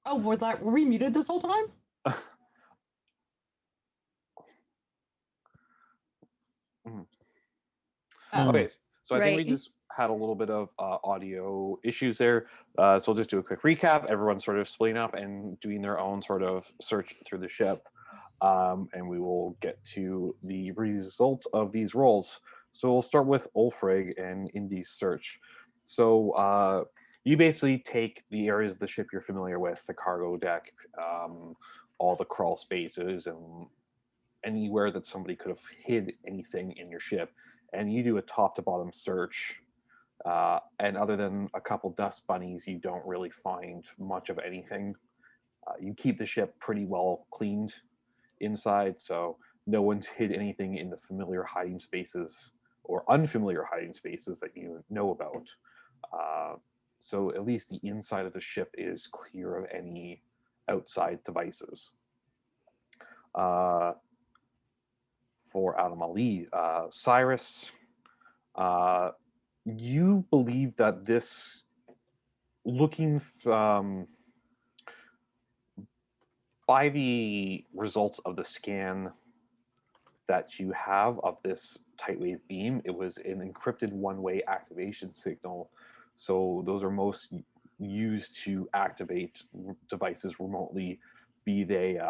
Oh, were we muted this whole time? Mhm. Oh, Okay, so I think we Right. just had a little bit of audio issues there. So we'll just do a quick recap. Everyone's sort of splitting up and doing their own sort of search through the ship. And we will get to the results of these rolls. So we'll start with Ulfrig and Indy's search. So you basically take the areas of the ship you're familiar with, the cargo deck, all the crawl spaces, and anywhere that somebody could have hid anything in your ship, and you do a top to bottom search. And other than a couple dust bunnies, you don't really find much of anything. You keep the ship pretty well cleaned inside, so no one's hid anything in the familiar hiding spaces or unfamiliar hiding spaces that you know about. Uh, so at least the inside of the ship is clear of any outside devices. Uh, for Adam Ali, Cyrus, uh, you believe that this, looking by the results of the scan that you have of this tightwave beam, it was an encrypted one-way activation signal. So those are most used to activate devices remotely, be they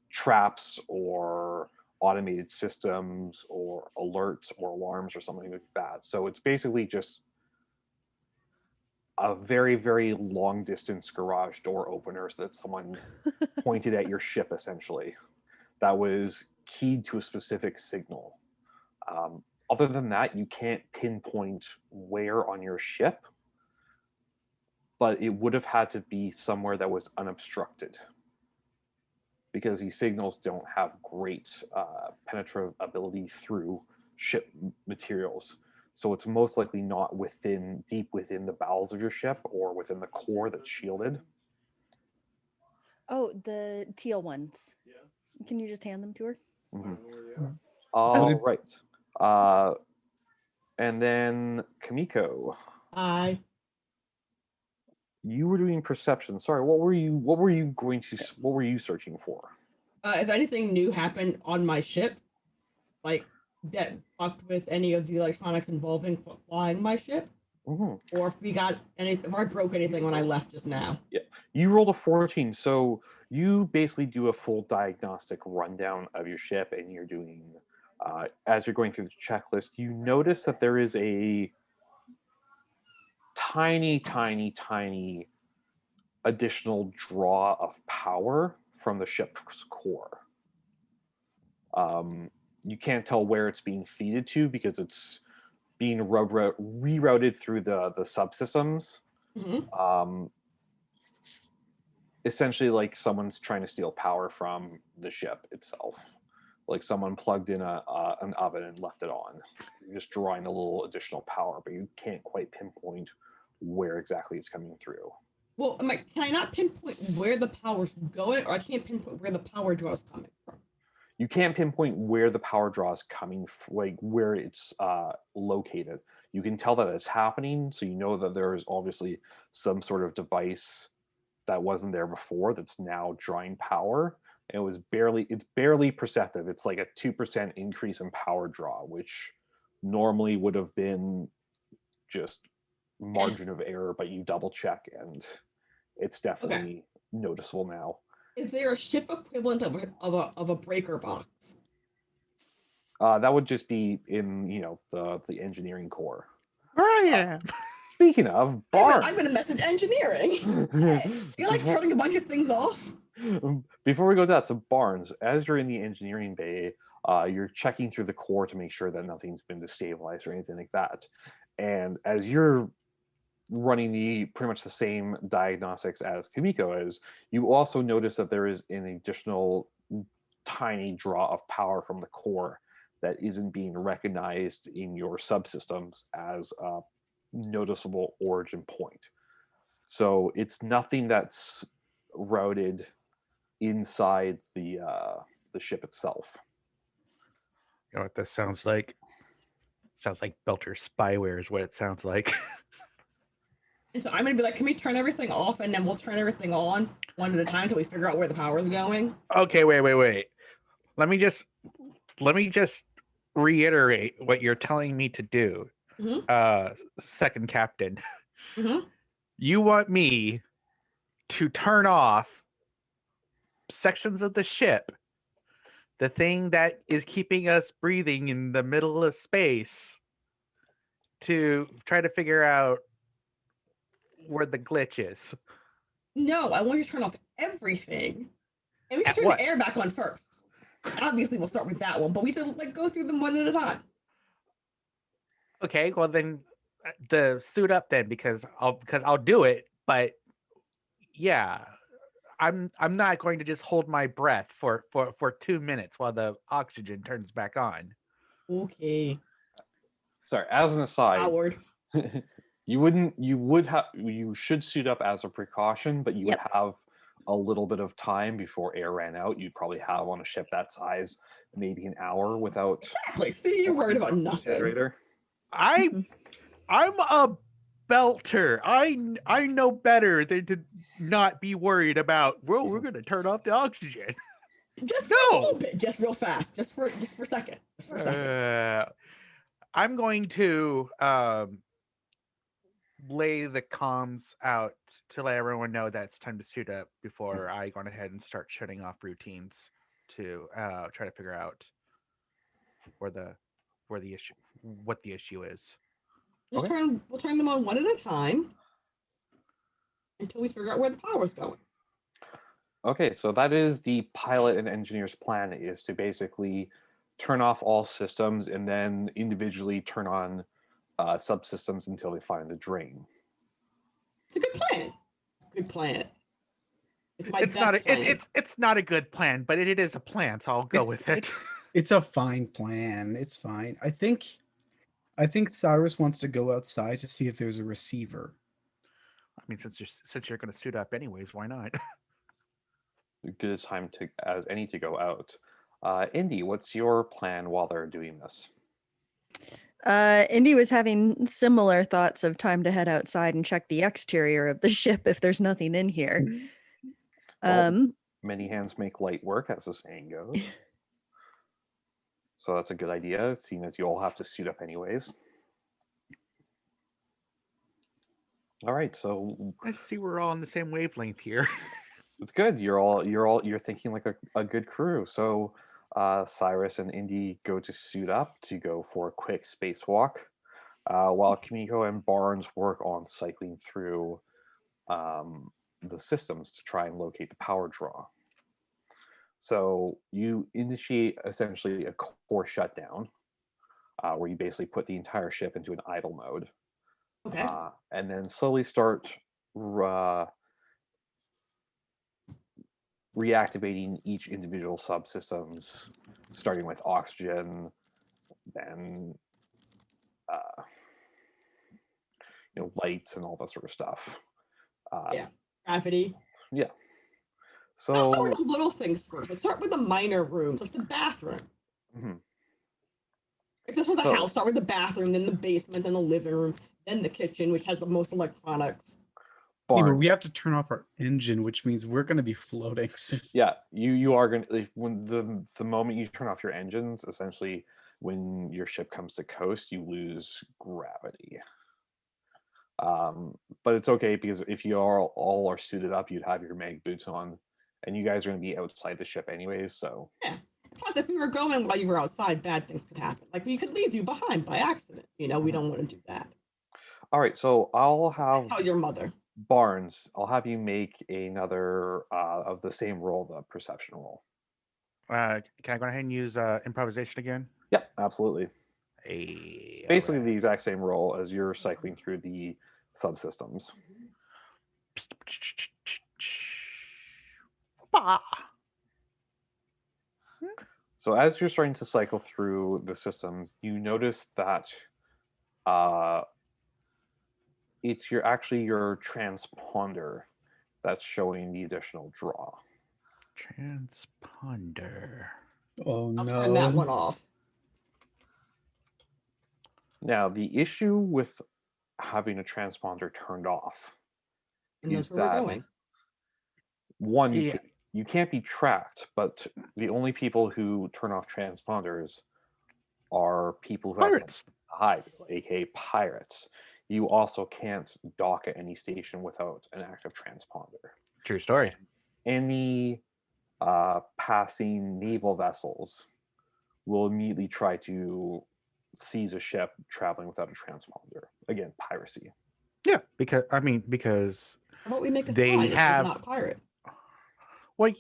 traps or automated systems or alerts or alarms or something like that. So it's basically just a very, very long distance garage door openers that someone pointed at your ship, essentially, that was keyed to a specific signal. Other than that, you can't pinpoint where on your ship, but it would have had to be somewhere that was unobstructed because these signals don't have great penetrability through ship materials. So it's most likely not deep within the bowels of your ship or within the core that's shielded. Oh, the teal ones. Can you just hand them to her? Mhm. Mhm. All right. Uh, and then Kamiko, I. you were doing perception. Sorry, what were you searching for? If anything new happened on my ship, like that fucked with any of the electronics involving flying my ship, Hmm. or if I broke anything when I left just now. Yeah, you rolled a 14, so you basically do a full diagnostic rundown of your ship, and you're doing, as you're going through the checklist, you notice that there is a tiny, tiny, tiny additional draw of power from the ship's core. Um, you can't tell where it's being feeded to because it's being rerouted through the subsystems. Mm-hmm. Um, Essentially, like someone's trying to steal power from the ship itself. Like someone plugged in an oven and left it on. You're just drawing a little additional power, but you can't quite pinpoint where exactly it's coming through. Well, can I not pinpoint where the power's going, or I can't pinpoint where the power draw is coming from? You can't pinpoint where the power draw is coming, like where it's located. You can tell that it's happening, so you know that there is obviously some sort of device that wasn't there before that's now drawing power. And it's barely perceptive. It's like a 2% increase in power draw, which normally would have been just margin of error, but you double check and it's Okay. definitely noticeable now. Is there a ship equivalent of a breaker box? That would just be in, the engineering core. Brian. Speaking of I'm gonna barns, message engineering. You're like turning a bunch of things off. before we go to that, to Barnes, as you're in the engineering bay, you're checking through the core to make sure that nothing's been destabilized or anything like that. And as you're running the pretty much the same diagnostics as Kamiko is, you also notice that there is an additional tiny draw of power from the core that isn't being recognized in your subsystems as a noticeable origin point. So it's nothing that's routed inside the ship itself. You know what this sounds like? Sounds like Belter spyware is what it sounds like. And so I'm gonna be like, can we turn everything off and then we'll turn everything on one at a time until we figure out where the power is going? Okay, wait. Let me just reiterate what you're telling me to do. Mm-hmm. Second captain. Mm-hmm. You want me to turn off sections of the ship, the thing that is keeping us breathing in the middle of space, to try to figure out where the glitch is. No, I want you to turn off everything. And we can At turn what? the air back on first. Obviously, we'll start with that one, but we have to like go through them one at a time. Okay, well then the suit up then because I'll do it, but yeah, I'm not going to just hold my breath for 2 minutes while the oxygen turns back on. Okay. Sorry, as an aside, Howard. you should suit up as a precaution, but you would Yep. have a little bit of time before air ran out. You'd probably have on a ship that size maybe an hour without Exactly. See, you're worried about nothing. refrigerator. I'm a belter. I know better than to not be worried about. Well, we're gonna turn off the oxygen. Just for a No. little bit, just real fast, just for a second. Just for a second. I'm going to lay the comms out to let everyone know that it's time to suit up before I go ahead and start shutting off routines to try to figure out where the issue what the issue is. Just Okay. we'll turn them on one at a time until we figure out where the power's going. Okay, so that is the pilot and engineer's plan, is to basically turn off all systems and then individually turn on subsystems until they find the drain. It's a good plan. Good plan. It's my It's best not plan. it's not a good plan, but it is a plan, so I'll go with it. It's a fine plan. It's fine. I think Cyrus wants to go outside to see if there's a receiver. I mean, since you're going to suit up anyways, why not? Good as time as any to go out. Indy, what's your plan while they're doing this? Indy was having similar thoughts of time to head outside and check the exterior of the ship if there's nothing in here. Well, many hands make light work, as the saying goes. So that's a good idea, seeing as you all have to suit up anyways. All right, so I see we're all on the same wavelength here. it's good. You're thinking like a good crew. So Cyrus and Indy go to suit up to go for a quick spacewalk, while Kimiko and Barnes work on cycling through the systems to try and locate the power draw. So you initiate essentially a core shutdown, where you basically put the entire ship into an idle mode, Okay. and then slowly start reactivating each individual subsystems, starting with oxygen, then lights and all that sort of stuff. Yeah. Gravity. Yeah. I'll start So with the little things first. Let's start with the minor rooms, like the bathroom. mhm. If this was a So- house, start with the bathroom, then the basement, then the living room, then the kitchen, which has the most electronics. Yeah, but Barnes, we have to turn off our engine, which means we're going to be floating soon. yeah, you are going to, when the moment you turn off your engines, essentially when your ship comes to coast, you lose gravity. But it's okay, because if you all are suited up, you'd have your mag boots on, and you guys are going to be outside the ship anyways. So Yeah. Plus, if we were going while you were outside, bad things could happen. Like we could leave you behind by accident. We don't want to do that. all right, so I'll have Tell your mother. Barnes. I'll have you make another of the same roll, the perception roll. Can I go ahead and use improvisation again? Yep, absolutely. Hey, Basically the exact same roll as you're cycling through the subsystems. Bah. So as you're starting to cycle through the systems, you notice that it's your transponder that's showing the additional draw. Transponder. Oh I'll no. turn that one off. Now, the issue with having a transponder turned off And is that's where we're that going. one, Yeah. you can't be tracked, but the only people who turn off transponders are people who have Pirates. something to hide, aka pirates. You also can't dock at any station without an active transponder. True story. Any passing naval vessels will immediately try to seize a ship traveling without a transponder. Again, piracy. Yeah, because How about we make a they sign that says have- not pirate? well,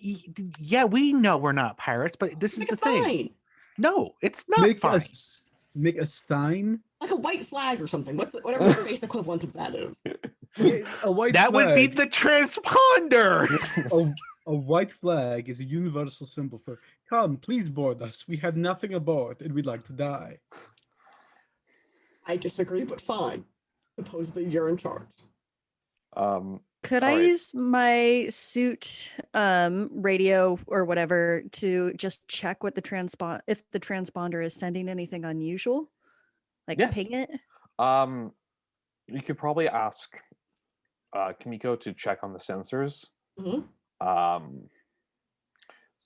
yeah, we know we're not pirates, but this is Make the a thing. sign, No, it's not Make fine. make a sign. like a white flag or something. Whatever the space equivalent of that is. Yeah, a white That flag. would be the transponder. A white flag is a universal symbol for "Come, please board us. We have nothing aboard, and we'd like to die." I disagree, but fine. Supposedly you're in charge. Could I Alright. use my suit radio or whatever to just check what the if the transponder is sending anything unusual? Like Yes. ping it? You could probably ask Kimiko to check on the sensors. Mhm.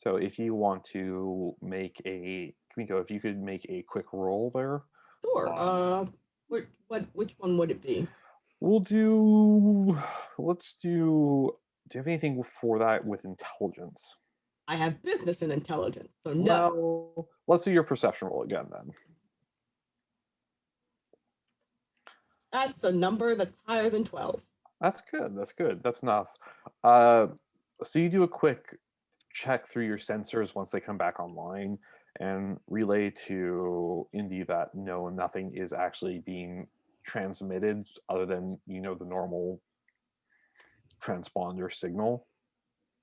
So if you want to make Kimiko, if you could make a quick roll there. Sure. Which one would it be? Let's do you have anything for that with intelligence? I have business and intelligence, so no. Well, let's do your perception roll again then. That's a number that's higher than 12. That's good. That's enough. So you do a quick check through your sensors once they come back online and relay to Indy that no, nothing is actually being transmitted other than, the normal transponder signal.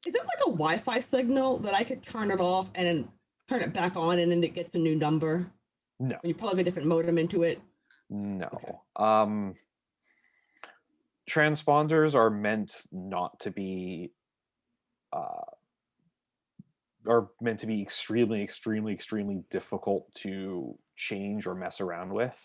Is it like a Wi-Fi signal that I could turn it off and then turn it back on and then it gets a new number? No. When you plug a different modem into it? No. Okay. Transponders are meant not to be are meant to be extremely difficult to change or mess around with.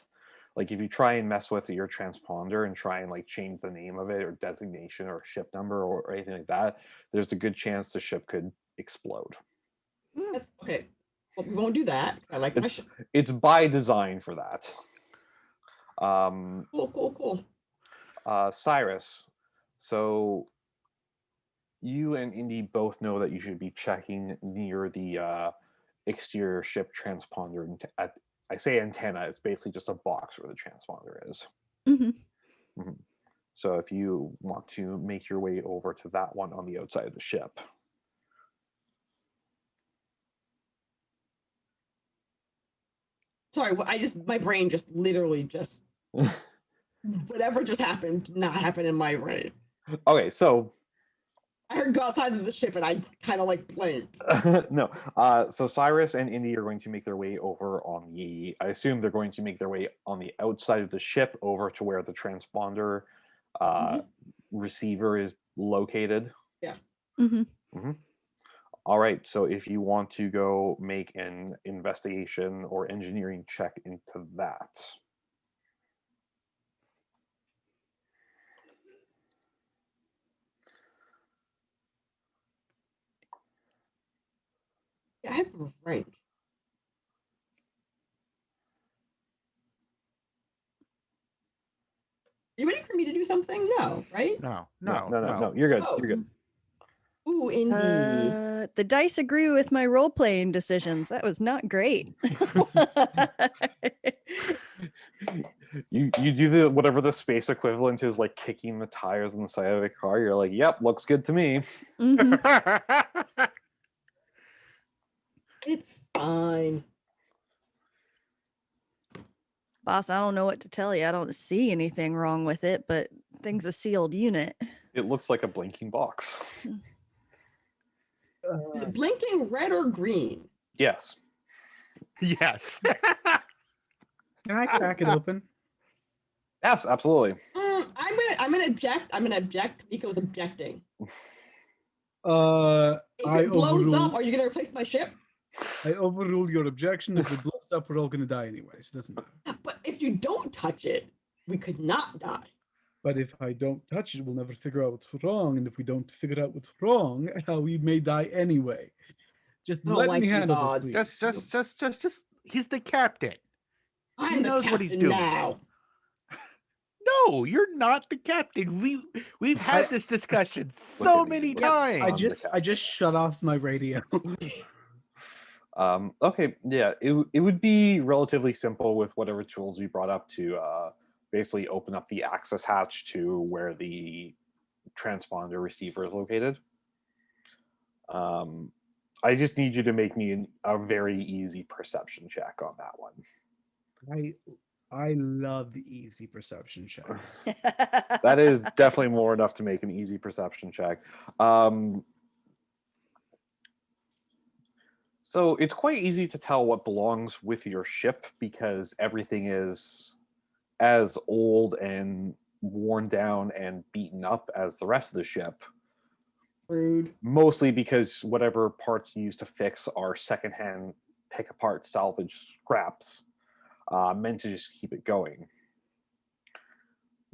Like if you try and mess with your transponder and try and like change the name of it or designation or ship number or anything like that, there's a good chance the ship could explode. That's okay. Well, we won't do that. I like my ship. It's by design for that. Cool. Cyrus, so you and Indy both know that you should be checking near the exterior ship transponder. I say antenna, it's basically just a box where the transponder is. Mm-hmm. So if you want to make your way over to that one on the outside of the ship. Sorry, my brain just literally just whatever just happened did not happen in my brain. Okay, so I heard go outside of the ship and I kind of like blanked. no. So Cyrus and Indy are going to make their way over on I assume they're going to make their way on the outside of the ship over to where the transponder receiver is located. Yeah. All right. So if you want to go make an investigation or engineering check into that. Yeah, I have range. Are you ready for me to do something? No, right? No. You're good. Oh. You're good. Ooh, Indy. The dice agree with my role-playing decisions. That was not great. You do whatever the space equivalent is, like kicking the tires on the side of the car. You're like, yep, looks good to me. Mhm. It's fine. Boss, I don't know what to tell you. I don't see anything wrong with it, but thing's a sealed unit. It looks like a blinking box. Is it blinking red or green? Yes. Yes. Can I crack it open? Yes, absolutely. I'm gonna object. Nico's objecting. If If I it blows overrule. up, are you gonna replace my ship? I overruled your objection. If it blows up, we're all gonna die anyways. Doesn't matter. But if you don't touch it, we could not die. But if I don't touch it, we'll never figure out what's wrong. And if we don't figure out what's wrong, we may die anyway. Just I don't let like me these handle this, odds. please. Just. He's the captain. I'm the knows what he's captain doing. now. No, you're not the captain. We've had this discussion so at me. many Look times. I just shut off my radio. Okay, yeah, it would be relatively simple with whatever tools you brought up to basically open up the access hatch to where the transponder receiver is located. I just need you to make me a very easy perception check on that one. I love the easy perception checks. That is definitely more enough to make an easy perception check. So it's quite easy to tell what belongs with your ship because everything is as old and worn down and beaten up as the rest of the ship. Rude. Mostly because whatever parts you use to fix are secondhand pick apart salvage scraps meant to just keep it going.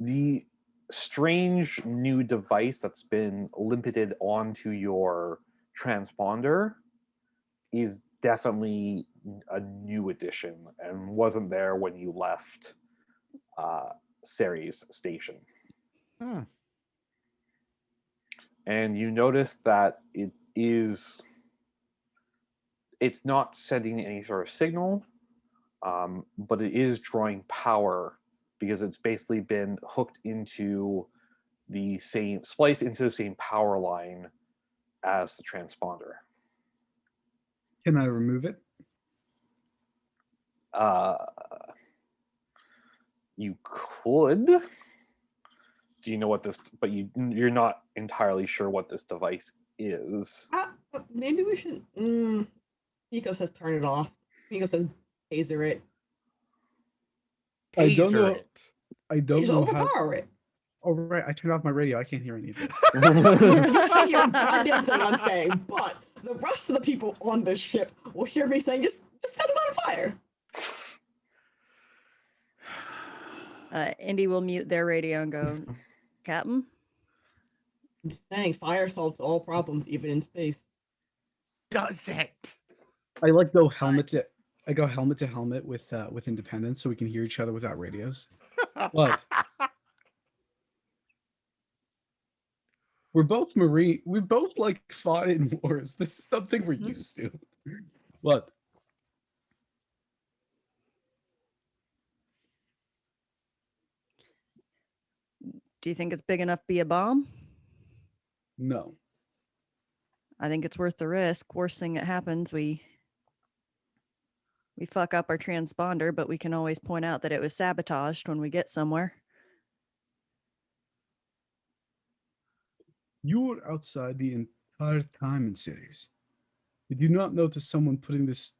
The strange new device that's been limited onto your transponder is definitely a new addition and wasn't there when you left Ceres station. And you notice that it's not sending any sort of signal, but it is drawing power because it's basically been hooked into spliced into the same power line as the transponder. Can I remove it? You could. Do you know what this? But you're not entirely sure what this device is. Maybe we should. Nico says turn it off. Nico says taser it. I don't know. Taser it. I don't Just know how. overpower it. Oh right, I turned off my radio. I can't hear any of this. You can't hear a goddamn thing I'm saying, but the rest of the people on this ship will hear me saying, just set it on fire. Indy will mute their radio and go, Captain? I'm just saying, fire solves all problems, even in space. Does it? I like go helmet to. I go helmet to helmet with Independence, so we can hear each other without radios. What? We're both Marine. We both like fought in wars. This is something we're used to. What? Do you think it's big enough to be a bomb? No. I think it's worth the risk. Worst thing that happens, we fuck up our transponder, but we can always point out that it was sabotaged when we get somewhere. You were outside the entire time in Ceres. Did you not notice someone putting this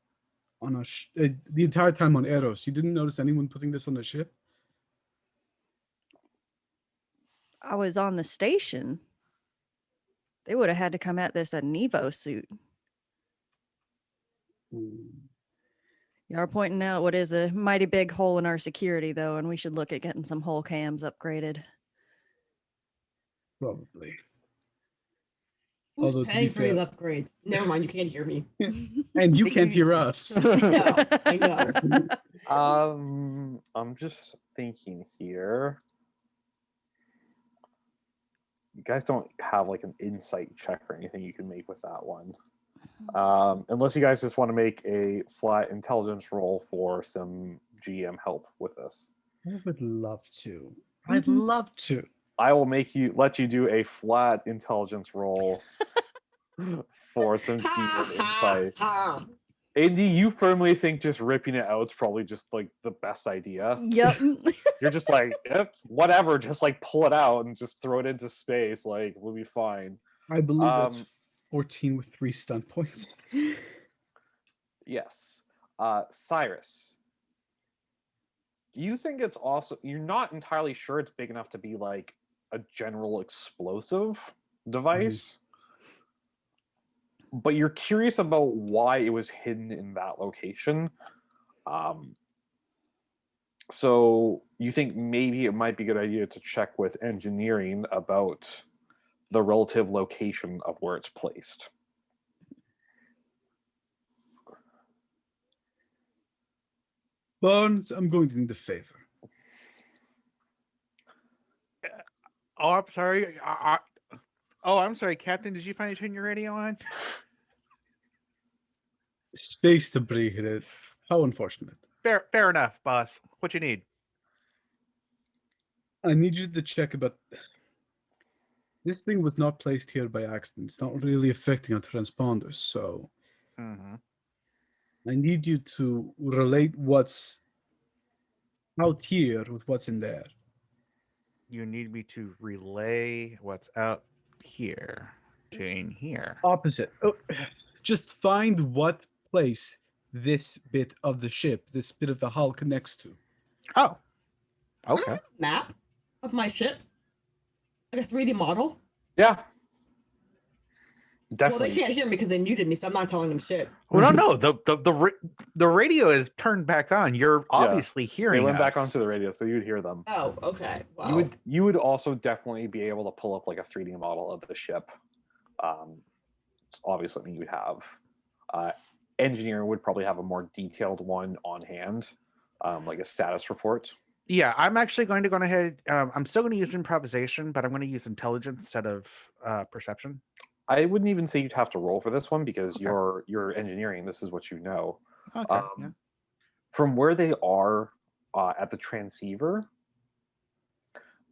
on the entire time on Eros? You didn't notice anyone putting this on the ship? I was on the station. They would have had to come at this a Nevo suit. You are pointing out what is a mighty big hole in our security, though, and we should look at getting some hull cams upgraded. Probably. Who's Although, to paying be for these fair- upgrades? Never mind, you can't hear me. And you can't hear us. I know. I'm just thinking here. You guys don't have like an insight check or anything you can make with that one. Unless you guys just want to make a flat intelligence roll for some GM help with this. I would love to. I'd love to. I will let you do a flat intelligence roll for some GM insight. Andy, you firmly think just ripping it out is probably just like the best idea. Yep. You're just like, whatever, just like pull it out and just throw it into space. Like, we'll be fine. I believe that's 14 with 3 stunt points. Yes. Cyrus. You think it's also, you're not entirely sure it's big enough to be like a general explosive device, but you're curious about why it was hidden in that location. So you think maybe it might be a good idea to check with engineering about the relative location of where it's placed. Barnes, I'm going to need a favor. Oh, I'm sorry. I'm sorry, Captain. Did you finally turn your radio on? Space debris hit it. How unfortunate. Fair enough, boss. What you need? I need you to check about. This thing was not placed here by accident. It's not really affecting our transponders, so Mm-hmm. I need you to relate what's out here with what's in there. You need me to relay what's out here to in here. Opposite. Oh, just find what place this bit of the ship, this bit of the hull connects to. Oh, Can I okay. have a map of my ship, like a 3D model. Yeah. Well, Definitely. they can't hear me because they muted me, so I'm not telling them shit. Well, no. The radio is turned back on. You're obviously They hearing. went back us. onto the radio, so you'd hear them. Oh, okay. Wow. You would also definitely be able to pull up like a 3D model of the ship. It's obviously something you would have. Engineering would probably have a more detailed one on hand, like a status report. Yeah, I'm actually going to go ahead. I'm still going to use improvisation, but I'm going to use intelligence instead of perception. I wouldn't even say you'd have to roll for this one because Okay. you're engineering. This is what you know. Okay. Yeah. From where they are at the transceiver,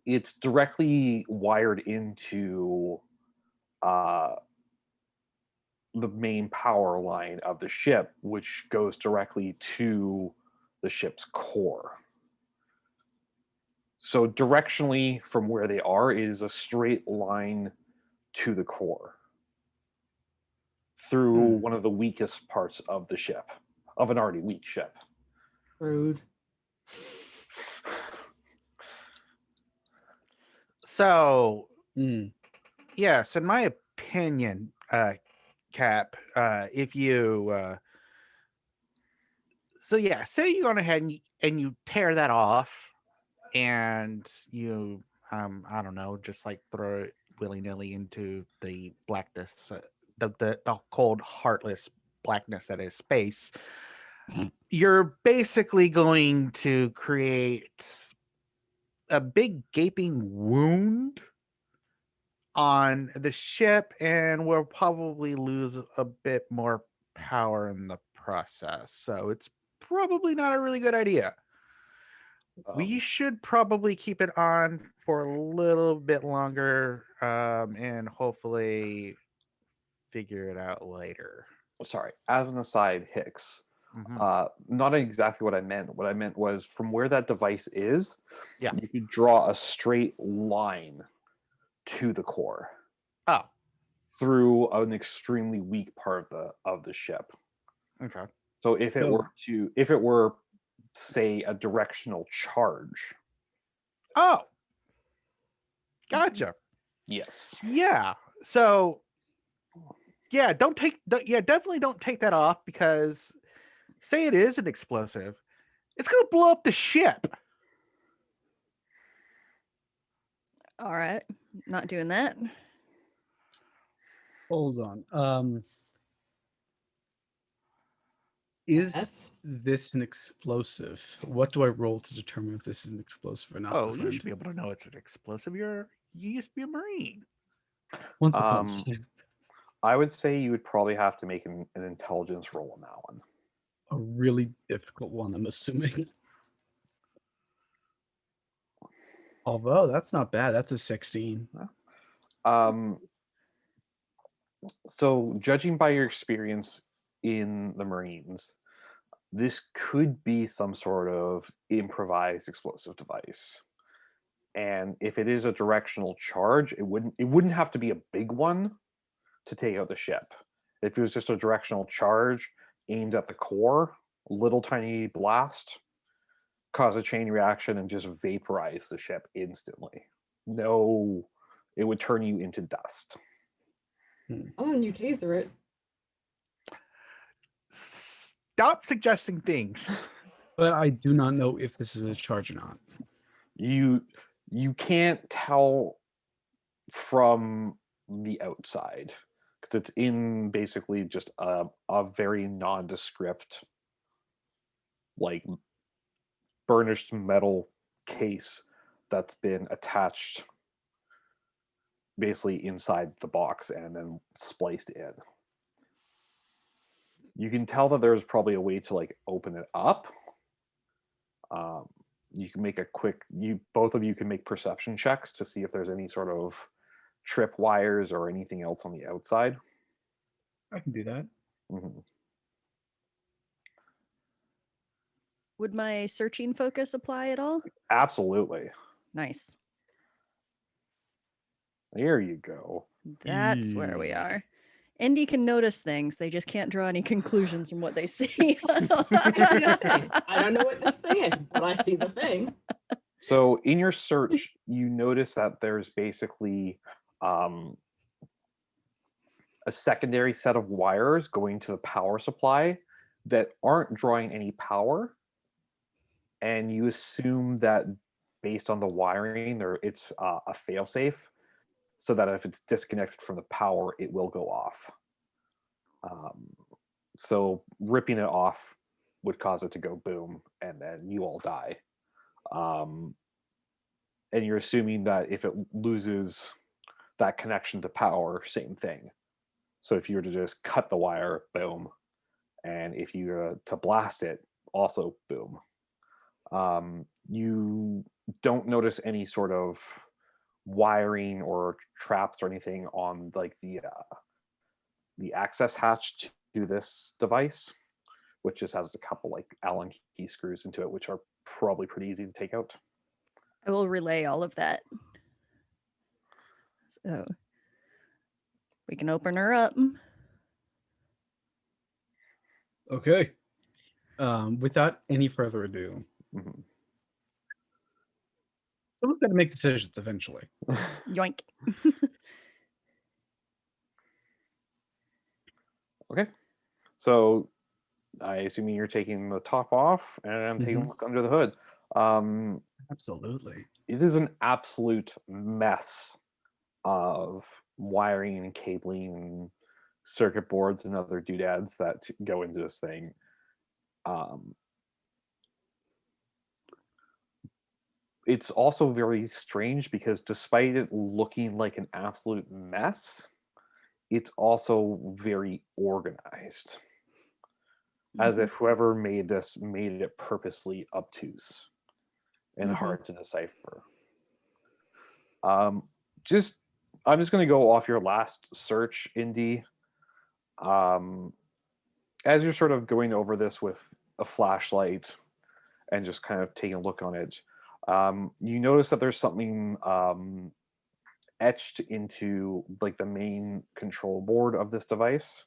it's directly wired into the main power line of the ship, which goes directly to the ship's core. So directionally from where they are is a straight line to the core through one of the weakest parts of the ship, of an already weak ship. Rude. So, Mm. yes, in my opinion, Cap, if you, so yeah, say you go ahead and you tear that off, and you, I don't know, just like throw it willy nilly into the blackness, the cold, heartless blackness that is space. You're basically going to create a big gaping wound on the ship, and we'll probably lose a bit more power in the process. So it's probably not a really good idea. We should probably keep it on for a little bit longer, and hopefully figure it out later. Sorry, as an aside, Hicks, Mhm. not exactly what I meant. What I meant was from where that device is, Yeah. you could draw a straight line to the core Oh, through an extremely weak part of the ship. okay. So if it were say a directional charge, Oh, gotcha. yes. Yeah. So, yeah, definitely don't take that off, because say it is an explosive, it's gonna blow up the ship. All right, not doing that. Hold on. Is Yes. this an explosive? What do I roll to determine if this is an explosive or not? Oh, my you friend? should be able to know it's an explosive. You used to be a Marine. Once upon a Um, time. I would say you would probably have to make an intelligence roll on that one. A really difficult one, I'm assuming. Although that's not bad. That's a 16. So judging by your experience in the Marines, this could be some sort of improvised explosive device. And if it is a directional charge, it wouldn't have to be a big one to take out the ship. If it was just a directional charge aimed at the core, little tiny blast, cause a chain reaction and just vaporize the ship instantly. No, it would turn you into dust. Oh, and you taser it. Stop suggesting things. But I do not know if this is a charge or not. You can't tell from the outside because it's in basically just a very nondescript, like burnished metal case that's been attached basically inside the box and then spliced in. You can tell that there's probably a way to like open it up. You can make a quick, both of you can make perception checks to see if there's any sort of trip wires or anything else on the outside. I can do that. Mm-hmm. Would my searching focus apply at all? Absolutely. Nice. There you go. That's where we are. Indy can notice things. They just can't draw any conclusions from what they see. I see the thing. I don't know what this thing is, but I see the thing. So in your search, you notice that there's basically a secondary set of wires going to the power supply that aren't drawing any power. And you assume that based on the wiring, it's a failsafe, so that if it's disconnected from the power, it will go off. So ripping it off would cause it to go boom, and then you all die. And you're assuming that if it loses that connection to power, same thing. So if you were to just cut the wire, boom. And if you were to blast it, also boom. You don't notice any sort of wiring or traps or anything on like the access hatch to this device, which just has a couple like Allen key screws into it, which are probably pretty easy to take out. I will relay all of that. So we can open her up. Okay. Without any further ado, Mm-hmm. someone's got to make decisions eventually. Yoink. Okay. So I assume you're taking the top off and I'm taking a look under the hood. Absolutely. It is an absolute mess of wiring and cabling and circuit boards and other doodads that go into this thing. It's also very strange because despite it looking like an absolute mess, it's also very organized. As if whoever made this made it purposely obtuse and hard to decipher. I'm just going to go off your last search, Indy. As you're sort of going over this with a flashlight and just kind of taking a look on it, you notice that there's something etched into like the main control board of this device.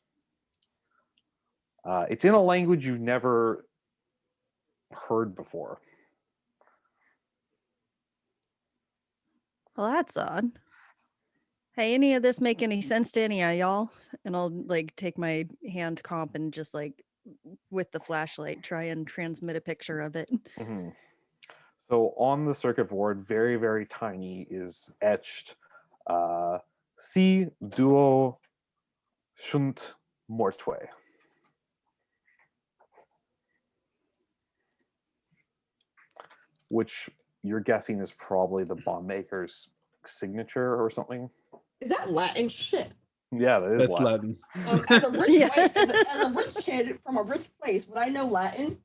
It's in a language you've never heard before. Well, that's odd. Hey, any of this make any sense to any of y'all? And I'll like take my hand comp and just like with the flashlight try and transmit a picture of it. Mm-hmm. So on the circuit board, very, very tiny, is etched Si duo sunt mortue. Which you're guessing is probably the bomb maker's signature or something. Is that Latin shit? Yeah, that is That's Latin. As a rich as a rich kid from a rich place, would I know Latin?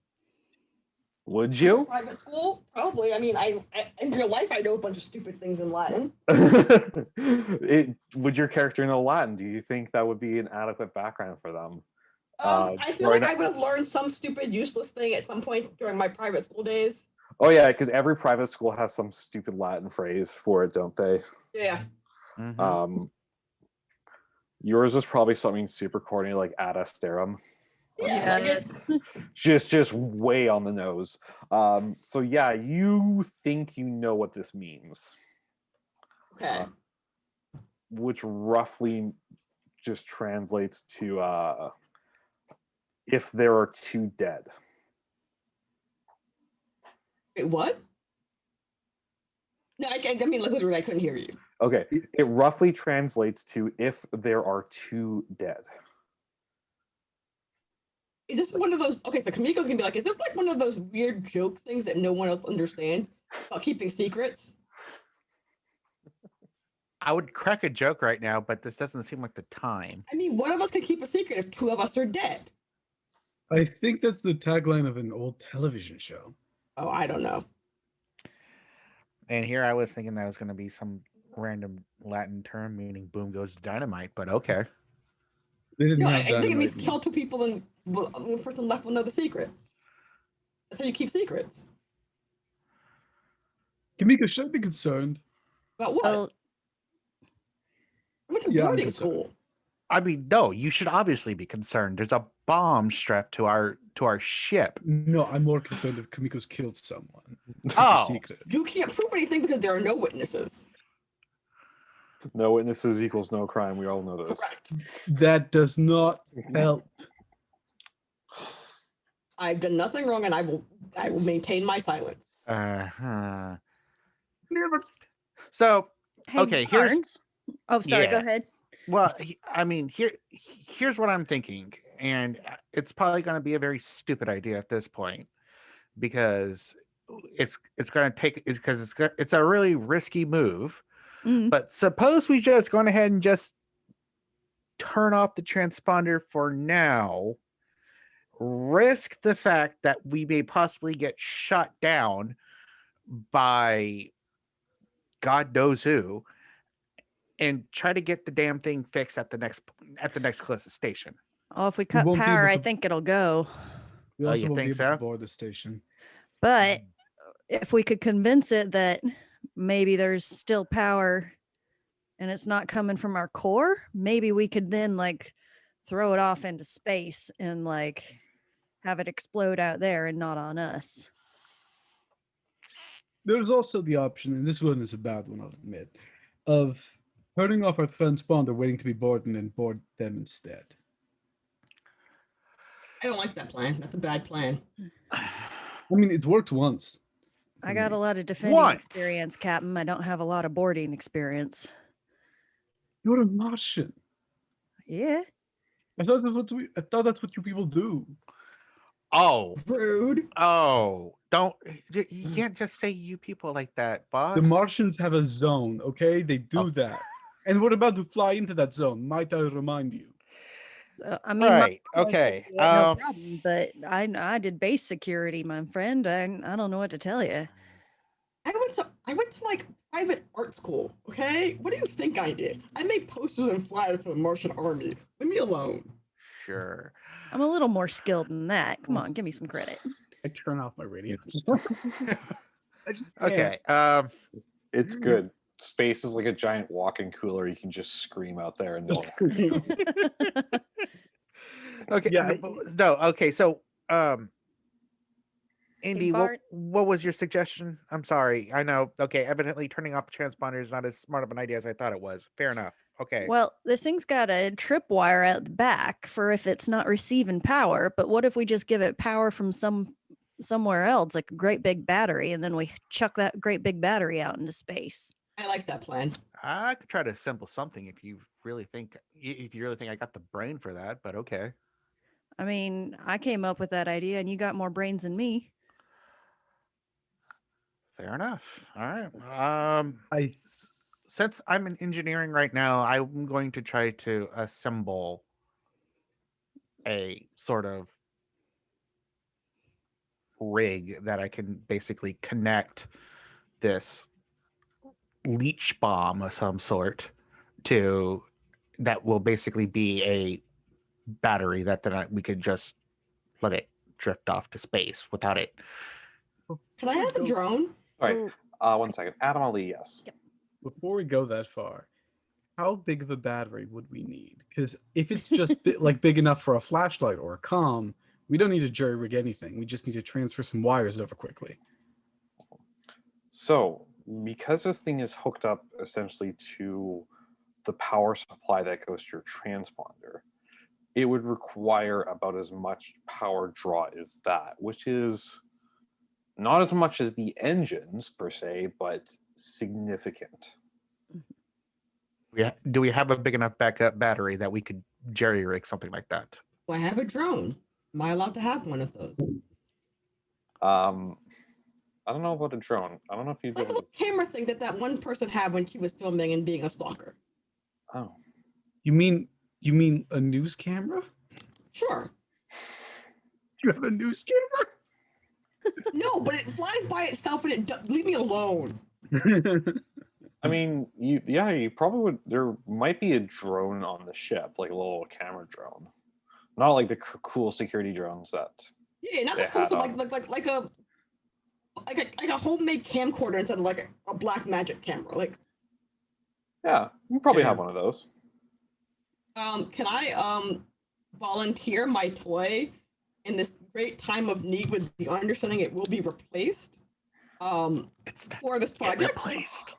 Would you? Private school? Probably. I mean, I in real life I know a bunch of stupid things in Latin. Would your character know Latin? Do you think that would be an adequate background for them? I feel like I would have learned some stupid, useless thing at some point during my private school days. Oh yeah, because every private school has some stupid Latin phrase for it, don't they? Yeah. Mhm. Yours is probably something super corny like ad asterum. Yeah. Yes. Just way on the nose. So yeah, you think you know what this means. Okay. Which roughly just translates to if there are two dead. Wait, what? No, I mean, like, literally, I couldn't hear you. Okay, it roughly translates to if there are 2 dead. Is this one of those? Okay, so Kamiko's gonna be like, is this like one of those weird joke things that no one else understands about keeping secrets? I would crack a joke right now, but this doesn't seem like the time. I mean, one of us can keep a secret if 2 of us are dead. I think that's the tagline of an old television show. Oh, I don't know. And here I was thinking that was going to be some random Latin term meaning boom goes dynamite, but okay. They didn't No, have I think it means dynamite. kill 2 people and the person left will know the secret. That's how you keep secrets. Kamiko should be concerned. About what? Well, I went to Yeah, I'm boarding concerned. school. I mean, no, you should obviously be concerned. There's a bomb strapped to our ship. No, I'm more concerned if Kamiko's killed someone. Keep Oh. the secret. You can't prove anything because there are no witnesses. No witnesses equals no crime. We all know this. Correct. That does not help. I've done nothing wrong, and I will maintain my silence. Uh-huh. So, hey, okay, here's Barnes. Oh, sorry. Go Yeah. ahead. well, I mean, here's what I'm thinking, and it's probably going to be a very stupid idea at this point because it's going to take it's a really risky move. Mm. But suppose we just go ahead and just turn off the transponder for now, risk the fact that we may possibly get shot down by God knows who, and try to get the damn thing fixed at the next closest station. Oh, if we cut won't be power, able I to- think it'll go. We Oh, also you won't be think able to so? board the station. But if we could convince it that maybe there's still power and it's not coming from our core, maybe we could then like throw it off into space and like have it explode out there and not on us. There's also the option, and this one is a bad one, I'll admit, of turning off our transponder, waiting to be bored, and then board them instead. I don't like that plan. That's a bad plan. I mean, it's worked once. I got a lot of defending Once. experience, Captain. I don't have a lot of boarding experience. You're a Martian. Yeah. I thought that's what you people do. Oh, Rude. don't you can't just say you people like that, boss. The Martians have a zone, okay? They do Oh. that. And we're about to fly into that zone, might I remind you? I mean, my Right. mom was Okay. with me, no problem. But I did base security, my friend. I don't know what to tell you. I went to like private art school. Okay, what do you think I did? I made posters and flyers for the Martian army. Leave me alone. Sure. I'm a little more skilled than that. Come on, give me some credit. I turn off my radio. I just Okay. It's good. Space is like a giant walk-in cooler. You can just scream out there and they'll Okay. Yeah, No. Okay. So, Indy, Bart? what was your suggestion? I'm sorry. I know. Okay. Evidently, turning off the transponder is not as smart of an idea as I thought it was. Fair enough. Okay. Well, this thing's got a tripwire out the back for if it's not receiving power. But what if we just give it power from somewhere else, like a great big battery, and then we chuck that great big battery out into space? I like that plan. I could try to assemble something if you really think I got the brain for that. But okay. I mean, I came up with that idea, and you got more brains than me. Fair enough. All right. I Since I'm in engineering right now, I'm going to try to assemble a sort of rig that I can basically connect this leech bomb of some sort to, that will basically be a battery that then we could just let it drift off to space without it. Can I have a drone? All right. 1 second. Adam Ali, yes. Before we go that far, how big of a battery would we need? Because if it's just big enough for a flashlight or a comm, we don't need to jury rig anything. We just need to transfer some wires over quickly. So, because this thing is hooked up essentially to the power supply that goes to your transponder, it would require about as much power draw as that, which is not as much as the engines per se, but significant. Do we have a big enough backup battery that we could jerry rig something like that? Do I have a drone? Am I allowed to have one of those? I don't know about a drone. I don't know if you'd be Like a able to. little camera thing that one person had when she was filming and being a stalker. Oh, You mean a news camera? Sure. You have a news No, but it flies by itself and leave me alone. camera? I mean, you probably would. There might be a drone on the ship, like a little camera drone, not like the cool security drones that. Yeah, not They the cool had stuff like a homemade camcorder instead of like a black magic camera. Like, Yeah, you probably Yeah. have one of those. can I volunteer my toy in this great time of need with the understanding it will be replaced? It's not For this get project? replaced.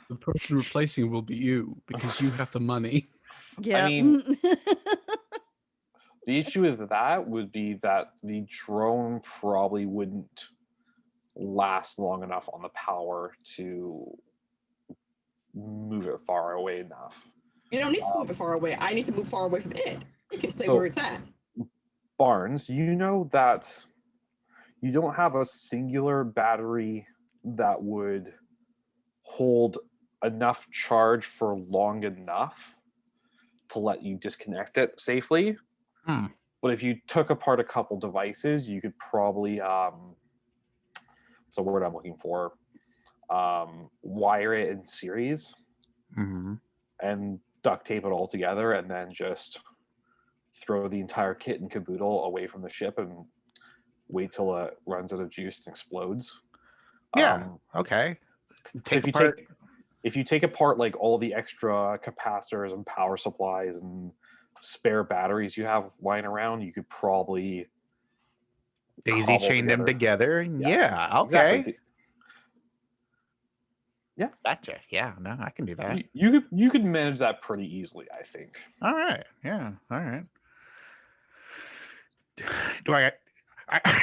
The person replacing it will be you because you have the money. Yeah. mean- The issue with that would be that the drone probably wouldn't last long enough on the power to move it far away enough. You don't need to move it far away. I need to move far away from it. It can stay So- where it's at. Barnes, you know that you don't have a singular battery that would hold enough charge for long enough to let you disconnect it safely. But if you took apart a couple devices, you could probably it's a word I'm looking for, wire it in series Mm-hmm. and duct tape it all together, and then just throw the entire kit and caboodle away from the ship and wait till it runs out of juice and explodes. Yeah. Okay. So if you take apart like all the extra capacitors and power supplies and spare batteries you have lying around, you could probably daisy cobble chain them together. Yeah. Okay. Exactly. Gotcha. Yeah. No, I can do that. You could manage that pretty easily, I think. All right. Yeah. All right. Do are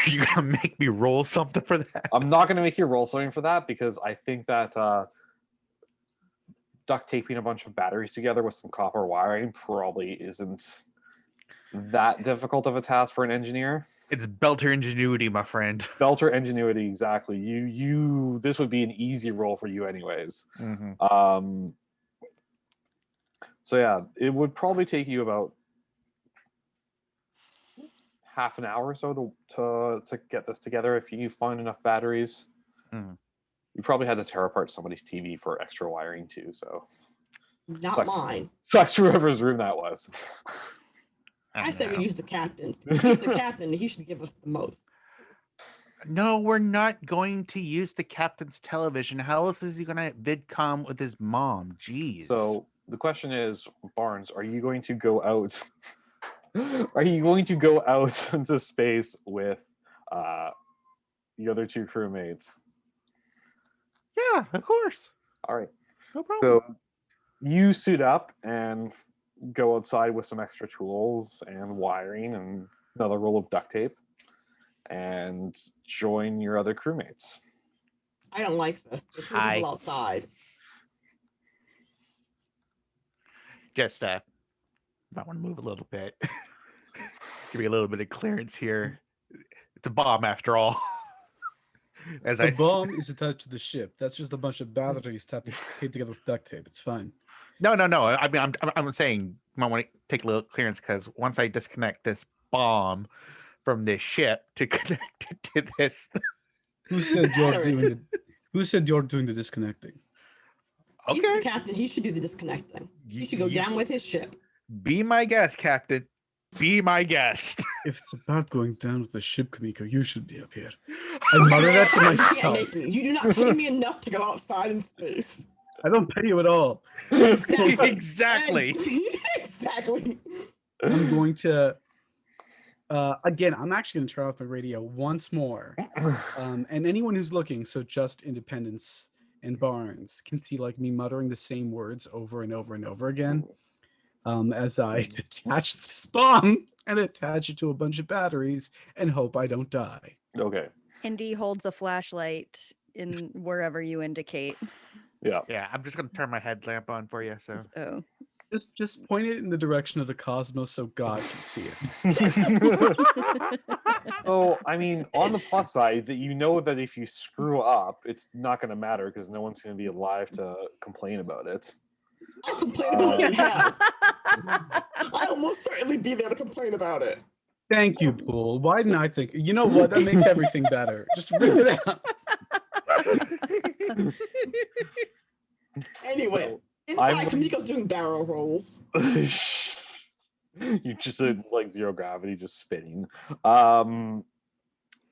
you gonna make me roll something for that? I'm not going to make you roll something for that because I think that duct taping a bunch of batteries together with some copper wiring probably isn't that difficult of a task for an engineer. It's belter ingenuity, my friend. Belter ingenuity, exactly. This would be an easy roll for you anyways. Mm-hmm. So yeah, it would probably take you about half an hour or so to get this together if you find enough batteries. Mhm. You probably had to tear apart somebody's TV for extra wiring too, so Not Sucks. mine. sucks whoever's room that was. I say we know. use the captain. He's the captain. He should give us the most. No, we're not going to use the captain's television. How else is he gonna vidcom with his mom? Jeez. So the question is, Barnes, are you going to go out? Are you going to go out into space with the other two crewmates? yeah, of course. All right. No problem. So you suit up and go outside with some extra tools and wiring and another roll of duct tape and join your other crewmates. I don't like this. There's two Hi. people outside. Just might want to move a little bit. Give me a little bit of clearance here. It's a bomb after all. As The I bomb is attached to the ship. That's just a bunch of batteries taped together with duct tape. It's fine. no. I mean, I'm saying you might want to take a little clearance because once I disconnect this bomb from this ship to connect it to this, Who said you're Battery. doing the Who said you're doing the disconnecting? He's the okay, captain. He should do the disconnecting. He You- should go you- down with his ship. be my guest, Captain. Be my guest. If it's about going down with the ship, Kamiko, you should be up here. I mutter that to You can't myself. make me. You do not pay me enough to go outside in space. I don't pay you at all. Exactly. Exactly. I'm going to again, I'm actually going to turn off my radio once more. And anyone who's looking, so just Independence and Barnes, can see like me muttering the same words over and over and over again as I detach this bomb and attach it to a bunch of batteries and hope I don't die. Okay. Indy holds a flashlight in wherever you indicate. Yeah. Yeah, I'm just gonna turn my headlamp on for you. So So Just point it in the direction of the cosmos so God can see it. So, I mean, on the plus side, that you know that if you screw up, it's not going to matter because no one's going to be alive to complain about it. I'll complain about it in hell. I'll most certainly be there to complain about it. Thank you, Pool. Why didn't I think? You know what? That makes everything better. Just rip it out. Anyway, So, inside, Kamiko's doing barrel rolls. you just did like zero gravity, just spinning.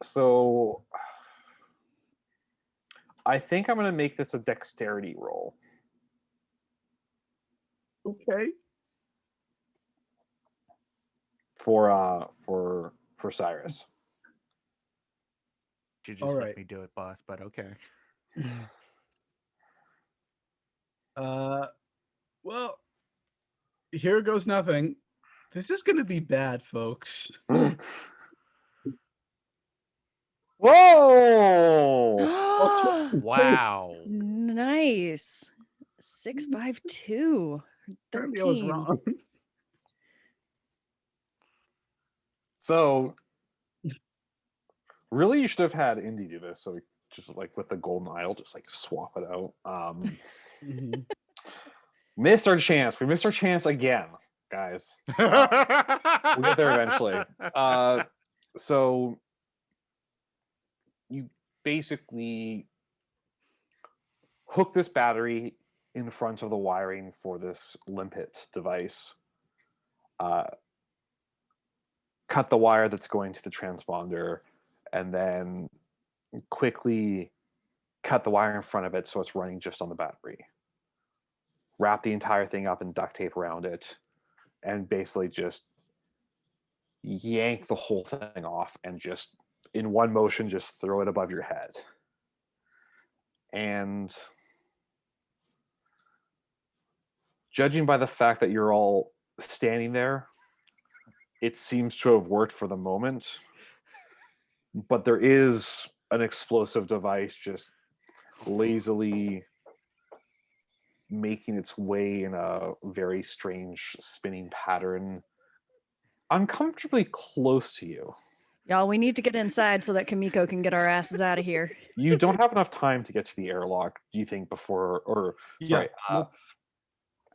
So I think I'm going to make this a dexterity roll. Okay. For Cyrus. you just All let right. me do it, boss. But okay. Well, here goes nothing. This is gonna be bad, folks. Whoa! Wow. Nice. 6'5", Apparently I was 13. wrong. So really you should have had Indy do this, so just like with the golden idol, just like swap it out. Mhm. Missed our chance. We missed our chance again, guys. We'll get there eventually. So you basically hook this battery in front of the wiring for this limpet device. Cut the wire that's going to the transponder, and then quickly cut the wire in front of it so it's running just on the battery. Wrap the entire thing up in duct tape around it, and basically just yank the whole thing off and just in one motion just throw it above your head. And judging by the fact that you're all standing there, it seems to have worked for the moment, but there is an explosive device just lazily making its way in a very strange spinning pattern uncomfortably close to you. Y'all, we need to get inside so that Kamiko can get our asses out of here. You don't have enough time to get to the airlock, do you think, before, or sorry, All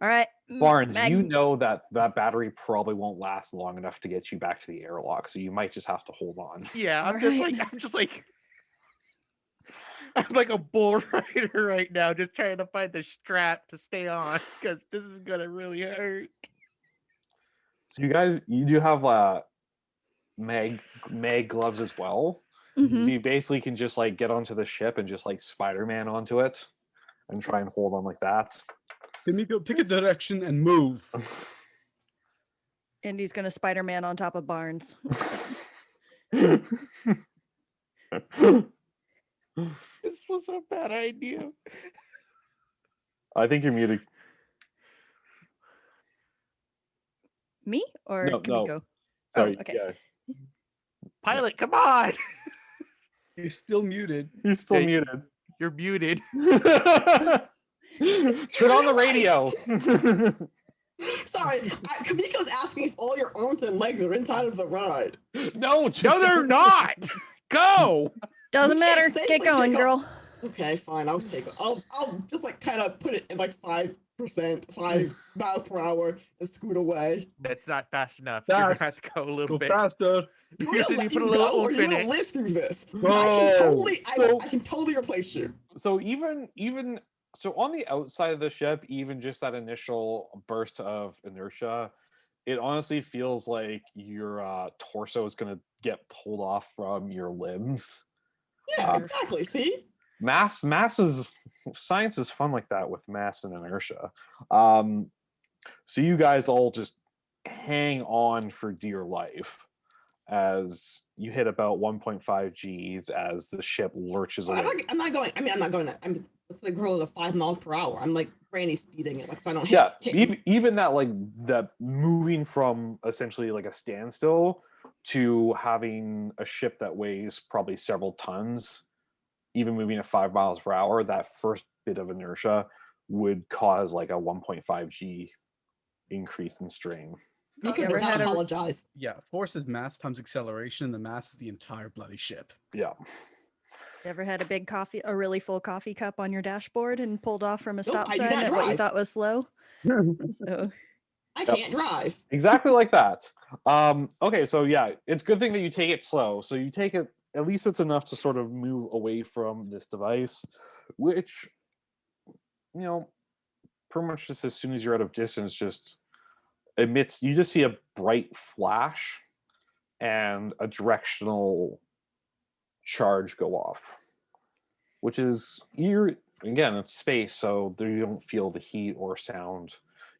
right. Barnes, Mag- you know that that battery probably won't last long enough to get you back to the airlock, so you might just have to hold on. Yeah, I'm Alright. I'm like a bull rider right now, just trying to find the strap to stay on because this is gonna really hurt. So you guys, you do have mag gloves as well. Mhm. So you basically can just like get onto the ship and just like Spider-Man onto it and try and hold on like that. Kamiko, pick a direction and move. Indy's gonna Spider-Man on top of Barnes. This was a bad idea. I think you're muted. Me or No, Kamiko? Sorry. okay. Yeah. Pilot, come on! You're still muted. You're still Yeah, muted. You're muted. Turn on the radio. Sorry, Kamiko's asking if all your arms and legs are inside of the ride. No, just No, they're not. Go. Doesn't We can't matter. safely Get going, take girl. Okay, fine. I'll just like kind of put it in like 5%, 5 miles per hour, and scoot away. That's not fast enough. You're gonna have Fast. to go a little Go bit. faster. You You want to let put a you little go, or oomph you in want to it. live through this? Go. I can totally replace you. So even so on the outside of the ship, even just that initial burst of inertia, it honestly feels like your torso is going to get pulled off from your limbs. Yeah, exactly. See? Mass is science is fun like that with mass and inertia. So you guys all just hang on for dear life as you hit about 1.5 Gs as the ship lurches away. I'm not going. I'm let's like roll at 5 miles per hour. I'm like granny speeding it, like so I don't Yeah, hit. even that like that moving from essentially like a standstill to having a ship that weighs probably several tons, even moving at 5 miles per hour, that first bit of inertia would cause like a 1.5 G increase in strain. You could ever not had a- apologize. Yeah, force is mass times acceleration, and the mass is the entire bloody ship. Yeah. You ever had a really full coffee cup on your dashboard and pulled off from a Nope, stop I do sign not at what you drive. thought was slow? So I Yep. can't drive. Exactly like that. Okay, so yeah, it's a good thing that you take it slow. So you take it, at least it's enough to sort of move away from this device, which, you know, pretty much just as soon as you're out of distance, just emits, you just see a bright flash and a directional charge go off, which is, again, it's space, so there you don't feel the heat or sound.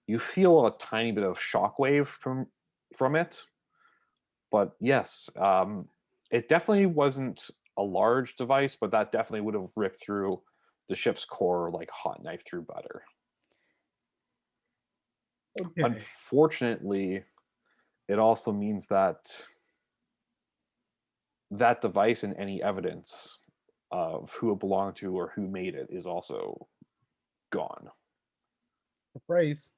You feel a tiny bit of shockwave from it, but yes, it definitely wasn't a large device, but that definitely would have ripped through the ship's core like hot knife through butter. Okay. Unfortunately, it also means that that device and any evidence of who it belonged to or who made it is also gone. The phrase.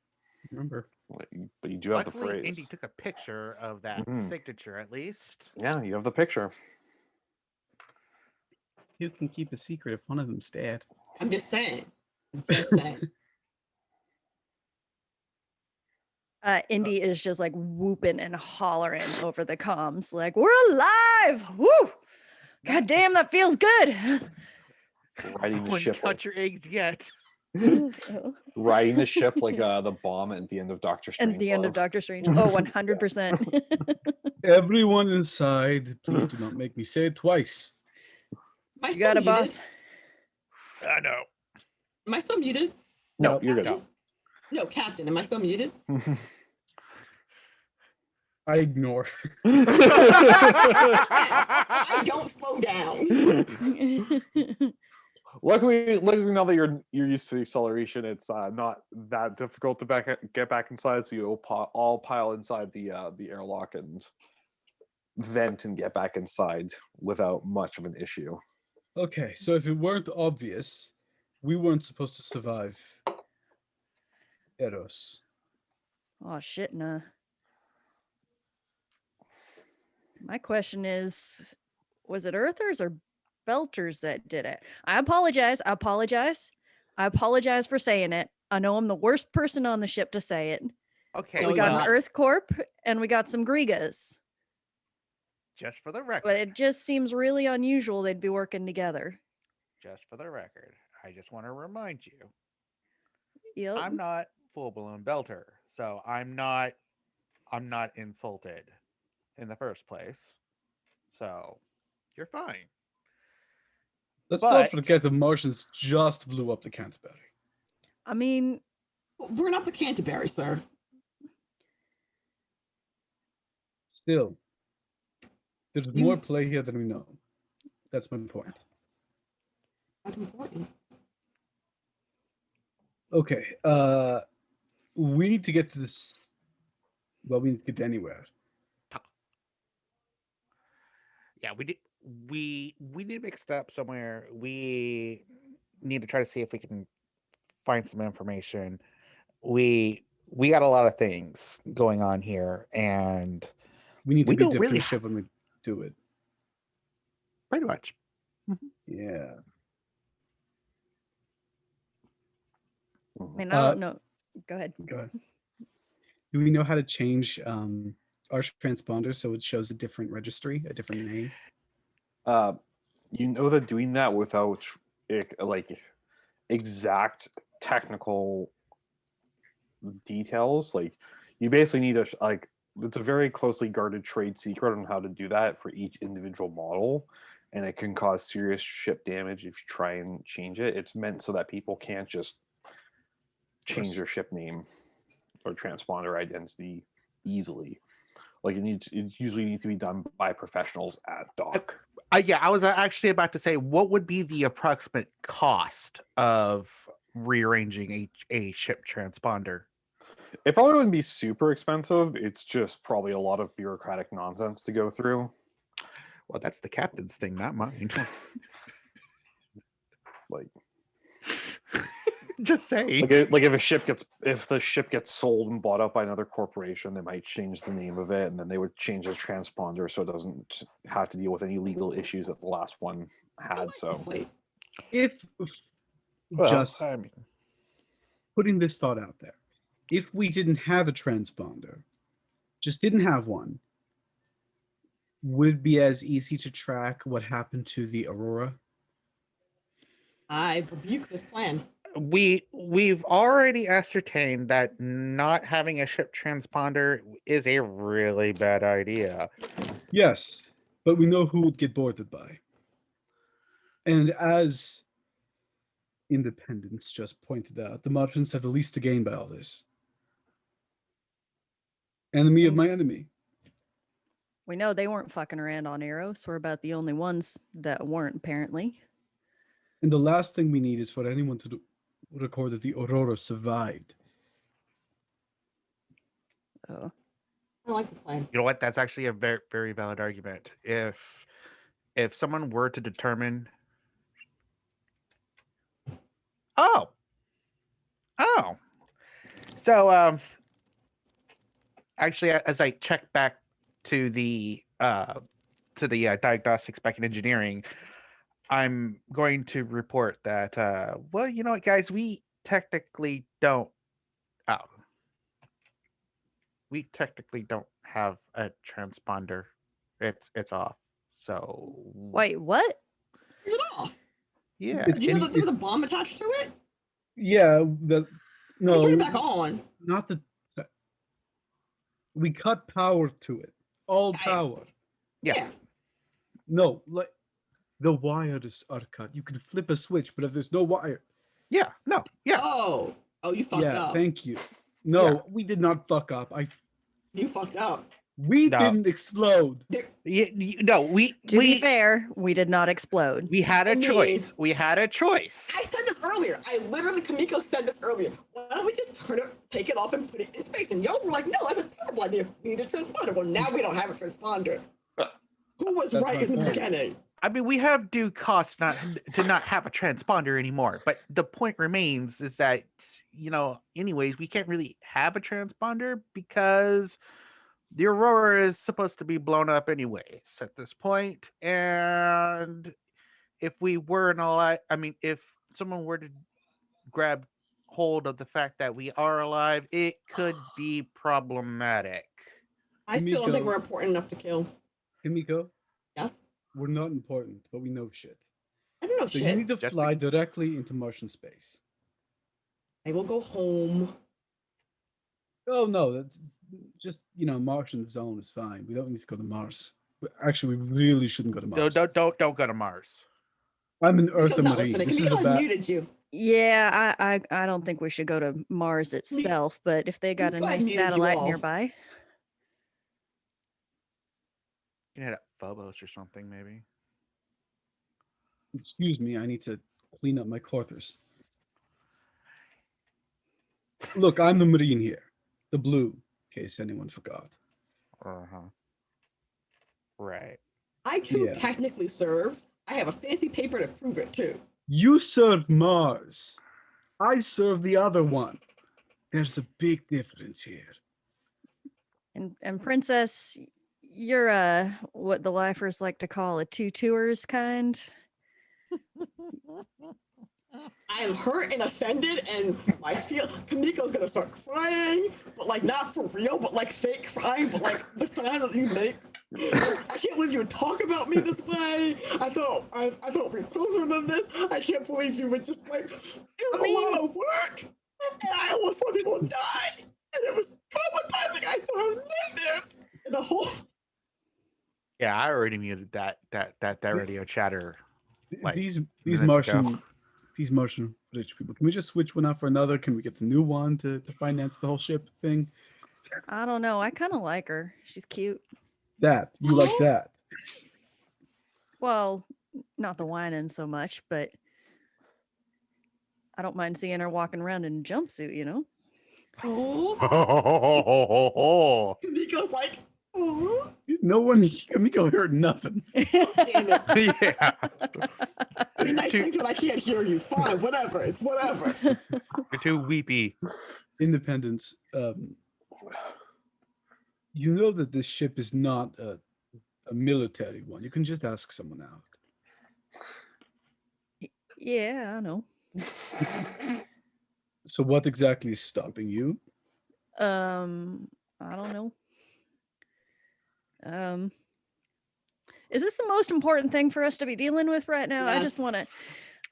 Remember. But you do have the Luckily, phrase. Indy took a picture of that Mhm. signature at least. Yeah, you have the picture. You can keep a secret if one of them's dead. I'm just saying. I'm just saying. Indy is just like whooping and hollering over the comms, like, "We're alive! Woo! God damn, that feels good." Riding I the wouldn't ship, count your eggs yet. So- riding the ship like the bomb at the end of Doctor Strange. and the end of Doctor Strange. Oh, 100%. Everyone inside, please do not make me say it twice. Am I You still got it, muted? boss. I know. Am I still muted? No, Nope. you're good. No. No, Captain. Am I still muted? I ignore. I don't slow down. Luckily, now that you're used to the acceleration, it's not that difficult to get back inside. So you'll all pile inside the airlock and vent and get back inside without much of an issue. Okay, so if it weren't obvious, we weren't supposed to survive Eros. Oh shit, nah. My question is, was it Earthers or Belters that did it? I apologize. I apologize for saying it. I know I'm the worst person on the ship to say it. Okay, No, We got you're an not. Earth Corp and we got some Grigas. just for the record. But it just seems really unusual they'd be working together. Just for the record, I just want to remind you, Yep. I'm not full blown belter, so I'm not insulted in the first place. So you're fine. Let's But- not forget the Martians just blew up the Canterbury. I mean, We're not the Canterbury, sir. Still, there's more play here than we know. That's my point. That's important. Okay, we need to get to this. Well, we need to get to anywhere. Yeah, we need to make a step somewhere. We need to try to see if we can find some information. We got a lot of things going on here, and We need to We be a don't different really ship when we do it. pretty much. Yeah. I mean, I don't know. Go ahead. Go ahead. Do we know how to change our transponder so it shows a different registry, a different name? You know that doing that without like exact technical details, like you basically need it's a very closely guarded trade secret on how to do that for each individual model, and it can cause serious ship damage if you try and change it. It's meant so that people can't just change their ship name or transponder identity easily. Like it usually needs to be done by professionals at dock. Yeah, I was actually about to say, what would be the approximate cost of rearranging a ship transponder? It probably wouldn't be super expensive. It's just probably a lot of bureaucratic nonsense to go through. Well, that's the captain's thing, not mine. Like, Just saying. like if the ship gets sold and bought up by another corporation, they might change the name of it, and then they would change the transponder so it doesn't have to deal with any legal issues that the last one had. So, If Well, just I mean, putting this thought out there, if we didn't have a transponder, just didn't have one, would it be as easy to track what happened to the Aurora? I rebuke this plan. we've already ascertained that not having a ship transponder is a really bad idea. Yes, but we know who would get boarded by. And as Independence just pointed out, the Martians have the least to gain by all this. Enemy of my enemy. We know they weren't fucking around on Eros. We're about the only ones that weren't, apparently. And the last thing we need is for anyone to record that the Aurora survived. Oh. I like the plan. You know what? That's actually a very, very valid argument. If someone were to determine, oh, so actually, as I check back to the diagnostics back in engineering, I'm going to report that well, you know what, guys, we technically don't have a transponder. It's off. So Wait, what? Turn it off. yeah, Did you know that there was a bomb attached to it? Yeah, Turn no, it back on. not the. We cut power to it. All I- power. Yeah. No, like the wires are cut. You can flip a switch, but if there's no wire, yeah, no, yeah. Oh, you fucked yeah, up. thank you. No, Yeah. we did not fuck up. You fucked up. We No. didn't explode. No, we To be fair, we did not explode. we had a I mean- choice. We had a choice. I said this earlier. Kamiko said this earlier. Why don't we just take it off and put it in space? And y'all were like, no, that's a terrible idea. We need a transponder. Well, now we don't have a transponder. Who was That's right in the not fair. beginning? I mean, we have due cost to not have a transponder anymore. But the point remains is that, anyways, we can't really have a transponder because the Aurora is supposed to be blown up anyways at this point. And if we weren't alive, if someone were to grab hold of the fact that we are alive, it could be problematic. I still don't think Kamiko. we're important enough to kill. Kimiko, Yes? we're not important, but we know shit. I don't know So you shit. need to Just fly directly into Martian space. I will go home. Oh no, that's just Martian zone is fine. We don't need to go to Mars. Actually, we really shouldn't go to Mars. Don't go to Mars. I'm an Earth Kamiko's not Marine. listening. This is Kamiko about. muted you. Yeah, I don't think we should go to Mars itself, but if they got a Kamiko, I nice muted you satellite all. nearby. You can hit up Phobos or something, maybe. Excuse me, I need to clean up my quarters. Look, I'm the Marine here, the blue, in case anyone forgot. Right. I too Yeah. technically served. I have a fancy paper to prove it too. You served Mars. I served the other one. There's a big difference here. And Princess, you're what the lifers like to call a two-tours kind. I am hurt and offended, and I feel Kamiko's gonna start crying, but like not for real, but like fake crying, but like the sound that you make. I can't believe you would talk about me this way. I thought we were closer than this. I can't believe you would just like. It was a lot of work, and I almost saw people die, and it was traumatizing. I saw her nightmares and the whole. Yeah, I already muted that radio chatter. Like, these minutes ago. Martian rich people. Can we just switch one out for another? Can we get the new one to finance the whole ship thing? I don't know. I kind of like her. She's cute. That you like that? Well, not the whining so much, but I don't mind seeing her walking around in a jumpsuit, Oh. Kamiko's like, oh. No one, Kamiko heard nothing. Damn it. Yeah. I mean, nice things, but I can't hear you. Fine, whatever. It's whatever. You're too weepy. Independence. You know that this ship is not a military one. You can just ask someone out. Yeah, I know. So what exactly is stopping you? I don't know. Is this the most important thing for us to be dealing with right now? I just Yes. want to.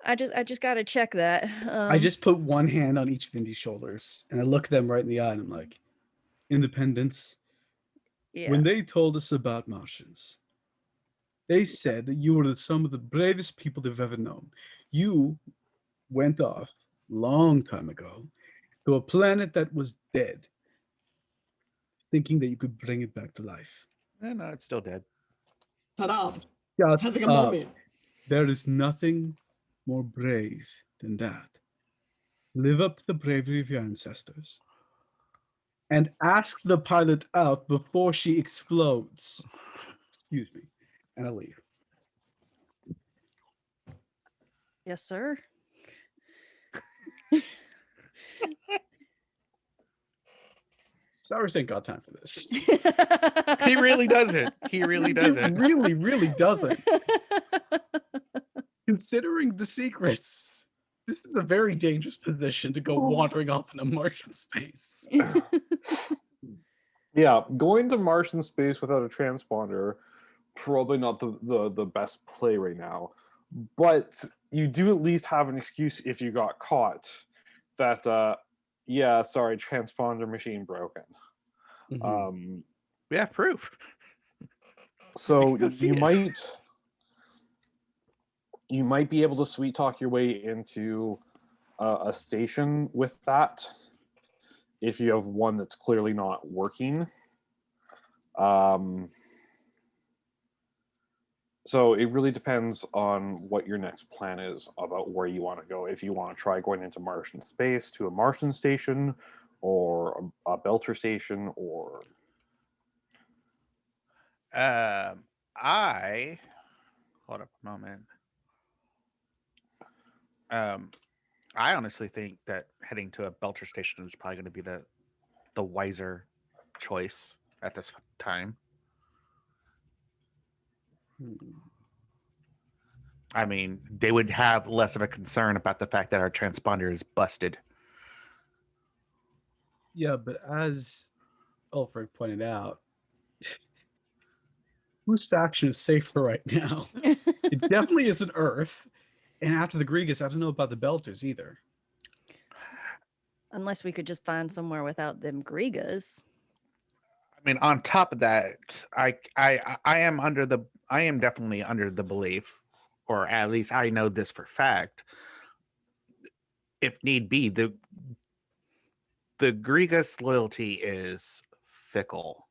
I just got to check that. I just put one hand on each of Indy's shoulders and I look them right in the eye and I'm like, Independence. Yeah. When they told us about Martians, they said that you were some of the bravest people they've ever known. You went off long time ago to a planet that was dead, thinking that you could bring it back to life. No, it's still dead. Shut up. Shut Having a up. moment. There is nothing more brave than that. Live up to the bravery of your ancestors. And ask the pilot out before she explodes. Excuse me. And I leave. Yes, sir. Cyrus ain't got time for this. He really doesn't. He really He doesn't. really, really doesn't. Considering the secrets, this is a very dangerous position to go wandering off in a Martian space. Yeah, going to Martian space without a transponder, probably not the best play right now. But you do at least have an excuse if you got caught that, yeah, sorry, transponder machine broken. Mhm. We have proof. So We can see you it. might be able to sweet talk your way into a station with that if you have one that's clearly not working. So it really depends on what your next plan is about where you want to go. If you want to try going into Martian space to a Martian station or a Belter station or... I hold up a moment. I honestly think that heading to a Belter station is probably going to be the wiser choice at this time. I mean, they would have less of a concern about the fact that our transponder is busted. Yeah, but as Ulfric pointed out, whose faction is safer right now? It definitely isn't Earth. And after the Grigas, I don't know about the Belters either. Unless we could just find somewhere without them Grigas. I mean, on top of that, I am definitely under the belief, or at least I know this for fact, if need be, the Grigas loyalty is fickle.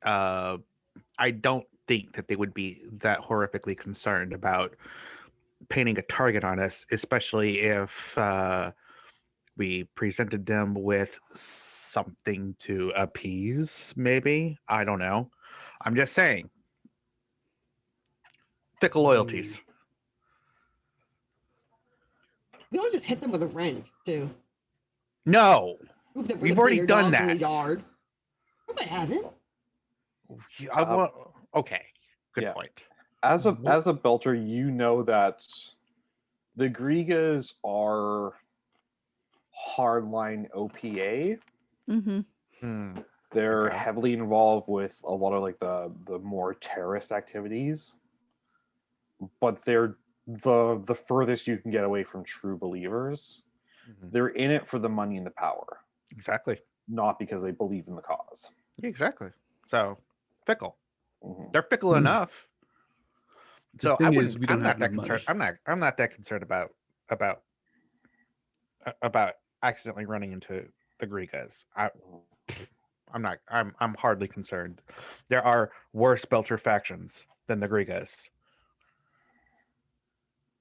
I don't think that they would be that horrifically concerned about painting a target on us, especially if we presented them with something to appease, maybe. I don't know. I'm just saying. Fickle loyalties. You don't just hit them with a wrench, too. No. Move them with We've a already bigger done dogs in the that. yard. No, they haven't. I want. Okay. Good yeah. point. As a Belter, you know that the Grigas are hardline OPA. Mm-hmm. They're Okay. heavily involved with a lot of like the more terrorist activities, but they're the furthest you can get away from true believers. Mhm. They're in it for the money and the power, Exactly. not because they believe in the cause. Exactly. So fickle. Mhm. They're fickle enough. The So thing I is, wouldn't. we don't I'm have not that enough concerned. money. I'm not that concerned about accidentally running into the Grigas. I'm not. I'm hardly concerned. There are worse Belter factions than the Grigas.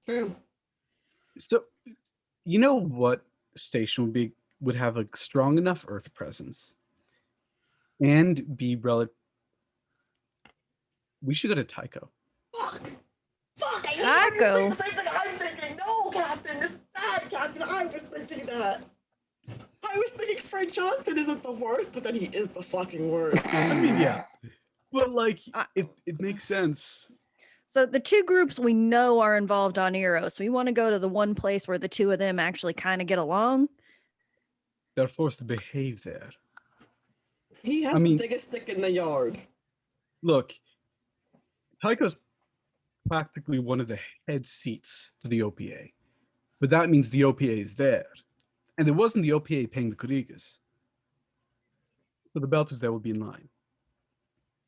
True. So, you know what station would be would have a strong enough Earth presence and be relative. We should go to Tycho. Fuck! Fuck! I hate Taco. everything the same thing I'm thinking! No, Captain! It's bad, Captain! I was thinking that! I was thinking Fred Johnson isn't the worst, but then he is the fucking worst. I mean, yeah. But like I- it makes sense. So the two groups we know are involved on Eros. We want to go to the one place where the two of them actually kind of get along. They're forced to behave there. He has I mean- the biggest stick in the yard. Look, Tycho's practically one of the head seats for the OPA. But that means the OPA is there. And it wasn't the OPA paying the Kurigas. So the Belters there will be in line.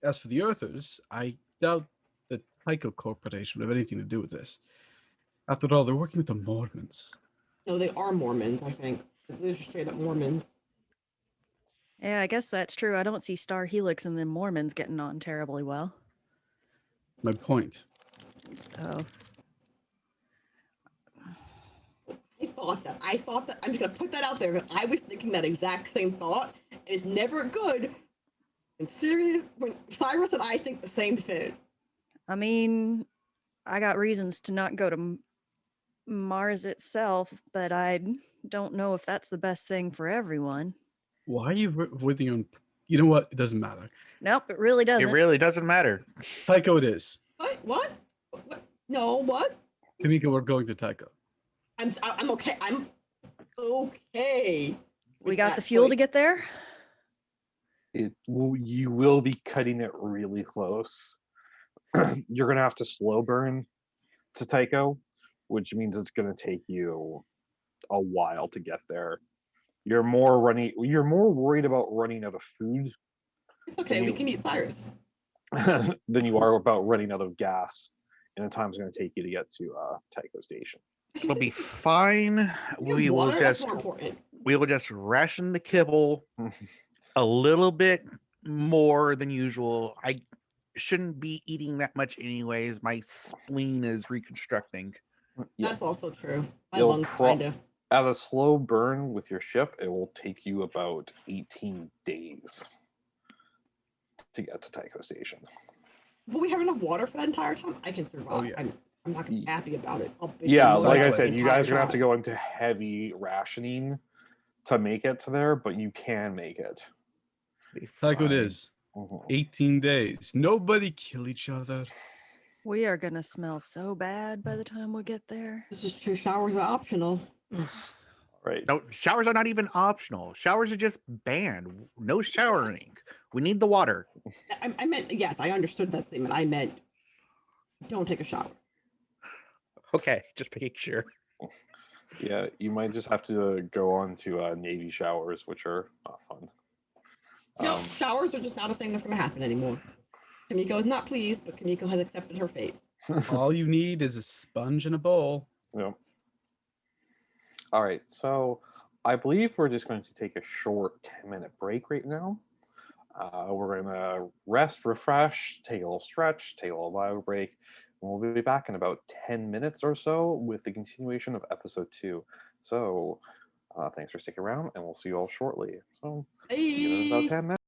As for the Earthers, I doubt the Tycho Corporation would have anything to do with this. After all, they're working with the Mormons. No, they are Mormons, I think. They're just straight up Mormons. Yeah, I guess that's true. I don't see Star Helix and the Mormons getting on terribly well. My point. So I thought that, I'm just gonna put that out there, because I was thinking that exact same thought, and it's never good when Cyrus and I think the same thing. I mean, I got reasons to not go to Mars itself, but I don't know if that's the best thing for everyone. Why are you with your own? You know what? It doesn't matter. Nope, it really It doesn't. really doesn't matter. Tycho it is. What? No, what? Kamika, we're going to Tycho. I'm okay. I'm okay. We with got that the fuel to choice. get there. You will be cutting it really close. You're gonna have to slow burn to Tycho, which means it's gonna take you a while to get there. You're more worried about running out of food It's okay. We can eat Cyrus. than you are about running out of gas, and the time it's going to take you to get to Tycho Station. We'll be fine. We will Water, that's just more important. ration the kibble a little bit more than usual. I shouldn't be eating that much anyways. My spleen is reconstructing. Yeah, That's also true. My You'll lungs pro- kind of. at a slow burn with your ship, it will take you about 18 days to get to Tycho Station. Will we have enough water for that entire time? I can survive. Oh, yeah. I'm not happy about it. Yeah, Just like I cycle said, the you guys are entire gonna have to time. go into heavy rationing to make it to there, but you can make it. Be Tycho it fine. is. Mhm. 18 days. Nobody kill each other. We are gonna smell so bad by the time we get there. This is true. Showers are optional. Right. No, showers are not even optional. Showers are just banned. No showering. We need the water. I meant, yes, I understood that statement. I meant, don't take a shower. Okay, just making sure. Yeah, you might just have to go on to Navy showers, which are not fun. No, showers are just not a thing that's going to happen anymore. Kamiko is not pleased, but Kamiko has accepted her fate. All you need is a sponge and a bowl. Yeah. All right, so I believe we're just going to take a short 10-minute break right now. We're going to rest, refresh, take a little stretch, take a little bio break, and we'll be back in about 10 minutes or so with the continuation of episode 2. So thanks for sticking around, and we'll see you all shortly. So see you in about Bye. 10 minutes.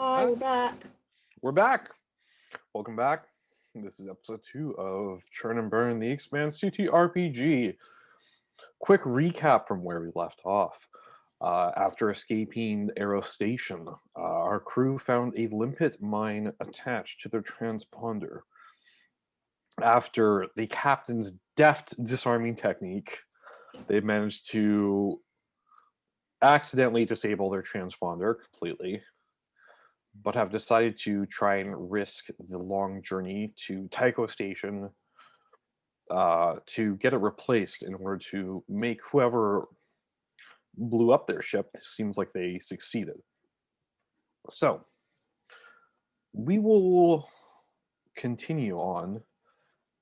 Hi, we're back. We're back. Welcome back. This is episode 2 of Churn and Burn, the Expanse CTRPG. Quick recap from where we left off. After escaping Arrow Station, our crew found a limpet mine attached to their transponder. After the captain's deft disarming technique, they managed to accidentally disable their transponder completely, but have decided to try and risk the long journey to Tycho Station to get it replaced in order to make whoever blew up their ship seems like they succeeded. So, we will continue on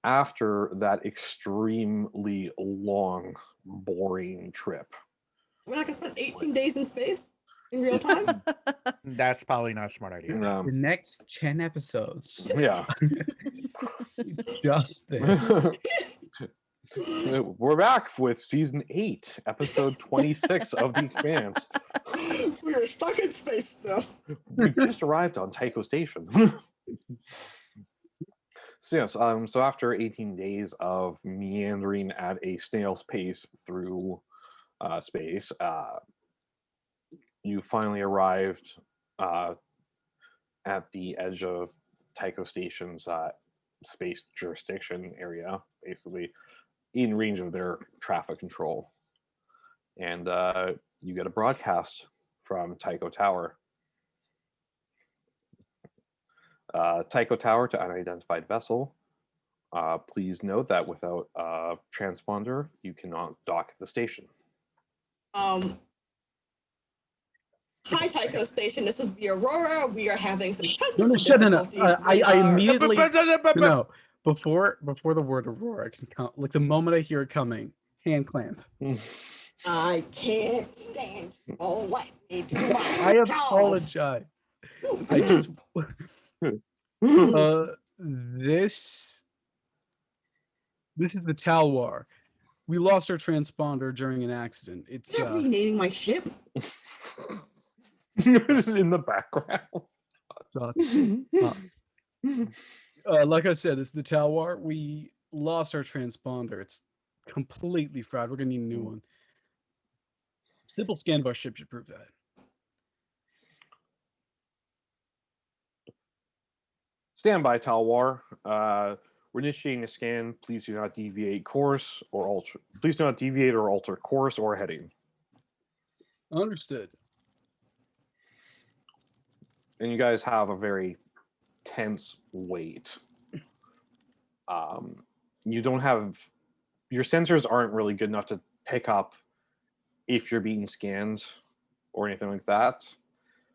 after that extremely long, boring trip. We're not gonna spend 18 days in space in real time. That's probably not a smart idea. The next 10 episodes. Yeah. Just this. We're back with season 8, episode 26 of The Expanse. We are stuck in space still. We just arrived on Tycho Station. So yes, so after 18 days of meandering at a snail's pace through space, you finally arrived at the edge of Tycho Station's space jurisdiction area, basically in range of their traffic control. And you get a broadcast from Tycho Tower. Tycho Tower to unidentified vessel. Please note that without a transponder, you cannot dock at the station. Hi, Tycho Station. This is the Aurora. We are having some technical No. difficulties. I immediately no. Before the word Aurora can come, like the moment I hear it coming, hand clamp. I can't stand. Oh, let me do my I job. apologize. I just this is the Talwar. We lost our transponder during an accident. It's Is that renaming my ship? It's in the background. Like I said, it's the Talwar. We lost our transponder. It's completely fried. We're gonna need a new one. Simple scan of our ship should prove that. Stand by, Talwar. We're initiating a scan. Please do not deviate course or alter. Please do not deviate or alter course or heading. Understood. And you guys have a very tense wait. You don't have your sensors aren't really good enough to pick up if you're being scanned or anything like that.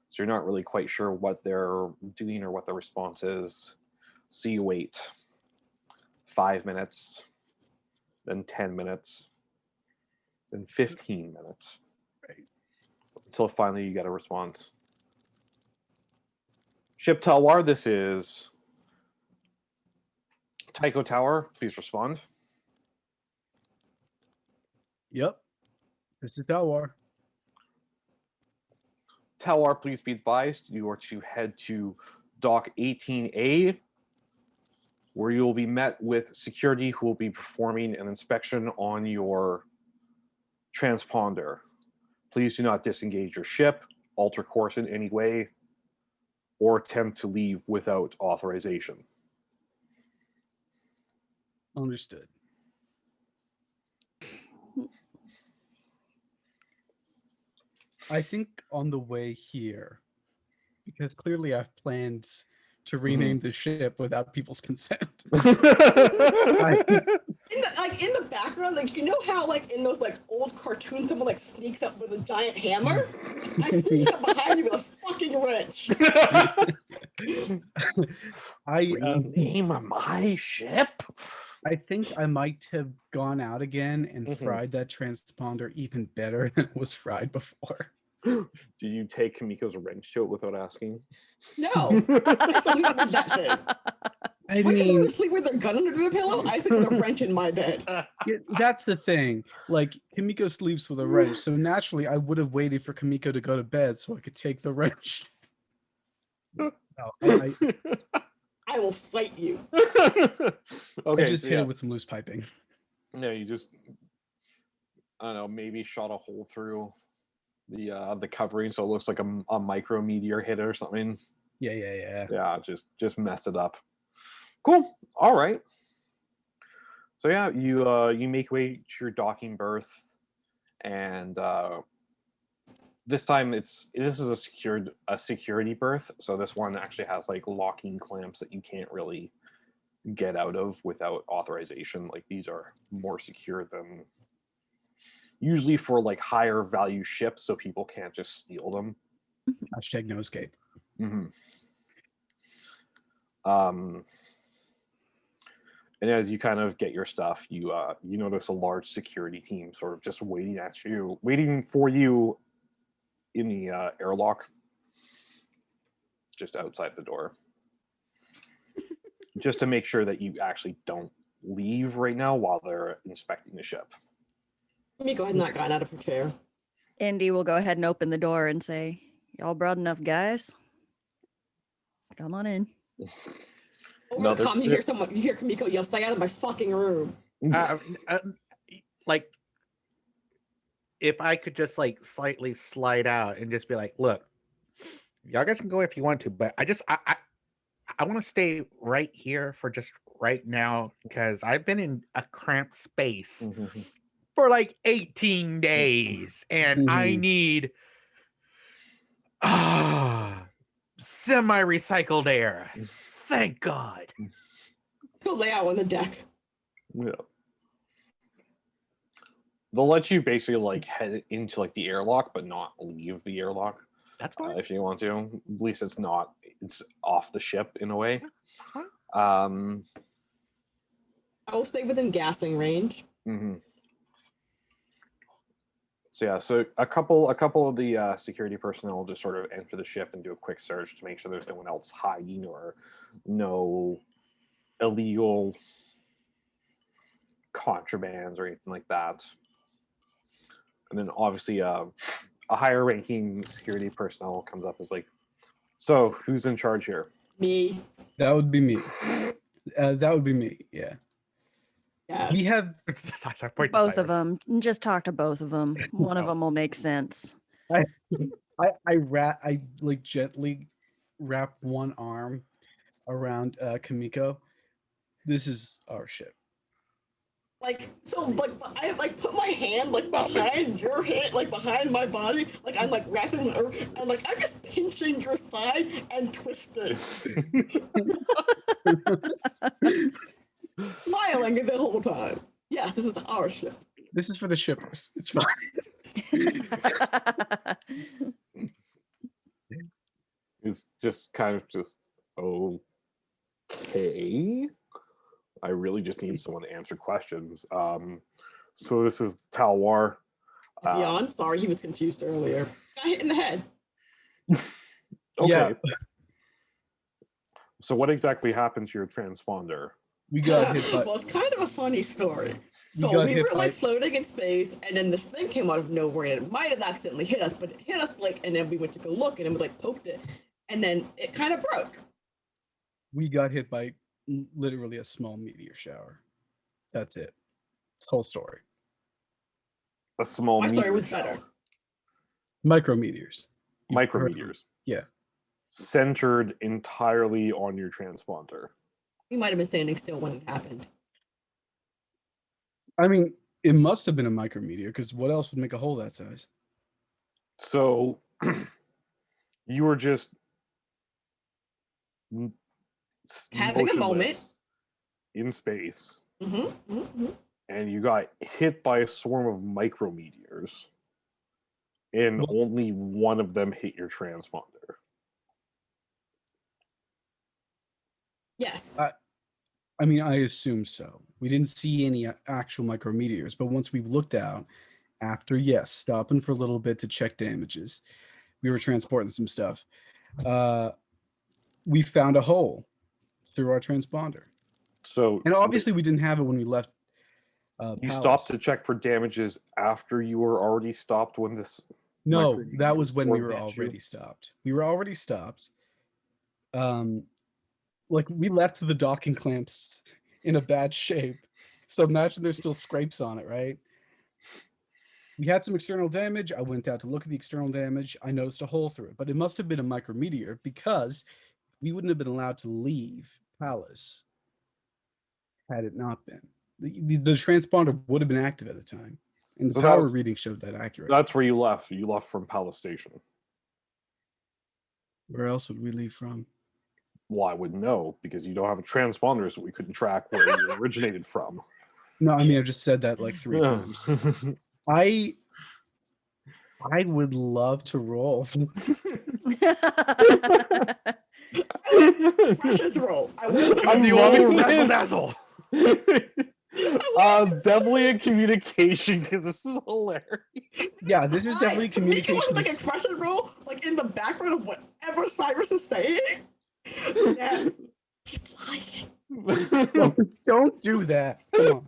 So you're not really quite sure what they're doing or what the response is. So you wait 5 minutes, then 10 minutes, then 15 minutes. Right. Until finally you get a response. Ship Talwar, this is Tycho Tower. Please respond. Yep. This is Talwar. Talwar, please be advised, you are to head to Dock 18A, where you will be met with security who will be performing an inspection on your transponder. Please do not disengage your ship, alter course in any way, or attempt to leave without authorization. Understood. I think on the way here, because clearly I've planned to rename the ship without people's consent. In the background, like, you know how like in those like old cartoons someone like sneaks up with a giant hammer? I sneak up behind you with a fucking wrench. Rename my ship? I think I might have gone out again and fried that transponder even better than it was fried before. Did you take Kamiko's wrench to it without asking? No, I sleep with that thing. I Why mean, does sleep with their gun under their pillow? I sleep with a wrench in my bed. yeah, that's the thing. Like, Kamiko sleeps with a wrench, so naturally I would have waited for Kamiko to go to bed so I could take the wrench. No, I I will fight you. Okay, just so hit yeah. it with some loose piping. Yeah, you just, I don't know, maybe shot a hole through the covering so it looks like a micro meteor hit it or something. Yeah. Yeah, just messed it up. Cool. All right. So yeah, you make way to your docking berth, and this time this is a security berth. So this one actually has like locking clamps that you can't really get out of without authorization. Like these are more secure than usually for like higher value ships, so people can't just steal them. Hashtag no escape. Mm-hmm. And as you kind of get your stuff, you notice a large security team sort of just waiting for you in the airlock, just outside the door, just to make sure that you actually don't leave right now while they're inspecting the ship. Miko has not gotten out of her chair. Indy will go ahead and open the door and say, "Y'all broad enough, guys? Come on in." Over the comm, you hear Kamiko yell, "Stay out of my fucking room." Like, if I could just like slightly slide out and just be like, "Look, y'all guys can go if you want to, but I want to stay right here for just right now because I've been in a cramped space for like 18 days and I need semi-recycled air. Thank God." Go lay out on the deck. Yeah. They'll let you basically like head into like the airlock, but not leave the airlock. That's fine. If you want to. At least it's off the ship in a way. I will stay within gassing range. Mm-hmm. So yeah, so a couple of the security personnel just sort of enter the ship and do a quick search to make sure there's no one else hiding or no illegal contrabands or anything like that. And then obviously a higher ranking security personnel comes up as like, "So who's in charge here?" Me. That would be me. That would be me. Yeah. Yes. We have Both of them. Just talk to both of them. One of them will make sense. I like gently wrap one arm around Kamiko. This is our ship. Like, so, like, I like put my hand like behind your hand, like behind my body, like I'm like wrapping her, and like I'm just pinching your side and twisting, smiling the whole time. Yes, this is our ship. This is for the shippers. It's fine. It's just kind of just okay. I really just need someone to answer questions. So this is Talwar. Beyond, sorry, he was confused earlier. Got hit in the head. Okay. Yeah. So what exactly happened to your transponder? We got hit by. Well, it's kind of a funny story. We So got we hit were like by- floating in space, and then this thing came out of nowhere, and it might have accidentally hit us, but it hit us like, and then we went to go look, and then we like poked it, and then it kind of broke. We got hit by literally a small meteor shower. That's it. This whole story. A small My story meteor was shower. better. Micrometeors. You've heard of them. Micrometeors. Yeah. Centered entirely on your transponder. We might have been standing still when it happened. I mean, it must have been a micrometeor because what else would make a hole that size? So you were just Having a moment. motionless in space, Mm-hmm. and you got hit by a swarm of micrometeors, and Well- only one of them hit your transponder. Yes. I mean, I assume so. We didn't see any actual micrometeors, but once we looked out, after stopping for a little bit to check damages, we were transporting some stuff. We found a hole through our transponder, So and obviously we didn't have it when we left. you Palace. stopped to check for damages after you were already stopped when this. No, micrometeor that was when we swarm were hit you? already stopped. We were already stopped. like we left the docking clamps in a bad shape. So imagine there's still scrapes on it, right? We had some external damage. I went out to look at the external damage. I noticed a hole through it, but it must have been a micrometeor because we wouldn't have been allowed to leave Palace had it not been. The transponder would have been active at the time, and the So power that's- reading showed that accurate. That's where you left. You left from Palace Station. Where else would we leave from? Well, I wouldn't know because you don't have a transponder, so we couldn't track where you originated from. No, I mean, I've just said that like 3 times. I would love to roll. Expressions roll. I want I'm the loving old razzle this. dazzle. Definitely a communication because this is hilarious. Yeah, this is definitely communication. Like an expression roll, like in the background of whatever Cyrus is saying. Yeah, he's lying. Don't do that. Come on.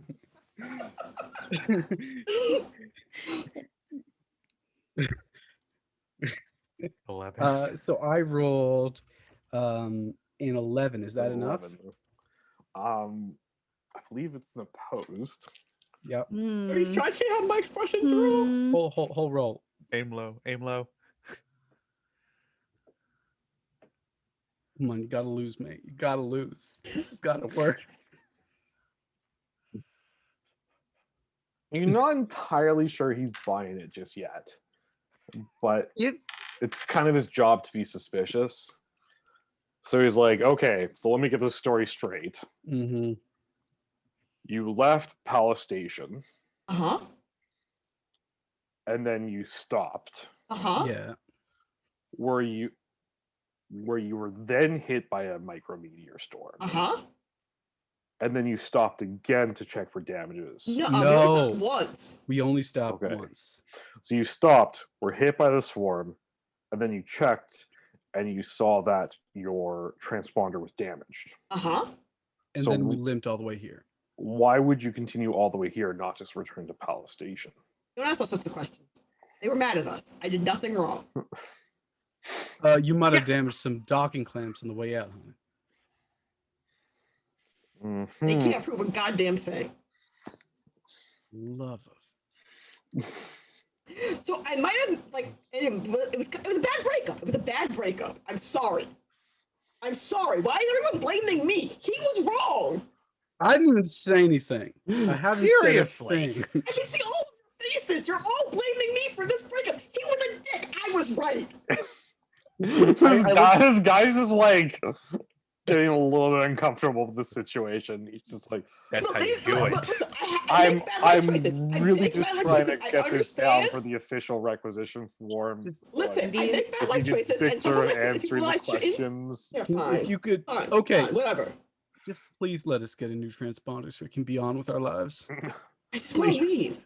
11. So I rolled an 11. Is that enough? 11. I believe it's an opposed. Yep. Are you Hmm. sure I can't have my expressions roll? Hmm. Whole roll. Aim low. Aim low. Come on, you gotta lose, mate. You gotta lose. This has gotta work. You're not entirely sure he's buying it just yet, but it's kind of his job to be suspicious. So he's like, okay, so let me get this story straight. Mm-hmm. You left Palace Station, Uh-huh. and then you stopped. Uh-huh. Yeah. Where you were then hit by a micrometeor storm. Uh-huh. And then you stopped again to check for damages. No, No. we only stopped once. We only stopped Okay. once. So you stopped, were hit by the swarm, and then you checked and you saw that your transponder was damaged. Uh-huh. And So then we limped all the way here. why would you continue all the way here and not just return to Palace Station? Don't ask us such questions. They were mad at us. I did nothing wrong. You might have damaged some docking clamps on the way out, huh? They Mhm. can't prove a goddamn thing. Love of. So I might have it was a bad breakup. It was a bad breakup. I'm sorry. I'm sorry. Why is everyone blaming me? He was wrong. I didn't even say anything. I haven't Seriously? said a thing. I can see all of your faces. You're all blaming me for this breakup. He was a dick. I was right. This guy's just like getting a little bit uncomfortable with the situation. He's just like, That's Look, how you do it. I I'm make bad choices. I really make just bad trying to choices. I get this down understand. for the official requisition form. Listen, I make bad If you life could choices, stick and to sometimes I answering the realize shouldn't. questions. Yeah, fine. If you could, Fine, okay, fine, whatever. just please let us get a new transponder so we can be on with our lives. I just want to Please. leave.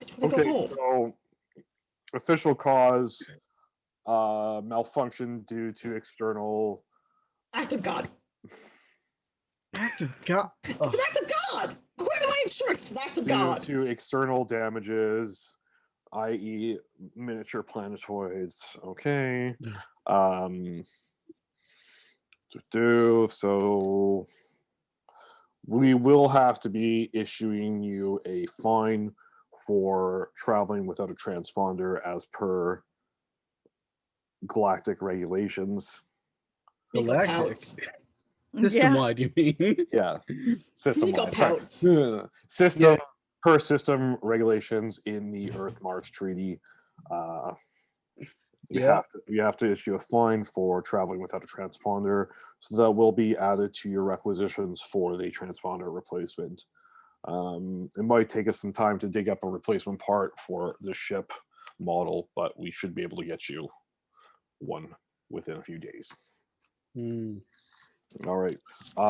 I just want to go Okay, home. so official cause malfunction due to external. Act of God. Act of God. It's Oh, an act of God. According to my insurance, it's an act of Due God. to external damages, i.e., miniature planetoids. Okay. So we will have to be issuing you a fine for traveling without a transponder as per galactic regulations. Miko galactic. pouts. System wide, you mean? Yeah, system Miko wide. Sorry. pouts. System Yeah. per system regulations in the Earth Mars Treaty. We have to issue a fine for traveling without a transponder, so that will be added to your requisitions for the transponder replacement. It might take us some time to dig up a replacement part for the ship model, but we should be able to get you one within a few days. Hmm. All right,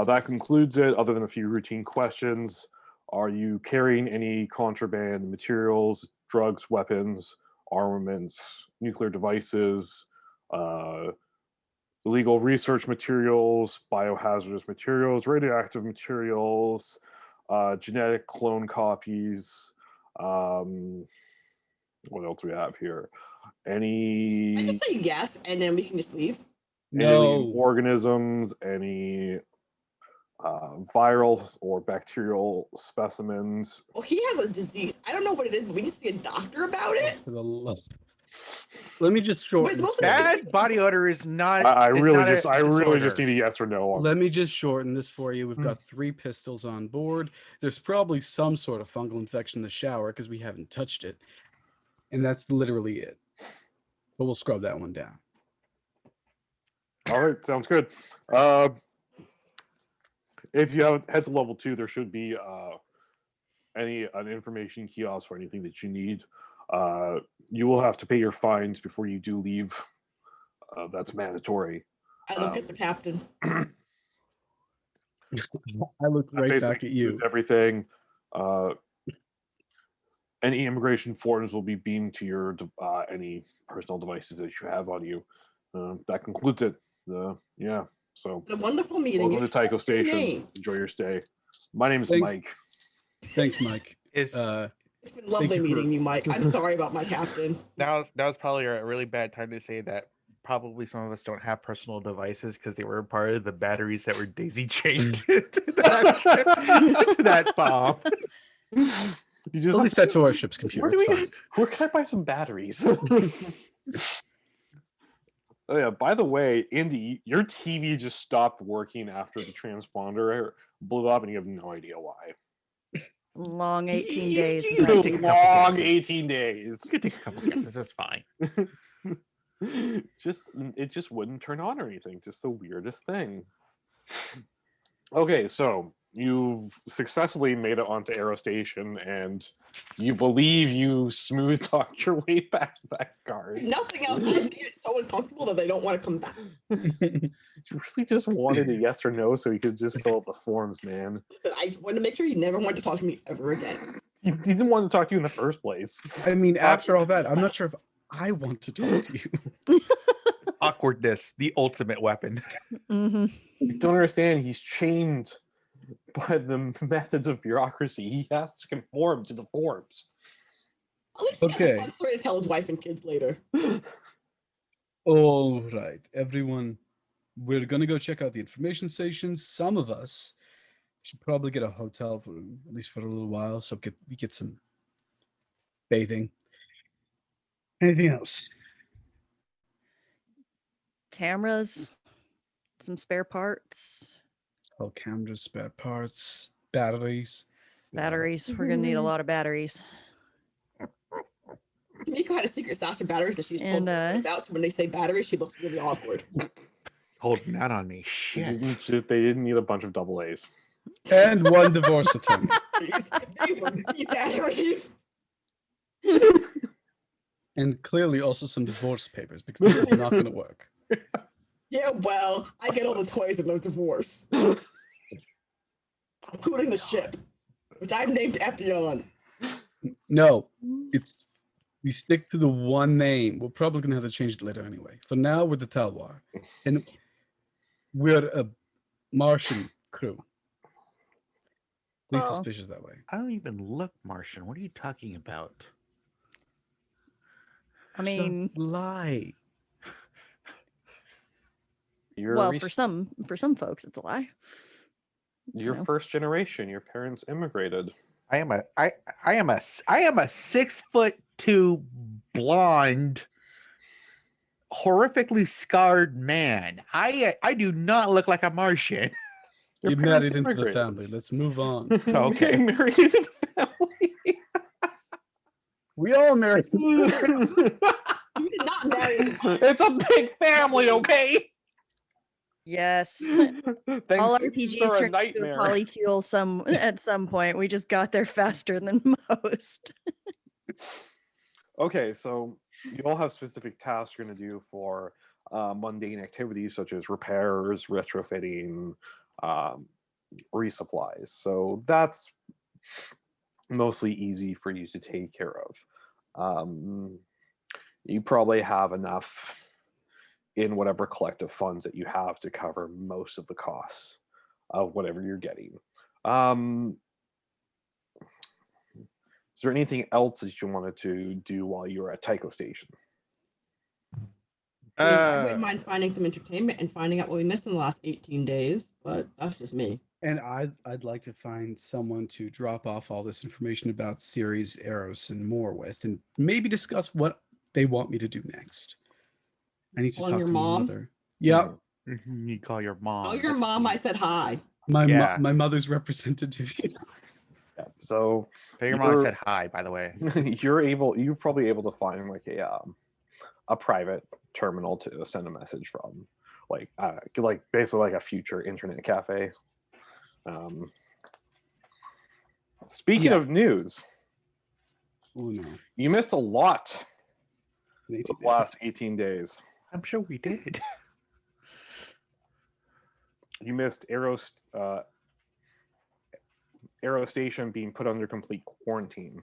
that concludes it. Other than a few routine questions, are you carrying any contraband materials, drugs, weapons, armaments, nuclear devices, illegal research materials, biohazardous materials, radioactive materials, genetic clone copies? What else do we have here? I Any? just say yes, and then we can just leave. alien No. organisms, any viral or bacterial specimens. Well, he has a disease. I don't know what it is, but we need to see a doctor about it. For the love. Let me just shorten this. supposed for to you. Bad body odor is not. I it's really not a just need disorder. a yes or no on Let me just shorten this for you. We've Mm. got 3 pistols on board. There's probably some sort of fungal infection in the shower because we haven't touched it. And that's literally it. But we'll scrub that one down. All right, sounds good. If you head to level 2, there should be an information kiosk for anything that you need. You will have to pay your fines before you do leave. That's mandatory. I look at the captain. I look That right basically back at you. includes everything. Any immigration forms will be beamed to your any personal devices that you have on you. That concludes it. Yeah. So A wonderful meeting. welcome to Tycho Station. name? Enjoy your stay. My name is Thank- Mike. Thanks, Mike. Is It's been lovely you for- meeting you, Mike. I'm sorry about my captain. that was probably a really bad time to say that. Probably some of us don't have personal devices because they were part of the batteries that were daisy chained to that bomb. You just At least that's to our ship's computer. where, It's do we fine. get, where can I buy some batteries? Oh yeah, by the way, Indy, your TV just stopped working after the transponder blew up and you have no idea why. Long 18 You- days. you- without take a TV. couple Long guesses. 18 days. You could take a couple guesses. That's fine. It just wouldn't turn on or anything. Just the weirdest thing. Okay, so you've successfully made it onto Aero Station, and you believe you smooth talked your way past that guard. Nothing else. I made it so uncomfortable that they don't want to come back. You really just wanted a yes or no so you could just fill out the forms, man. Listen, I wanted to make sure he never wanted to talk to me ever again. He didn't want to talk to you in the first place. I mean, after all that, I'm not sure if I want to talk to you. Awkwardness, the ultimate weapon. Mhm. You don't understand. He's chained by the methods of bureaucracy. He has to conform to the forms. At least he has a Okay. fun story to tell his wife and kids later. All right, everyone. We're gonna go check out the information station. Some of us should probably get a hotel for at least for a little while, so we get some bathing. Anything else? Cameras, some spare parts, Oh, cameras, spare parts, batteries. batteries. We're gonna need a lot of batteries. Miko had a secret stash of batteries that she's And, told about, so when they say batteries, she looks really awkward. Holding out on me. They Shit. didn't need a bunch of double A's. And one divorce attorney. They were the batteries. And clearly also some divorce papers because this is not going to work. Yeah, well, I get all the toys in those divorce, including the ship, which I've named Epion. No, we stick to the one name. We're probably going to have to change it later anyway. For now, we're the Talwar. And we're a Martian crew. Least Oh. suspicious that way. I don't even look Martian. What are you talking about? I mean, Just lie. You're well, for some folks, it's a lie. you're know. first generation. Your parents immigrated. I am a 6'2" blonde, horrifically scarred man. I do not look like a Martian. Your You parents married into the immigrated. family. Let's move on. Okay. Getting married into the family. We all married. You did not marry. It's a big family, okay? Yes. Things, All things RPGs are a turn into a nightmare. polycule at some point. We just got there faster than most. Okay, so you all have specific tasks you're going to do for mundane activities such as repairs, retrofitting, resupplies. So that's mostly easy for you to take care of. You probably have enough in whatever collective funds that you have to cover most of the costs of whatever you're getting. Is there anything else that you wanted to do while you were at Tycho Station? I mean, I wouldn't mind finding some entertainment and finding out what we missed in the last 18 days, but that's just me. And I'd like to find someone to drop off all this information about Ceres, Eros, and more with, and maybe discuss what they want me to do next. I need to Calling talk your to my mom? mother. Yep, You call your mom. Oh, your That's mom, I cute. said hi. Yeah. my mother's representative. Yeah. So Tell your mom I you're- said hi, by the way. you're probably able to find like a private terminal to send a message from, like basically like a future internet cafe. Speaking Yeah. of news, Oh no. you missed a lot They the did. last 18 days. I'm sure we did. You missed Aero Station being put under complete quarantine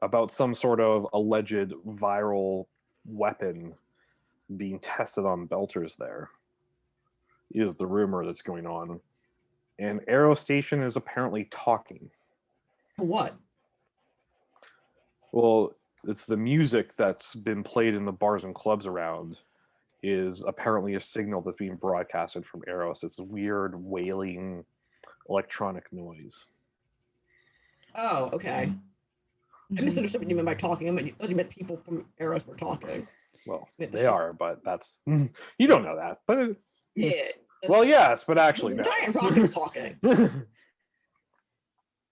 about some sort of alleged viral weapon being tested on belters there, is the rumor that's going on. And Aero Station is apparently talking. What? Well, it's the music that's been played in the bars and clubs around is apparently a signal that's being broadcasted from Eros. It's weird wailing electronic noise. Oh, okay. I Mhm. misunderstood what you meant by talking. I thought you meant people from Eros were talking. Well, With the they ship. are, but that's you don't know that. But Yeah. well, yes, but actually, The no. giant rock is talking.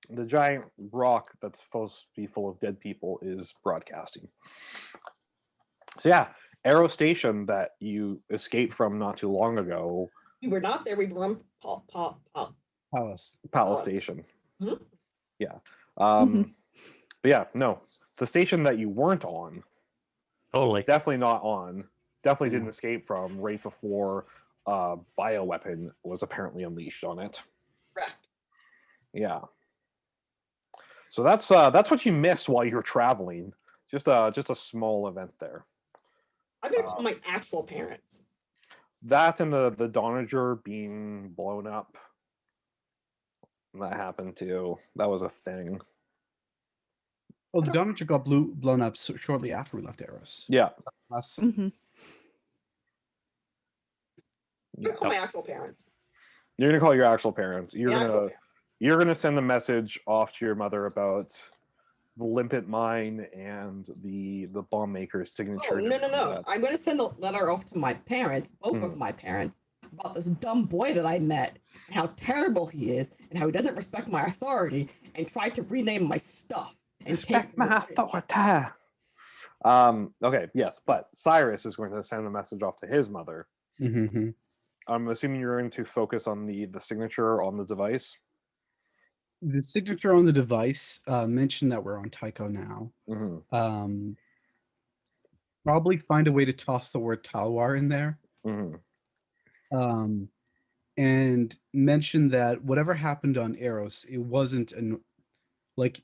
The giant rock that's supposed to be full of dead people is broadcasting. So yeah, Aero Station that you escaped from not too long ago, We were not there. We were on Palace. Palace Oh. Station. Mhm. Yeah. Mhm. But yeah, no, the station that you weren't on, Totally. definitely not on, definitely Yeah. didn't escape from right before a bioweapon was apparently unleashed on it. correct. Yeah. So that's what you missed while you were traveling. Just a small event there. I'm gonna call my actual parents. That and the Donager being blown up. That happened too. That was a thing. Oh, the Donager got blown up shortly after we left Eros. Yeah. Last, Mhm. I'm gonna call my actual parents. You're gonna call your actual parents. You're The actual gonna parents. you're gonna send a message off to your mother about the limpet mine and the bomb maker's signature. Oh, and no. everything like that. I'm gonna send a letter off to my parents, both of my parents, about this dumb boy that I met and how terrible he is and how he doesn't respect my authority and tried to rename my stuff. And Respect take my revenge. authority. Okay, yes, but Cyrus is going to send a message off to his mother. mm-hmm. I'm assuming you're going to focus on the signature on the device. The signature on the device mentioned that we're on Tycho now. Mm-hmm. Probably find a way to toss the word Talwar in there. Mm-hmm. And mention that whatever happened on Eros, it wasn't like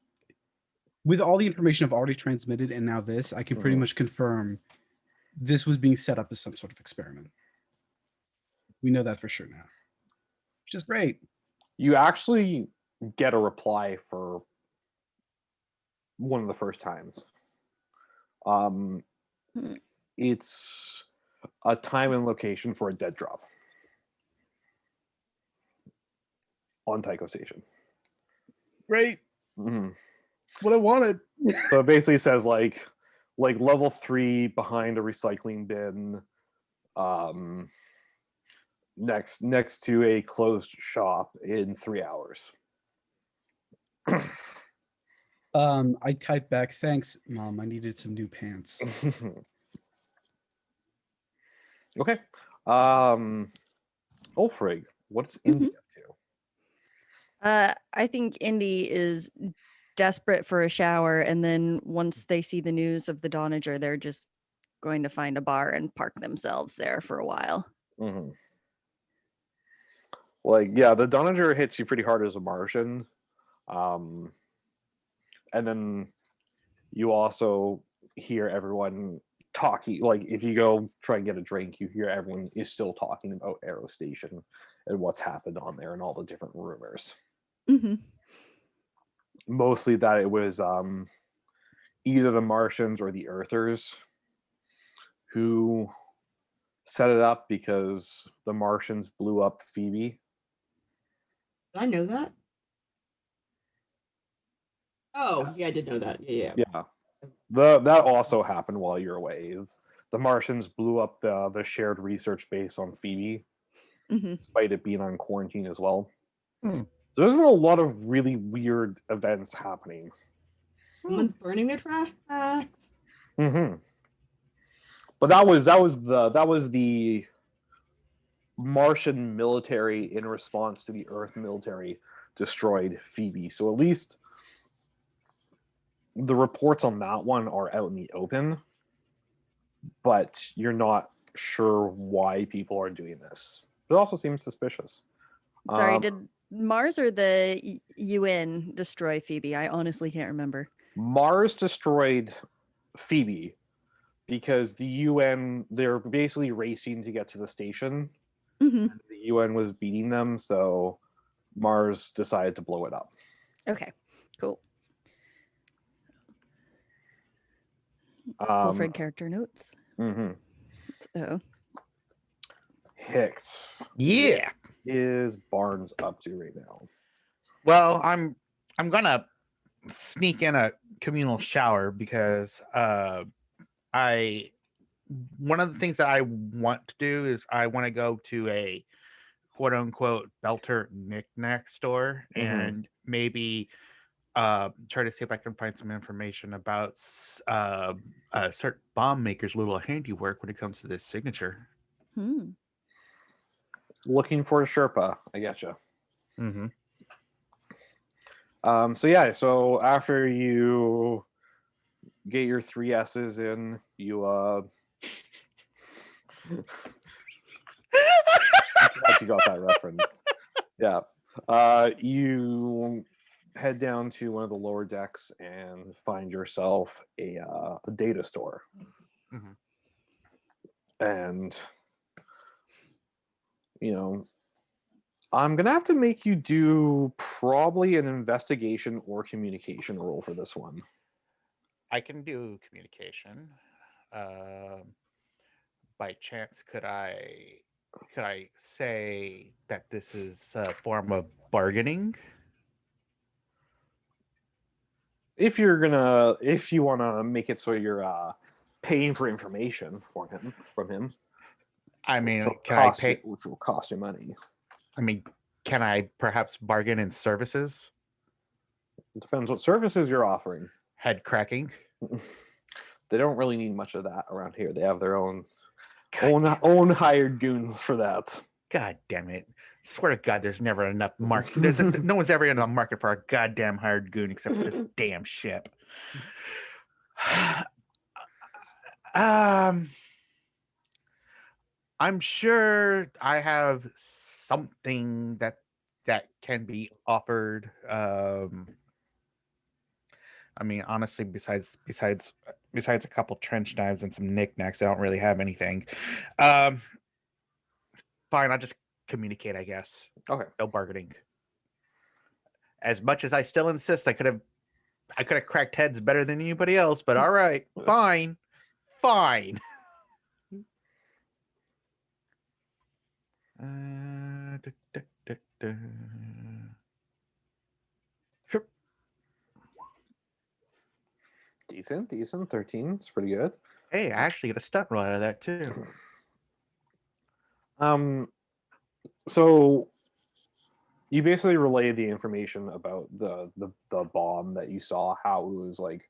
with all the information I've already transmitted and now this, I can pretty Mhm. much confirm this was being set up as some sort of experiment. We know that for sure now, which is great. You actually get a reply for one of the first times. Hmm. It's a time and location for a dead drop on Tycho Station. Great. Mm-hmm. What I wanted. So it basically says like level 3 behind a recycling bin, next to a closed shop in 3 hours. I typed back, thanks, Mom. I needed some new pants. Okay. Ulfrig, what's Indy up to? I think Indy is desperate for a shower, and then once they see the news of the Donager, they're just going to find a bar and park themselves there for a while. Mm-hmm. Like, yeah, the Donager hits you pretty hard as a Martian. And then you also hear everyone talking. Like, if you go try and get a drink, you hear everyone is still talking about Aero Station and what's happened on there and all the different rumors. Mm-hmm. Mostly that it was either the Martians or the Earthers who set it up because the Martians blew up Phoebe. Did I know that? Oh, yeah, I did know that. Yeah. Yeah. That also happened while you're away. Is the Martians blew up the shared research base on Phoebe, Mhm. despite it being on quarantine as well. Hmm. So there's been a lot of really weird events happening. Someone's burning their tracks. Mm-hmm. But that was the Martian military in response to the Earth military destroyed Phoebe. So at least the reports on that one are out in the open, but you're not sure why people are doing this. It also seems suspicious. Sorry, did Mars or the UN destroy Phoebe? I honestly can't remember. Mars destroyed Phoebe because the UN, they're basically racing to get to the station. Hmm. The UN was beating them, so Mars decided to blow it up. Okay, cool. Um, Wilfred character notes. mhm. So Hicks. Yeah. What is Barnes up to right now? Well, I'm gonna sneak in a communal shower because I one of the things that I want to do is I want to go to a quote unquote belter knickknack store Mhm. and maybe try to see if I can find some information about certain bomb makers' little handiwork when it comes to this signature. Looking for a Sherpa. I getcha. Mm-hmm. So after you get your 3 S's in, you glad you got that reference. Yeah. You head down to one of the lower decks and find yourself a data store. Mhm. And I'm gonna have to make you do probably an investigation or communication roll for this one. I can do communication. By chance, could I say that this is a form of bargaining? If you want to make it so you're paying for information from him, I mean, which will can I cost pay? which will cost you money. I mean, can I perhaps bargain in services? It depends what services you're offering. Head cracking. They don't really need much of that around here. They have their own God, own hired goons for that. God damn it! Swear to God, there's never enough market. No one's ever in a market for a goddamn hired goon except for this damn ship. I'm sure I have something that can be offered. I mean, honestly, besides a couple trench knives and some knickknacks, I don't really have anything. Fine, I'll just communicate, I guess. Okay. No bargaining. As much as I still insist, I could have cracked heads better than anybody else, but all right, fine. Da, da, da, da. Sure. Decent. 13. It's pretty good. Hey, I actually get a stunt roll out of that too. So you basically relayed the information about the bomb that you saw, how it was like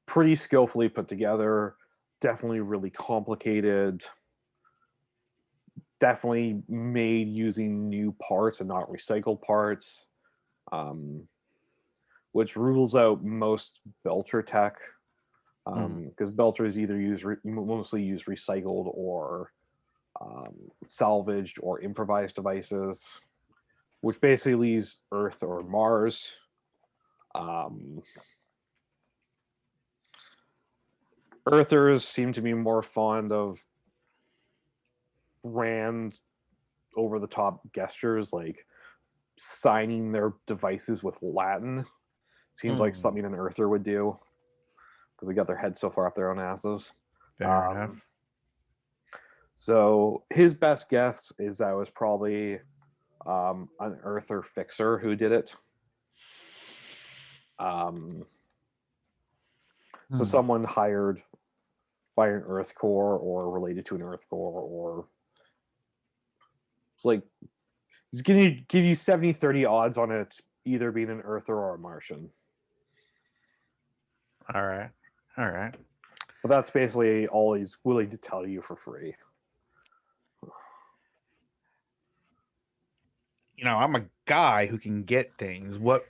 pretty skillfully put together, definitely really complicated, definitely made using new parts and not recycled parts, which rules out most belter tech, because belters either mostly use recycled or salvaged or improvised devices, which basically leaves Earth or Mars. Earthers seem to be more fond of brand over the top gestures, like signing their devices with Latin. Seems like something an Earther would do because they got their heads so far up their own asses. Fair enough. So his best guess is that it was probably an earther fixer who did it. So someone hired by an Earth core or related to an Earth core, or it's like he's gonna give you 70-30 odds on it either being an Earther or a Martian. All right. But that's basically all he's willing to tell you for free. I'm a guy who can get things. What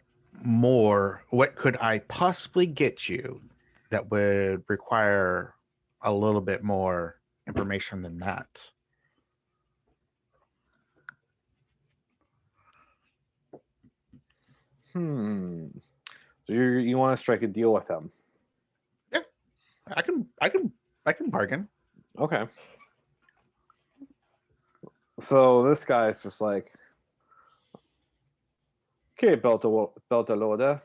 could I possibly get you that would require a little bit more information than that? So you want to strike a deal with him? Yeah, I can bargain. Okay. So this guy's just like, okay, Beltalode,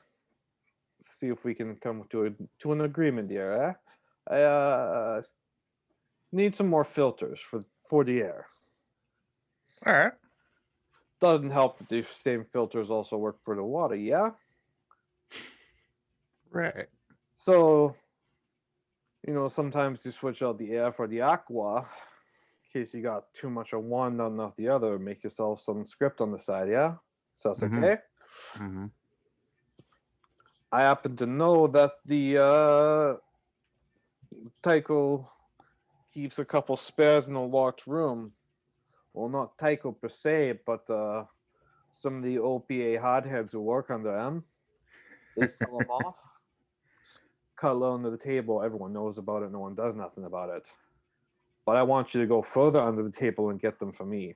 see if we can come to an agreement here. I need some more filters for the air. All right. Doesn't help that the same filters also work for the water, yeah? Right. So, sometimes you switch out the air for the aqua in case you got too much of one, not enough the other. Make yourself some script on the side, yeah? So that's okay? Mm-hmm. I happen to know that the Tycho keeps a couple spares in a locked room. Well, not Tycho per se, but some of the OPA hotheads who work under him. They sell them off. Cut low under the table. Everyone knows about it. No one does nothing about it. But I want you to go further under the table and get them for me.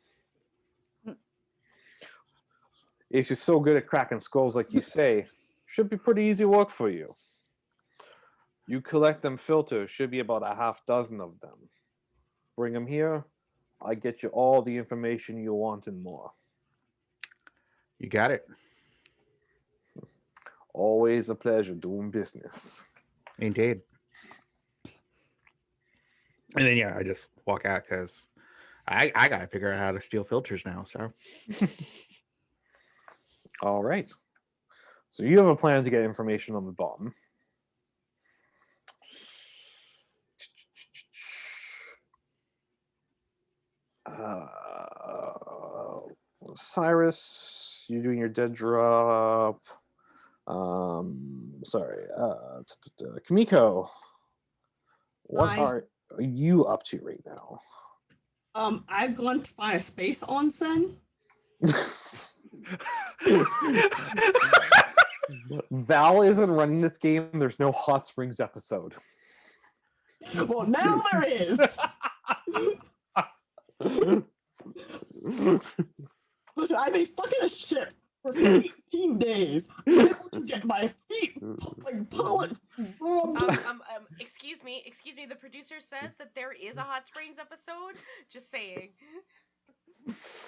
If you're so good at cracking skulls like you say, should be pretty easy work for you. You collect them filters. Should be about a half dozen of them. Bring them here. I get you all the information you want and more. You got it. Always a pleasure doing business. Indeed. And then I just walk out because I gotta figure out how to steal filters now. So all right. So you have a plan to get information on the bomb. Cyrus, you're doing your dead drop. Kimiko, what Hi. are you up to right now? I've gone to find a space onsen. Val isn't running this game. There's no Hot Springs episode. Well, now there is. Listen, I've been stuck in a ship for 18 days. I'm able to get my feet pollen. Excuse me. The producer says that there is a Hot Springs episode. Just saying.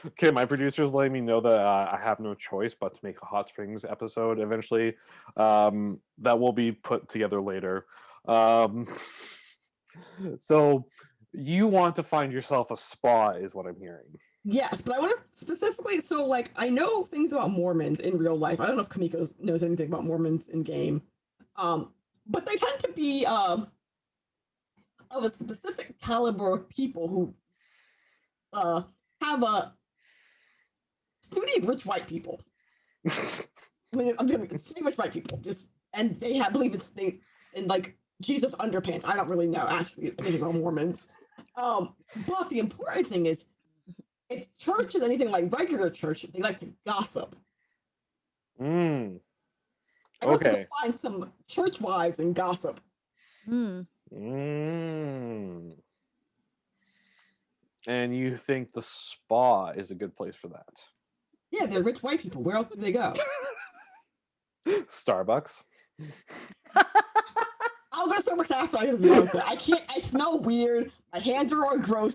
Okay, my producer's letting me know that I have no choice but to make a Hot Springs episode eventually. That will be put together later. So you want to find yourself a spa, is what I'm hearing. Yes, but I want to specifically, I know things about Mormons in real life. I don't know if Kamiko knows anything about Mormons in game. But they tend to be of a specific caliber of people who have a snooty rich white people. I mean, I'm doing snooty rich white people, and they believe it's in Jesus underpants. I don't really know actually anything about Mormons. But the important thing is, if church is anything like regular church, they like to gossip. I want to find some church wives and gossip. And you think the spa is a good place for that? Yeah, they're rich white people. Where else do they go? Starbucks. I'll go to Starbucks after I can't. I smell weird. My hands are all gross.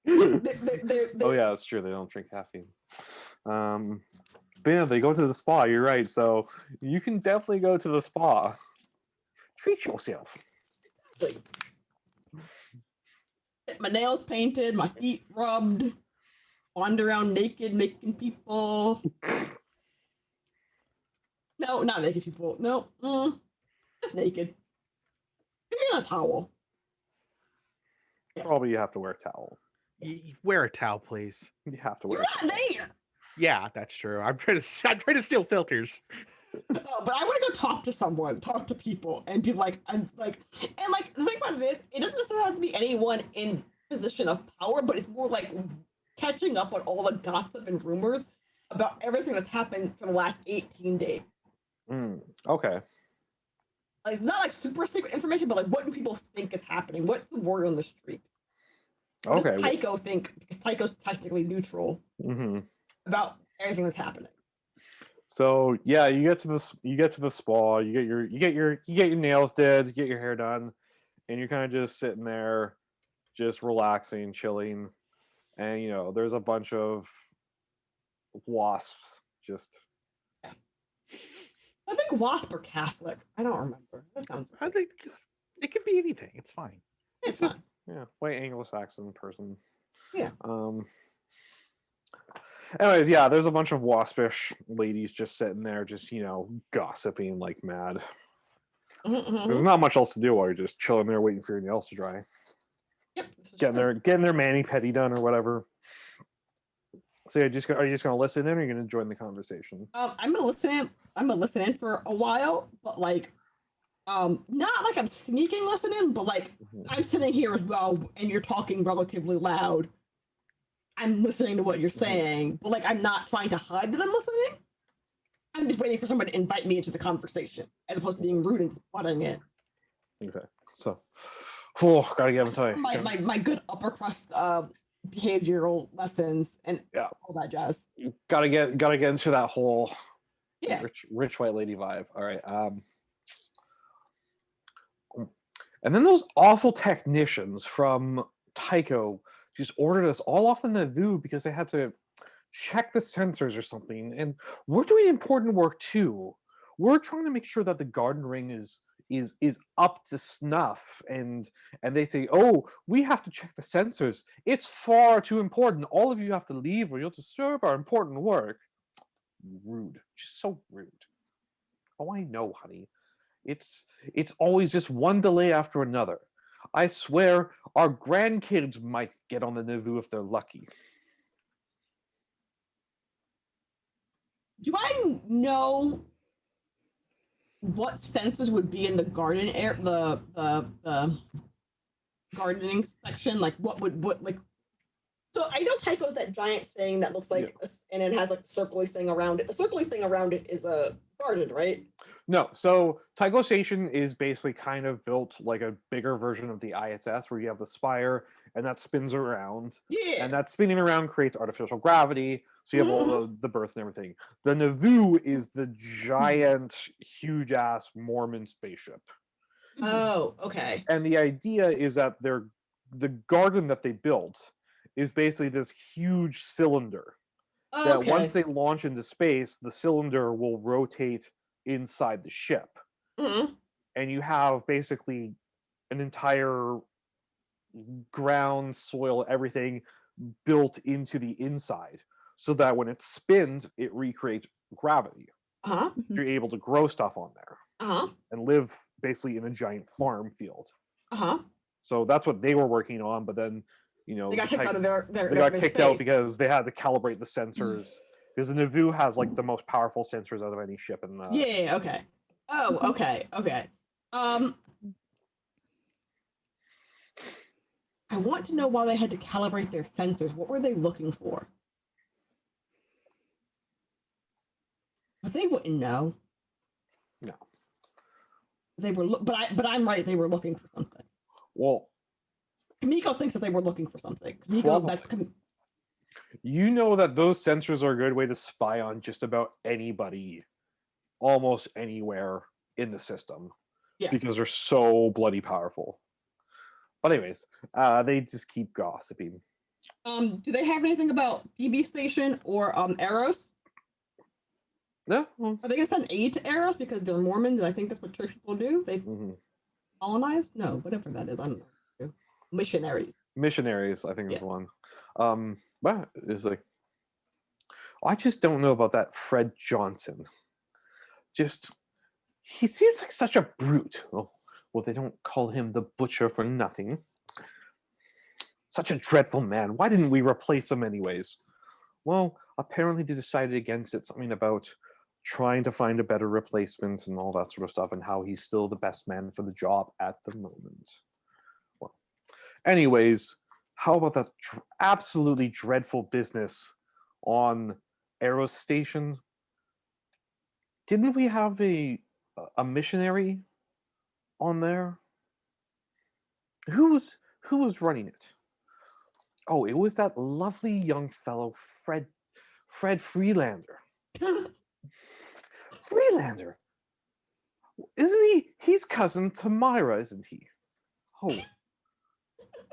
Oh yeah, that's true. They don't drink caffeine. But yeah, they go to the spa. You're right. So you can definitely go to the spa. Treat yourself. Get my nails painted, my feet rubbed, wander around naked, making people. No, not naked people. No, just naked. Maybe on a towel. Probably you have to wear a towel. Wear a towel, please. You have to wear. You're a not towel. there. Yeah, that's true. I'm trying to steal filters. No, but I want to go talk to someone, talk to people, and be like, the thing about it is, it doesn't necessarily have to be anyone in position of power, but it's more like catching up on all the gossip and rumors about everything that's happened for the last 18 days. Okay. Like, it's not like super secret information, but like, what do people think is happening? What's the word on the street? What Okay. does Tycho think? Because Tycho's technically neutral about everything that's happening. So yeah, you get to the spa, you get your nails did, you get your hair done, and you're kind of just sitting there, just relaxing, chilling, and there's a bunch of wasps just. I think wasp are Catholic. I don't remember. That sounds I right. think it could be anything. It's fine. It's just fine. Yeah, white Anglo-Saxon person. Yeah. Anyways, yeah, there's a bunch of waspish ladies just sitting there, just gossiping like mad. There's not much else to do while you're just chilling there waiting for your nails to dry. Yep. Getting their mani-pedi done or whatever. So are you just gonna listen in, or are you gonna join the conversation? I'm gonna listen in. I'm gonna listen in for a while, but like, not like I'm sneaking listening, but like I'm sitting here as well, and you're talking relatively loud. I'm listening to what you're saying, but like I'm not trying to hide that I'm listening. I'm just waiting for someone to invite me into the conversation, as opposed to being rude and butting in. Okay, so, gotta get them to My good upper crust behavioral lessons and all that jazz. You gotta get into that whole rich white lady vibe. All right. And then those awful technicians from Tycho just ordered us all off the Nauvoo because they had to check the sensors or something. And we're doing important work too. We're trying to make sure that the garden ring is up to snuff, and they say, oh, we have to check the sensors. It's far too important. All of you have to leave or you'll disturb our important work. Rude. Just so rude. Oh, I know, honey. It's always just one delay after another. I swear our grandkids might get on the Nauvoo if they're lucky. Do I know what sensors would be in the garden air, the gardening section? Like, what like? So I know Tycho's that giant thing that looks like, and it has like a circly thing around it. The circly thing around it is a garden, right? No, so Tycho Station is basically kind of built like a bigger version of the ISS, where you have the spire and that spins around. Yeah. And that spinning around creates artificial gravity, so you have all the berth and everything. The Nauvoo is the giant, huge ass Mormon spaceship. Oh, okay. And the idea is that the garden that they built is basically this huge cylinder that once they launch into space, the cylinder will rotate inside the ship. And you have basically an entire ground, soil, everything built into the inside, so that when it spins, it recreates gravity. You're able to grow stuff on there and live basically in a giant farm field. So that's what they were working on, but then they got kicked out of they got kicked out because they had to calibrate the sensors, because the Nauvoo has like the most powerful sensors out of any ship in the okay. Oh, okay. I want to know why they had to calibrate their sensors. What were they looking for? But they wouldn't know. No. They were, but I'm right. They were looking for something. Well, Kamiko thinks that they were looking for something. You know that those sensors are a good way to spy on just about anybody, almost anywhere in the system, because they're so bloody powerful. But anyways, they just keep gossiping. Do they have anything about PB Station or Eros? No. Are they gonna send aid to Eros because they're Mormons? And I think that's what church people do. They colonize? No, whatever that is. I don't know. Missionaries. Missionaries, I think is Yeah. the one. Well, it's like, I just don't know about that Fred Johnson. Just, he seems like such a brute. Oh, well, they don't call him the butcher for nothing. Such a dreadful man. Why didn't we replace him anyways? Well, apparently they decided against it. Something about trying to find a better replacement and all that sort of stuff, and how he's still the best man for the job at the moment. Well, anyways, how about that absolutely dreadful business on Arrow Station? Didn't we have a missionary on there? Who was running it? Oh, it was that lovely young fellow, Fred Freelander. Freelander, isn't he? He's cousin to Myra, isn't he? Oh,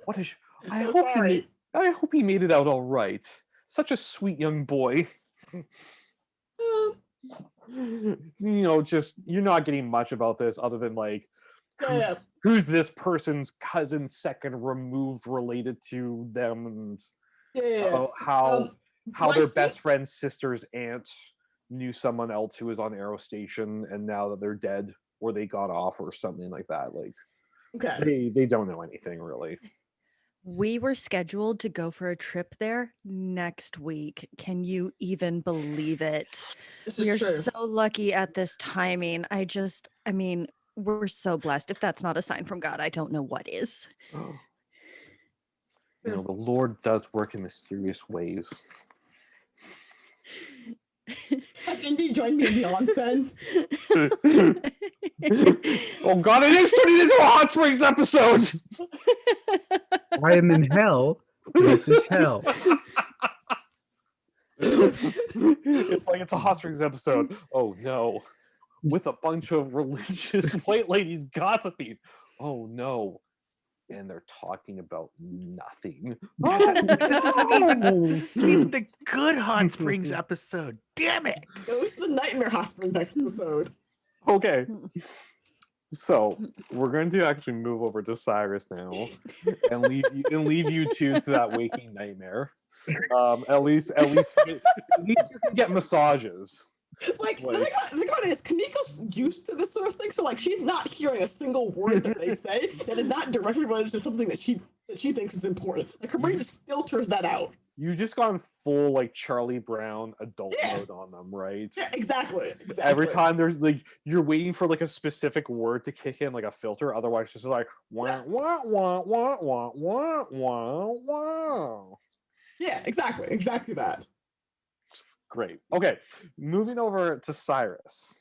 what a! I So hope he sorry. I hope he made it out all right. Such a sweet young boy. Just you're not getting much about this other than like, Yeah. who's this person's cousin second removed related to them, and Yeah. how I their think- best friend's sister's aunt knew someone else who was on Arrow Station, and now that they're dead or they got off or something like that. Like, Okay. they don't know anything really. We were scheduled to go for a trip there next week. Can you even believe it? This We are is true. so lucky at this timing. I mean, we're so blessed. If that's not a sign from God, I don't know what is. The Lord does work in mysterious ways. Has Indy joined me in the onsen? Oh God, it is turning into a Hot Springs episode. I am in hell. This is hell. It's like it's a Hot Springs episode. Oh no, with a bunch of religious white ladies gossiping. Oh no, and they're talking about nothing. This isn't even the good Hot Springs episode. Damn it! It was the Nightmare Hot Springs episode. Okay. So we're going to actually move over to Cyrus now, and leave you two to that waking nightmare. At least you can get massages. Like, the thing about it is, Kamiko's used to this sort of thing, so like she's not hearing a single word that they say that is not directly related to something that she thinks is important. Like her brain just filters that out. You just gone full like Charlie Brown adult Yeah. mode on them, right? Yeah, exactly. Every time there's like you're waiting for like a specific word to kick in, like a filter. Otherwise, it's just like wah wah wah wah wah wah wah wah. Yeah, exactly that. Great. Okay, moving over to Cyrus.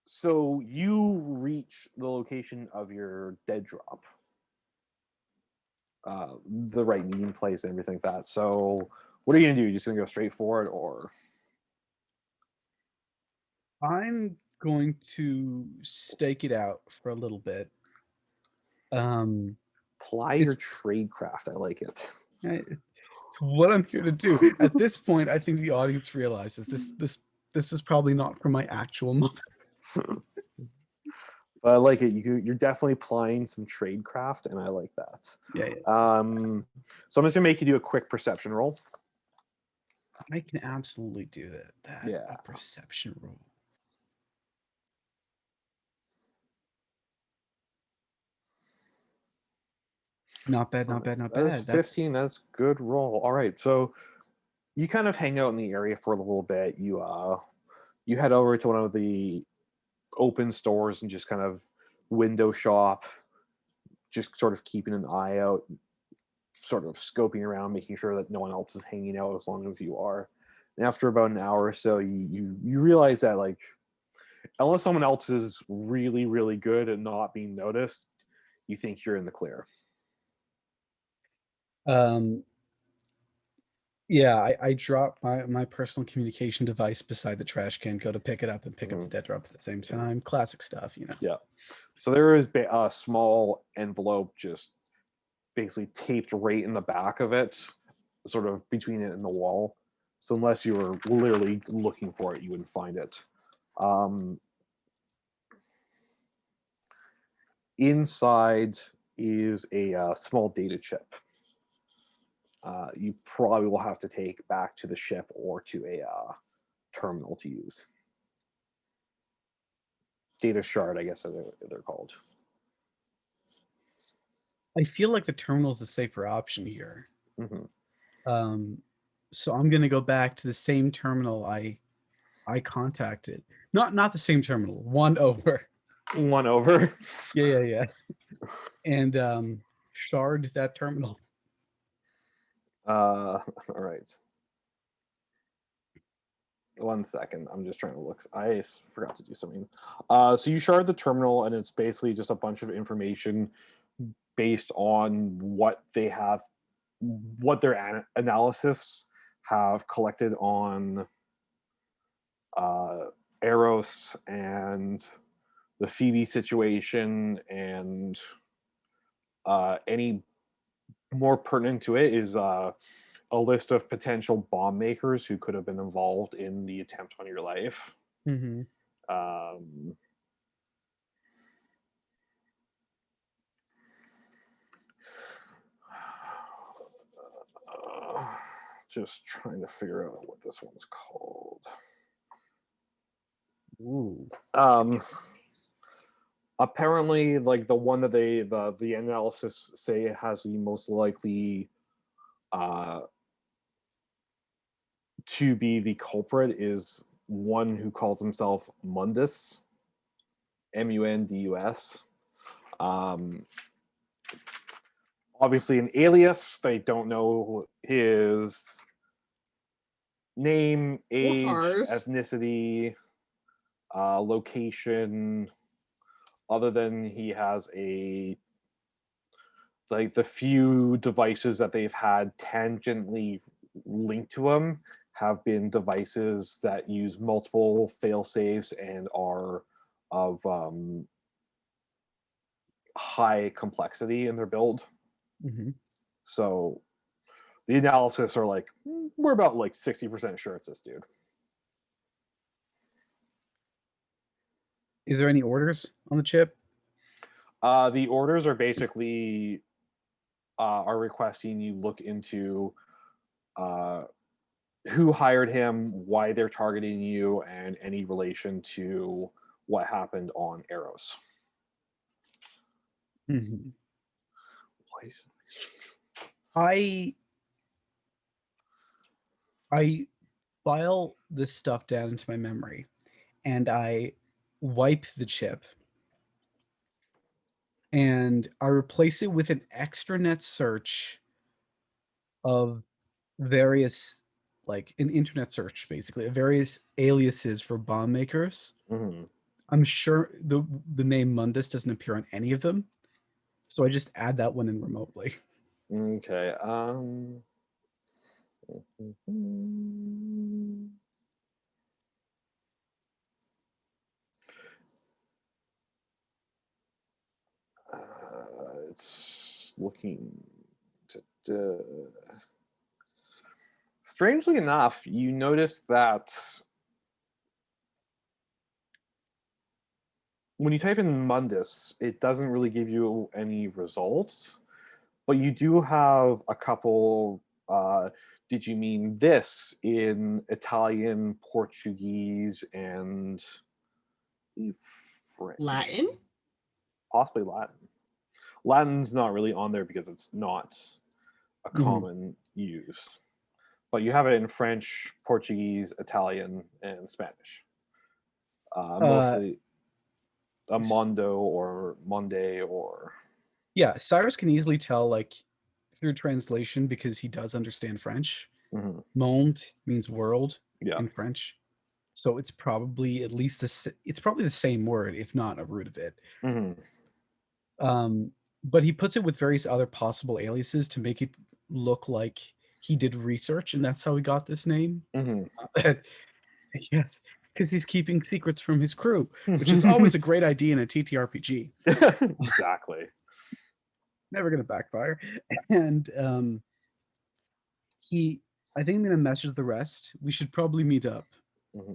So you reach the location of your dead drop. The right meeting place and everything like that. So what are you gonna do? You just gonna go straight for it, or I'm going to stake it out for a little bit. ply your tradecraft? I like it. It's what I'm here to do. At this point, I think the audience realizes this is probably not for my actual mother. But I like it. You're definitely plying some tradecraft, and I like that. Yeah. So I'm just gonna make you do a quick perception roll. I can absolutely do that. Yeah. A perception roll. Not bad. That's 15. That's good roll. All right. So you kind of hang out in the area for a little bit. You head over to one of the open stores and just kind of window shop, just sort of keeping an eye out, sort of scoping around, making sure that no one else is hanging out as long as you are. And after about an hour or so, you realize that like unless someone else is really, really good at not being noticed, you think you're in the clear. Yeah, I drop my personal communication device beside the trash can, go to pick it up and pick up the dead drop at the same time. Classic stuff, you know. Yeah. So there is a small envelope just basically taped right in the back of it, sort of between it and the wall. So unless you were literally looking for it, you wouldn't find it. inside is a small data chip. You probably will have to take back to the ship or to a terminal to use. Data shard, I guess they're called. I feel like the terminal's the safer option here. Mm-hmm. So I'm gonna go back to the same terminal I contacted. Not the same terminal. One over. One over. Yeah. And shard that terminal. All right. 1 second. I'm just trying to look. I forgot to do something. So you shard the terminal, and it's basically just a bunch of information based on what they have, what their analysis have collected on Eros and the Phoebe situation, and any more pertinent to it is a list of potential bomb makers who could have been involved in the attempt on your life. Mm-hmm. Just trying to figure out what this one's called. Ooh. Apparently, like the one that the analysis say has the most likely to be the culprit is one who calls himself Mundus, Mundus. Obviously an alias. They don't know his name, age, ours. ethnicity, location, other than he has like the few devices that they've had tangentially linked to him have been devices that use multiple fail safes and are of high complexity in their build. Mm-hmm. So the analysis are like, we're about like 60% sure it's this dude. Is there any orders on the chip? The orders are basically are requesting you look into who hired him, why they're targeting you, and any relation to what happened on Eros. Mm-hmm. I file this stuff down into my memory, and I wipe the chip, and I replace it with an extranet search of various, like an internet search, basically, of various aliases for bomb makers. Mm-hmm. I'm sure the name Mundus doesn't appear on any of them, so I just add that one in remotely. Okay. It's looking. Strangely enough, you notice that when you type in Mundus, it doesn't really give you any results, but you do have a couple. Did you mean this in Italian, Portuguese, and French? Latin? Possibly Latin. Latin's not really on there because it's not a common use. But you have it in French, Portuguese, Italian, and Spanish. Mostly a Mondo or Monde or... Yeah, Cyrus can easily tell, like, through translation, because he does understand French. Mhm. Monde means world Yeah. in French. So it's probably at least it's probably the same word, if not a root of it. Mm-hmm. But he puts it with various other possible aliases to make it look like he did research, and that's how he got this name. Mm-hmm. Yes, because he's keeping secrets from his crew, which is always a great idea in a TTRPG. Exactly. Never gonna backfire. And I think I'm gonna message the rest. We should probably meet up. Mm-hmm.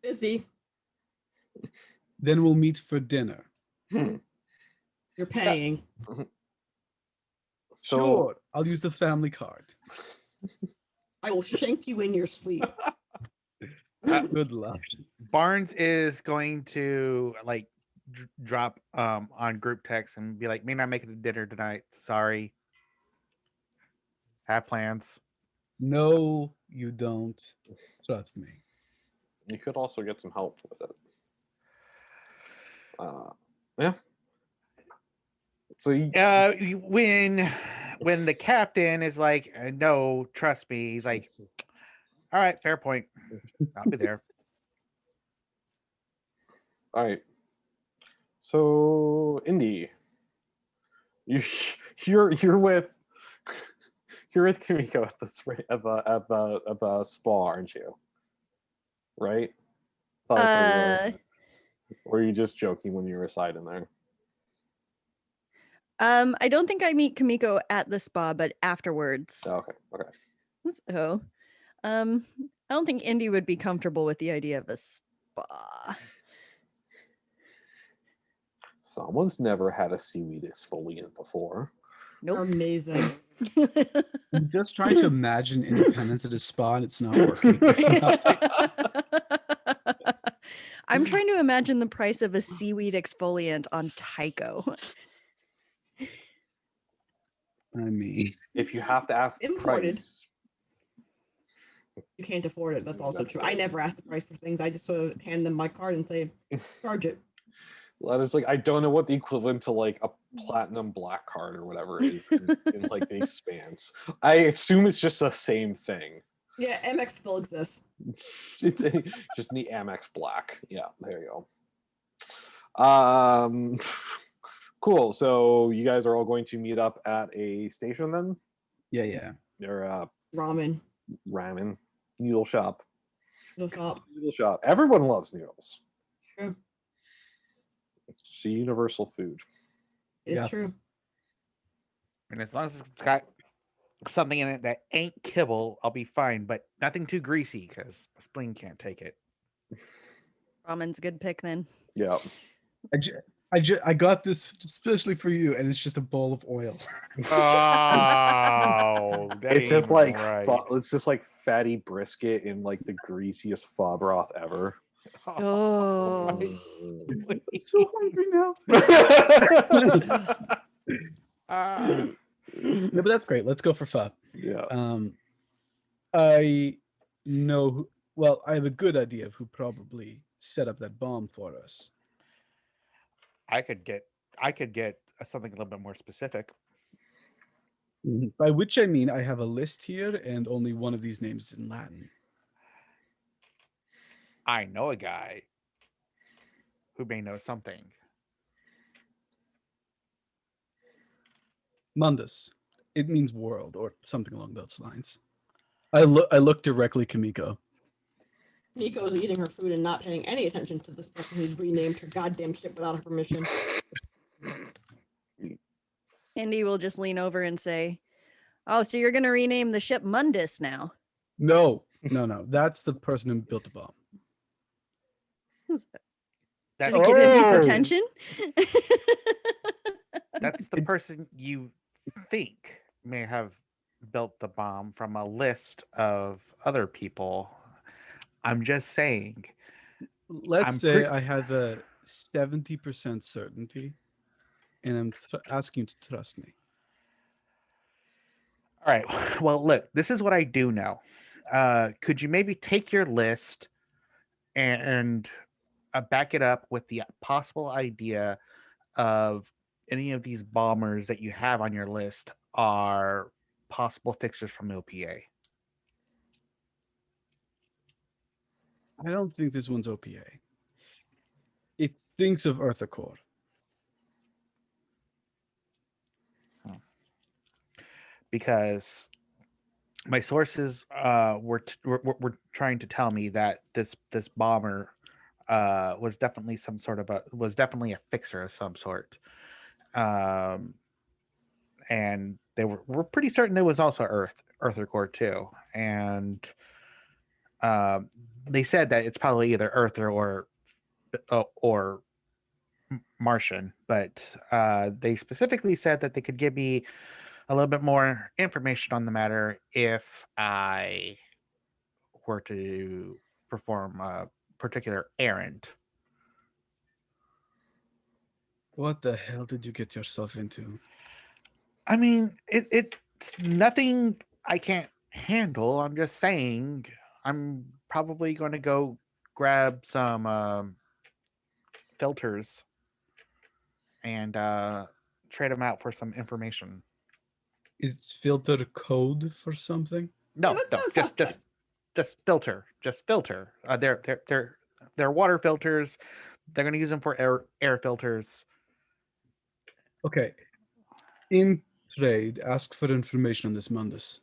Busy. Then we'll meet for dinner. You're paying. So Sure, I'll use the family card. I will shank you in your sleep. Good luck. Barnes is going to like drop on group text and be like, "May not make it to dinner tonight. Sorry. Have plans." No, you don't. Trust me. you could also get some help with it. Yeah. So When the captain is like, "No, trust me," he's like, "All right, fair point. I'll be there." all right. So Indy, you you're with you're with Kimiko at the spa, aren't you? Right? Thought that's where you were. Or are you just joking when you were aside in there? I don't think I meet Kamiko at the spa, but afterwards. Oh, okay. Okay. So, I don't think Indy would be comfortable with the idea of a spa. Someone's never had a seaweed exfoliant before. You're Nope. amazing. I'm just trying to imagine Independence at a spa and it's not working. It's not- I'm trying to imagine the price of a seaweed exfoliant on Tycho. I mean, If you have to ask the Imported. price, You can't afford it. That's also That's true. right. I never ask the price for things. I just sort of hand them my card and say, charge it. it's like I don't know what the equivalent to like a platinum black card or whatever is in like the Expanse. I assume it's just the same thing. Yeah, MX still exists. It's just in the Amex Black. Yeah, there you go. Cool. So you guys are all going to meet up at a station then? yeah. Or Ramen. ramen noodle shop. It'll stop. Noodle shop. Everyone loves noodles. True. It's a universal food. It's Yeah. true. And as long as it's got something in it that ain't kibble, I'll be fine. But nothing too greasy because my spleen can't take it. Ramen's a good pick then. Yeah. I got this especially for you, and it's just a bowl of oil. Oh, that It's just ain't like right. it's just like fatty brisket in like the greasiest pho broth ever. Oh. I'm so hungry now. Ah. Yeah, but that's great. Let's go for pho. Yeah. I know. Well, I have a good idea of who probably set up that bomb for us. I could get something a little bit more specific. By which I mean I have a list here, and only one of these names is in Latin. I know a guy who may know something. Mundus. It means world or something along those lines. I look directly Kamiko. Nico's eating her food and not paying any attention to this person who's renamed her goddamn ship without her permission. Indy will just lean over and say, "Oh, so you're going to rename the ship Mundus now?" No. That's the person who built the bomb. That's, Did it get Indy's Oh! attention? that's the person you think may have built the bomb from a list of other people. I'm just saying. Let's I'm say pretty- I have a 70% certainty, and I'm asking you to trust me. All right. Well, look, this is what I do know. Could you maybe take your list and back it up with the possible idea of any of these bombers that you have on your list are possible fixers from OPA? I don't think this one's OPA. It stinks of Eartha Core. Because my sources were trying to tell me that this bomber was definitely a fixer of some sort, and they were pretty certain it was also Earther Core too, and they said that it's probably either Earther or Martian, but they specifically said that they could give me a little bit more information on the matter if I were to perform a particular errand. What the hell did you get yourself into? I mean, it's nothing I can't handle. I'm just saying I'm probably going to go grab some filters and trade them out for some information. Is filter code for something? Yeah, No, that no, sounds just suspect. just filter. They're water filters. They're going to use them for air filters. Okay. In trade, ask for information on this Mundus.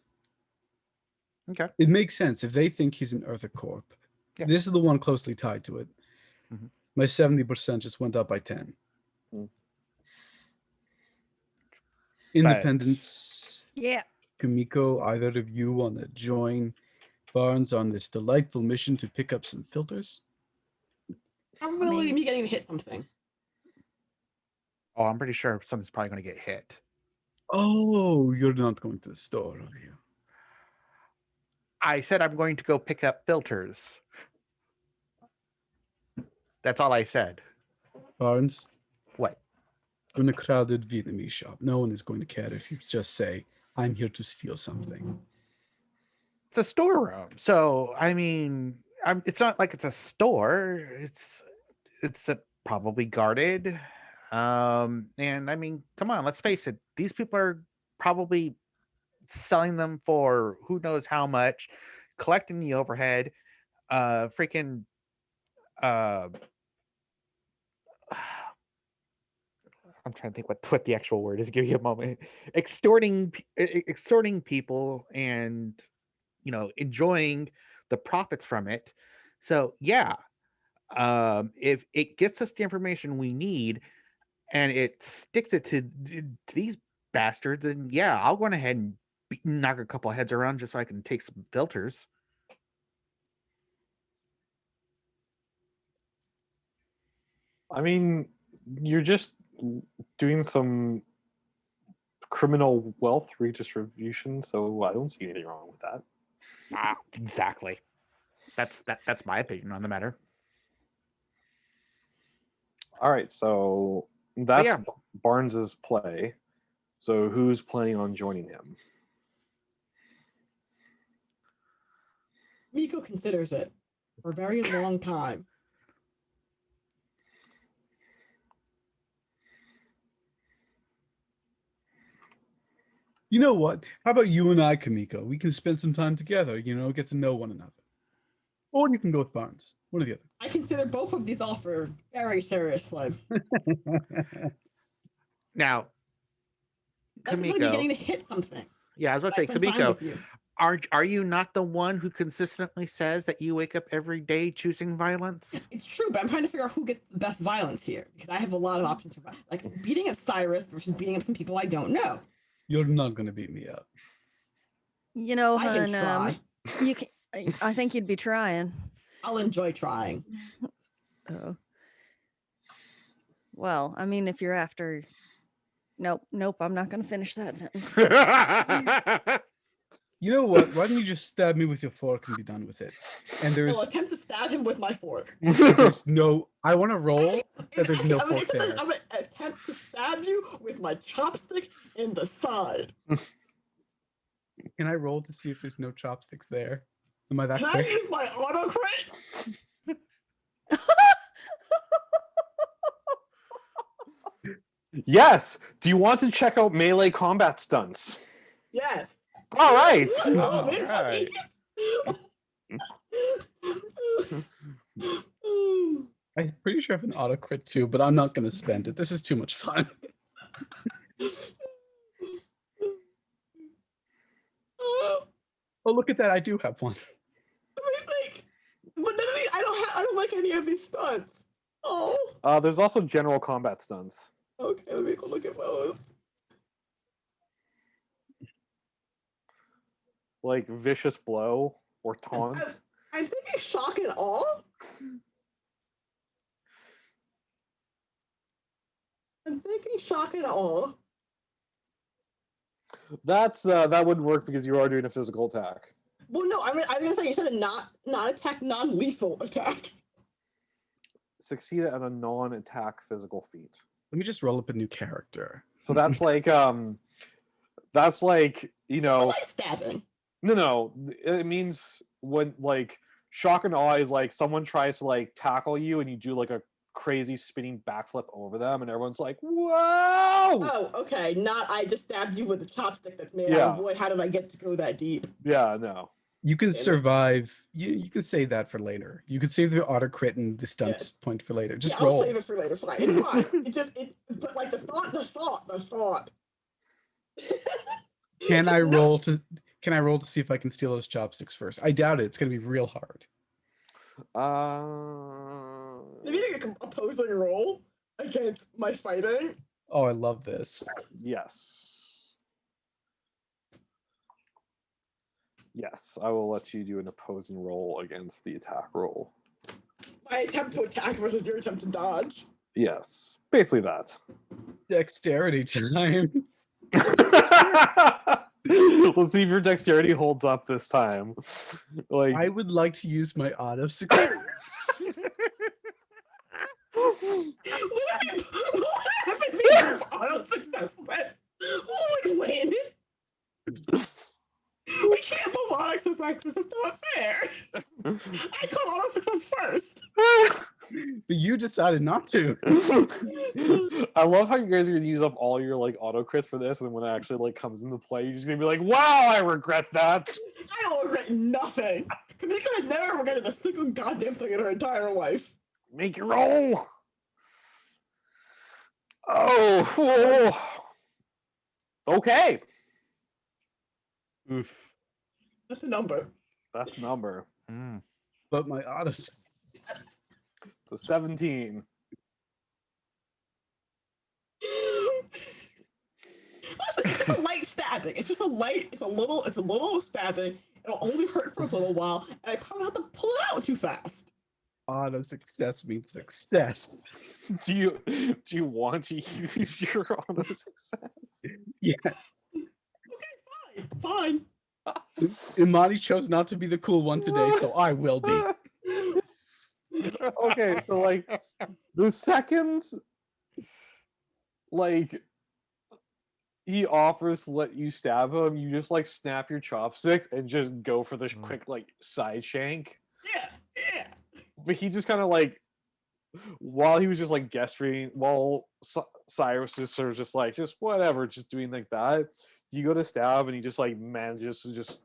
Okay. It makes sense if they think he's an Earther Corp. Yeah. This is the one closely tied to it. Mhm. My 70% just went up by 10. Mm. Independence. Yeah. Kumiko, either of you want to join Barnes on this delightful mission to pick up some filters? Probably mean- me getting to hit something. Oh, I'm pretty sure something's probably going to get hit. Oh, you're not going to the store, are you? I said I'm going to go pick up filters. That's all I said. Barnes, What? we're in a crowded Vietnamese shop. No one is going to care if you just say, I'm here to steal something. It's a storeroom. So, I mean, it's not like it's a store. It's probably guarded. And I mean, come on, let's face it. These people are probably selling them for who knows how much, collecting the overhead, freaking I'm trying to think what the actual word is. Give you a moment. Extorting people and enjoying the profits from it. So yeah, if it gets us the information we need and it sticks it to these bastards, then yeah, I'll go on ahead and knock a couple of heads around just so I can take some filters. I mean, you're just doing some criminal wealth redistribution, so I don't see anything wrong with that. Exactly. That's my opinion on the matter. All right, so that's yeah. Barnes's play. So who's planning on joining him? Miko considers it for a very long time. You know what? How about you and I, Kamiko? We can spend some time together, get to know one another. Or you can go with Barnes. One or the I consider both of these offers very seriously. other. Now, That's like me getting Kamiko. to hit something. Yeah, I was about to say, Spend time Kamiko, with you. are you not the one who consistently says that you wake up every day choosing violence? It's true, but I'm trying to figure out who gets the best violence here because I have a lot of options for like beating up Cyrus versus beating up some people I don't know. You're not going to beat me up. You know, I can hun, try. you can. I think you'd be trying. I'll enjoy trying. Oh. Well, I mean, if you're after. Nope. I'm not going to finish that sentence. You know what? Why don't you just stab me with your fork and be done with it? And I'll attempt to stab him with my fork. there's no. I want to roll that there's no I'm gonna- fork there. I'm gonna attempt to stab you with my chopstick in the side. Can I roll to see if there's no chopsticks there? Am I that Can I quick? use my auto crit? Yes. Do you want to check out melee combat stunts? Yes. All right. Oh, man, Alright. I'm pretty sure I have an auto crit too, but I'm not going to spend it. This is too much fun. Oh, look at that! I do have one. But none of these, I don't like any of these stunts. Oh, There's also general combat stunts. okay. Let me go look at those. Like vicious blow or taunt. I'm thinking shock and awe. shock and awe. That's that wouldn't work because you are doing a physical attack. Well, no, I was gonna say you said a not attack, non-lethal attack. Succeed at a non-attack physical feat. Let me just roll up a new character. So that's like you know, Light stabbing. no, it means when like shock and awe is like someone tries to like tackle you and you do like a crazy spinning backflip over them and everyone's like, whoa! Oh, okay. Not I just stabbed you with a chopstick that's made out of wood. How did I get to go that deep? Yeah, no. You can survive. You can save that for later. You can save the auto crit and the stunts point for later. Just roll. I'll save it for later. Fine. It's fine. But like the thought. Can I roll to see if I can steal those chopsticks first? I doubt it. It's gonna be real hard. Maybe like an opposing roll against my fighting. Oh, I love this. Yes. Yes, I will let you do an opposing roll against the attack roll. My attempt to attack versus your attempt to dodge. Yes, basically that. Dexterity time. Let's see if your dexterity holds up this time. Like I would like to use my auto success. What happened to auto success? Who would win? We can't move auto success. It's not fair. I called auto success first. But you decided not to. I love how you guys are gonna use up all your like auto crits for this, and when it actually like comes into play, you're just gonna be like, "Wow, I regret that." I don't regret nothing. Kamika has never regretted a single goddamn thing in her entire life. Make your roll. Oh. Okay. Oof. That's a number. That's a number. But my auto. It's a 17. Listen, it's just a light stabbing. It's just a light. It's a little stabbing. It'll only hurt for a little while, and I probably have to pull it out too fast. Auto success means success. Do you want to use your auto success? Yeah. Okay, fine. Imani chose not to be the cool one today, so I will be. Okay, so like the second like he offers to let you stab him, you just like snap your chopsticks and just go for the quick like side shank. Yeah. But he just kind of like, while he was just like gesturing, while Cyrus is sort of just like, just whatever, just doing like that, you go to stab and he just like manages to just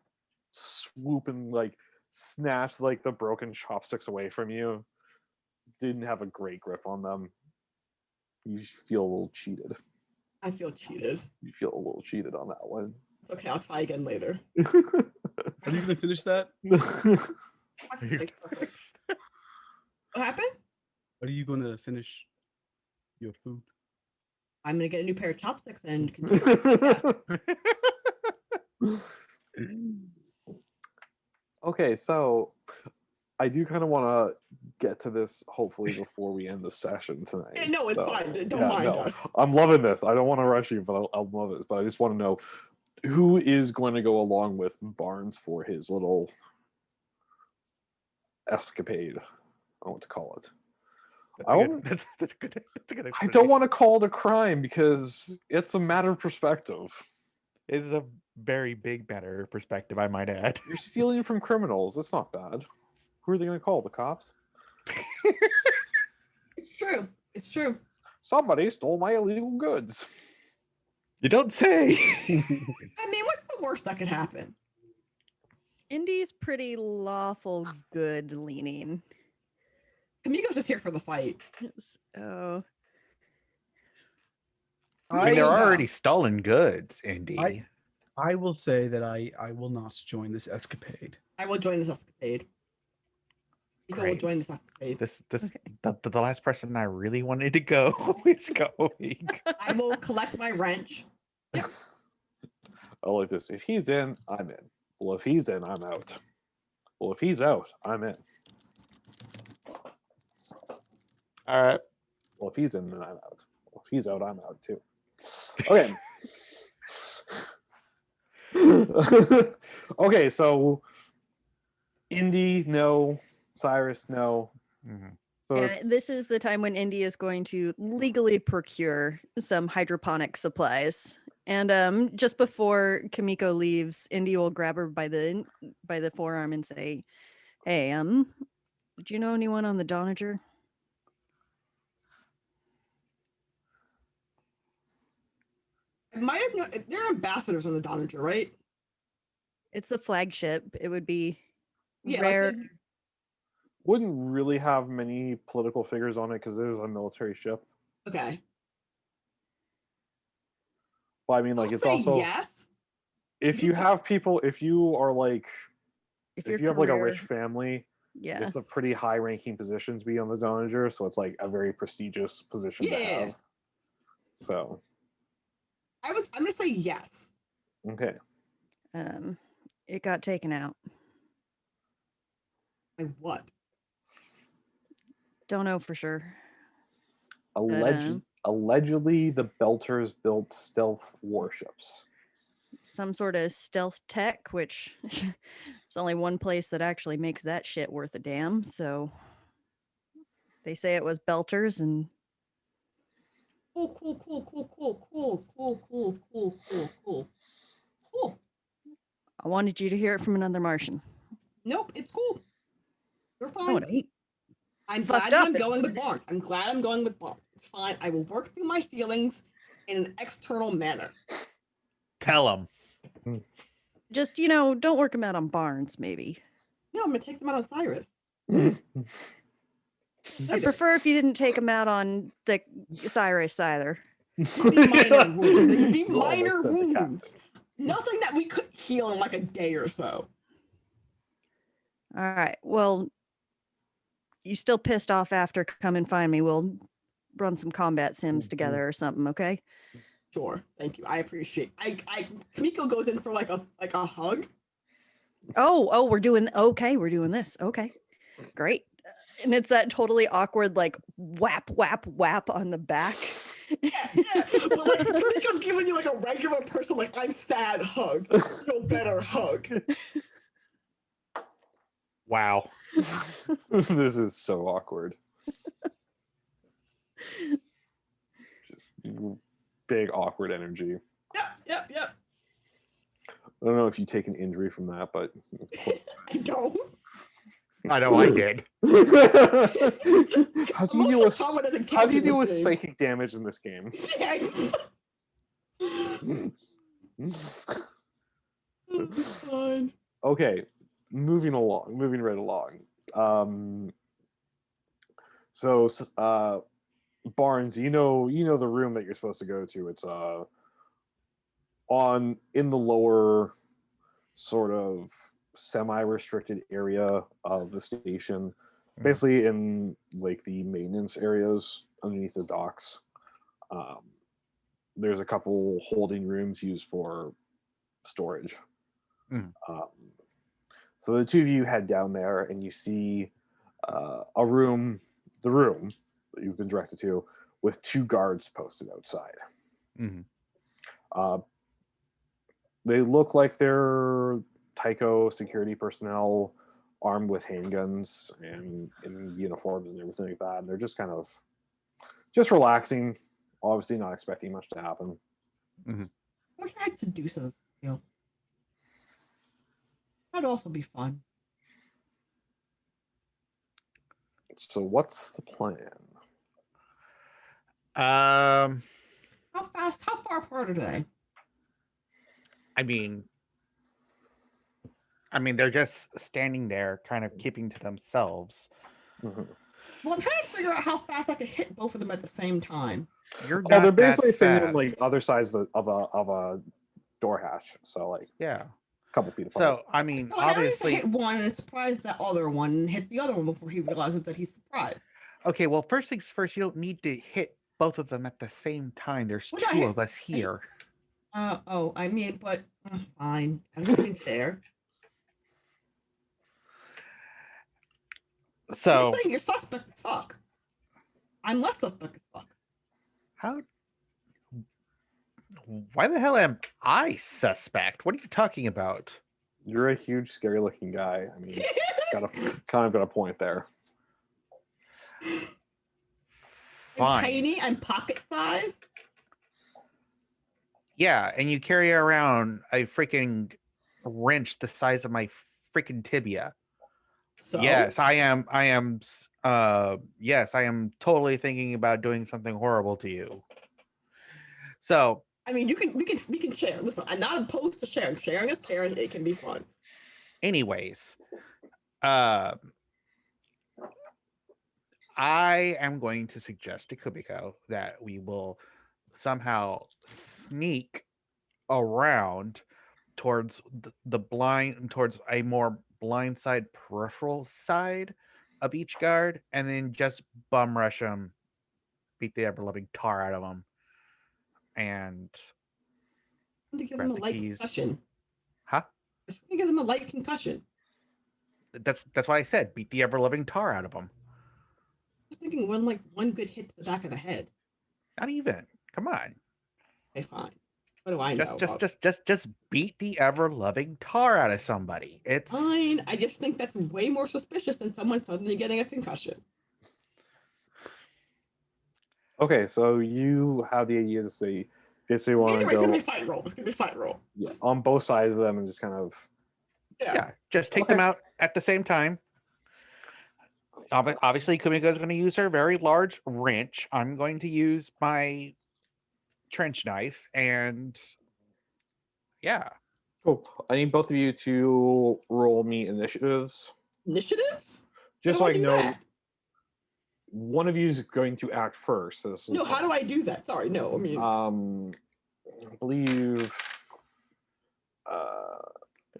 swoop and like snatch like the broken chopsticks away from you. Didn't have a great grip on them. You feel a little cheated. I feel cheated. You feel a little cheated on that one. It's okay, I'll try again later. Are you gonna finish that? What happened? Are you gonna finish your food? I'm gonna get a new pair of chopsticks and continue. Okay, so I do kind of want to get to this hopefully before we end the session tonight. Yeah, no, it's So, fine. Don't mind us. I'm loving this. I don't want to rush you, but I'll love it. But I just want to know who is going to go along with Barnes for his little escapade. I don't know what to call it. That's good. That's a good. I don't want to call it a crime because it's a matter of perspective. It's a very big matter perspective, I might add. You're stealing from criminals. That's not bad. Who are they going to call? The cops? It's true. It's true. Somebody stole my illegal goods. You don't say. I mean, what's the worst that could happen? Indy's pretty lawful good leaning. Kamiko's just here for the fight. So I mean, they're already stolen goods, Indy. I will say that I will not join this escapade. I will join this escapade. Kamiko will Great. join this escapade. The last person I really wanted to go is going. I will collect my wrench. I like this. If he's in, I'm in. Well, if he's in, I'm out. Well, if he's out, I'm in. All right. Well, if he's in, then I'm out. Well, if he's out, I'm out too. Okay. Okay, so Indy, no. Cyrus, no. Mhm. So Yeah, it's, this is the time when Indy is going to legally procure some hydroponic supplies. And just before Kamiko leaves, Indy will grab her by the forearm and say, "Hey, do you know anyone on the Donager?" I might have known they're ambassadors on the Donager, right? It's the flagship. It would be Yeah, rare. like wouldn't really have many political figures on it because it is a military ship. okay. But I mean, like, I'll it's say also yes. if you have people, if you are like, if if your you have like a career- rich family, yeah, it's a pretty high-ranking position to be on the Donager, so it's like a very prestigious position to Yeah. have. So I'm gonna say yes. okay, it got taken out. Like what? Don't know for sure. allegedly the Belters built stealth warships. Some sort of stealth tech, which there's only one place that actually makes that shit worth a damn. So they say it was Belters, and Cool. I wanted you to hear it from another Martian. Nope, it's cool. You're fine. No, it ain't. I'm fucked glad up. I'm going with Barnes. I'm glad I'm going with Barnes. It's fine. I will work through my feelings in an external manner. Tell him. Just, don't work them out on Barnes, maybe. No, I'm gonna take them out on Cyrus. I prefer if you didn't take them out on the Cyrus either. It'd be minor wounds. It'd be You almost minor said the captain. wounds. Nothing that we could heal in like a day or so. All right. Well, you still pissed off after come and find me. We'll run some combat sims together or something, okay? Sure. Thank you. I appreciate. Kamiko goes in for like a hug. Oh, we're doing this. Okay. Great. And it's that totally awkward like whap on the back. Yeah. But like Kamiko's giving you like a regular person, like I'm sad hug. No better hug. Wow. This is so awkward. Just big awkward energy. Yep. I don't know if you take an injury from that, but I don't. I know I did. how do you deal with psychic damage in this game? Yeah. It's fine. Okay, moving right along. So Barnes, you know the room that you're supposed to go to. It's in the lower sort of semi-restricted area of the station, basically in like the maintenance areas underneath the docks. There's a couple holding rooms used for storage. So the two of you head down there and you see the room that you've been directed to with two guards posted outside. They look like they're Tycho security personnel armed with handguns and in uniforms and everything like that. And they're just kind of relaxing, obviously not expecting much to happen. We're trying to do something. That'd also be fun. So what's the plan? How far apart are they? I mean, they're just standing there, kind of keeping to themselves. Well, I'm trying to figure out how fast I could hit both of them at the same time. They're basically standing on like other sides of a door hatch, so like yeah, a couple feet apart. So I mean, Well, obviously, I hit one and surprise that other one, and hit the other one before he realizes that he's surprised. Okay, well, first things first, you don't need to hit both of them at the same time. There's two of us here. I mean, but fine. I'm just being fair. So you're saying you're suspect as fuck. I'm less suspect as fuck. How? Why the hell am I suspect? What are you talking about? You're a huge, scary-looking guy. I mean, kind of got a point there. I'm Fine. tiny. I'm pocket size. Yeah, and you carry around a freaking wrench the size of my freaking tibia. So Yes, I am. Yes, I am totally thinking about doing something horrible to you. So, I mean, we can share. Listen, I'm not opposed to sharing. Sharing is caring. It can be fun. anyways, uh, I am going to suggest to Kumiko that we will somehow sneak around towards towards a more blindside peripheral side of each guard, and then just bum rush them, beat the ever loving tar out of them, and I'm to give grab them a the light keys. concussion. Huh? I'm to give them a light concussion. That's what I said. Beat the ever loving tar out of them. Just thinking one good hit to the back of the head. Not even. Come on. Okay, fine. What do I know? Just beat the ever loving tar out of somebody. It's Fine. I just think that's way more suspicious than someone suddenly getting a concussion. Okay, so you have the idea to say, basically want Either to way, it's gonna go be a fight roll. It's gonna be a fight roll. on both sides of them and just kind of. yeah. Just take them out at the same time. Obviously, Kumiko is going to use her very large wrench. I'm going to use my trench knife, and yeah, Cool. I need both of you to roll me initiatives, Initiatives? just How so do I do know that? one of you is going to act first. So this is No, how do I do that? Sorry, no. I mean, I believe.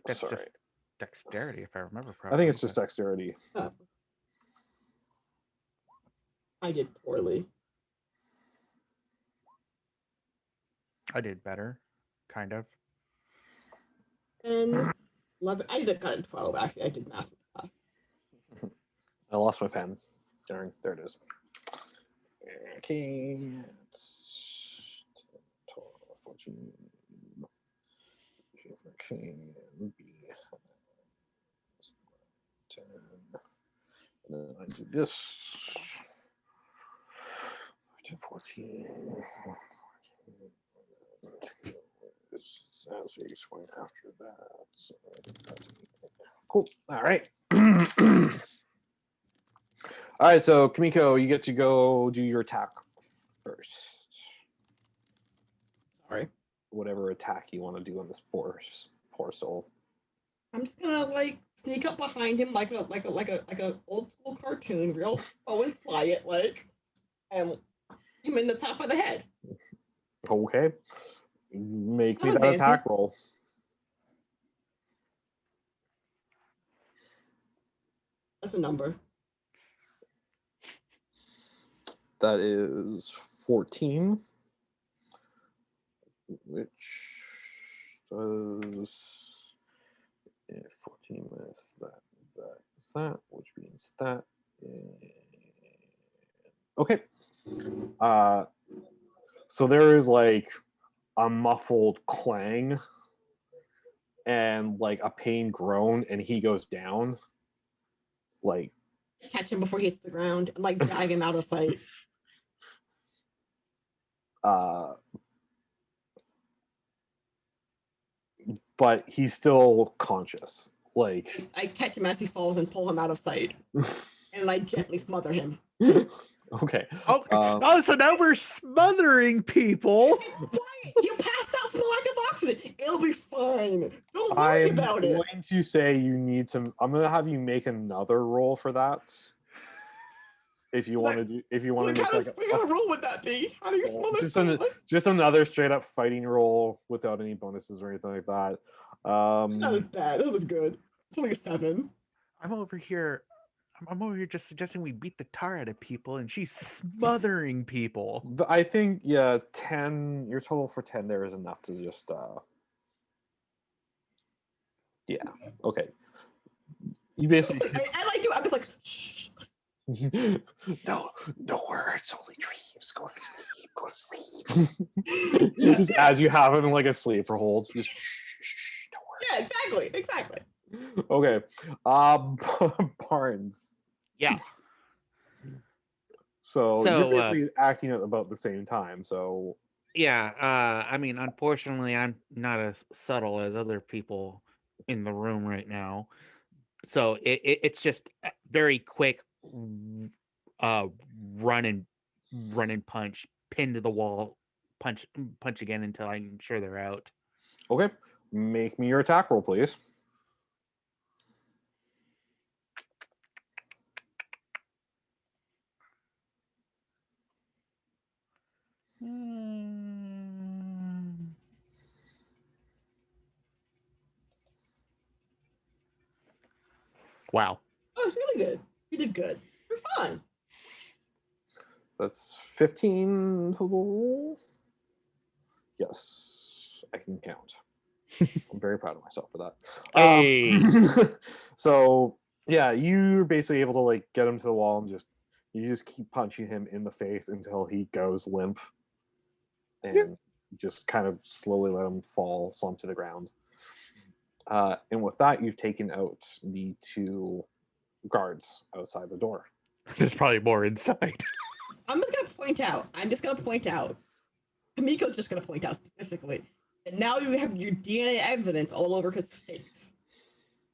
that's Sorry, just dexterity, if I remember properly. I think it's just dexterity. I did poorly. I did better, kind of. 10, 11. I did got a 12. Actually, I did math. I lost my pen. Darn, there it is. Okay, it's 12, 14. Okay, B. 10. And then I do this. 14. As he's going after that. So cool. All right. All right. So Kamiko, you get to go do your attack first. Sorry. Whatever attack you want to do on this poor soul. I'm just gonna sneak up behind him like a old school cartoon, real and fly it and him in the top of the head. Okay. Make me I'm that advancing. attack roll. That's a number. That is 14, which does 14 minus that, which means that. Okay. So there is a muffled clang and a pain groan, and he goes down. Catch him before he hits the ground and drag him out of sight. But he's still conscious. I catch him as he falls and pull him out of sight, and gently smother him. Okay. So now we're smothering people. You passed out from a lack of oxygen. It'll be fine. Don't worry about it. I'm going to say you need to. I'm going to have you make another roll for that. If you want to do, What kind of roll would that be? How do you smother someone? Just another straight up fighting roll without any bonuses or anything like that. That was bad. That was good. It's only a 7. I'm over here just suggesting we beat the tar out of people, and she's smothering people. But I think 10. Your total for 10 there is enough to just. Yeah. Okay. You basically. I like you. I was like, shh. No words, only dreams. just go to sleep. Go to sleep. Just as you have him in like a sleeper hold, just shh, don't worry. Yeah, exactly. Okay. Barnes. Yeah. So So, you're basically acting at about the same time. So Yeah, I mean, unfortunately, I'm not as subtle as other people in the room right now. So it's just a very quick uh run and punch, pin to the wall, punch again until I'm sure they're out. okay, make me your attack roll, please. Wow. Oh, it's really good. You did good. You're fine. That's 15 total. Yes, I can count. I'm very proud of myself for that. Hey. So yeah, you're basically able to like get him to the wall and you just keep punching him in the face until he goes limp, and just kind of slowly let him fall, slump to the ground. And with that, you've taken out the 2 guards outside the door. There's probably more inside. I'm just gonna point out. Kamiko's just gonna point out specifically. And now you have your DNA evidence all over his face.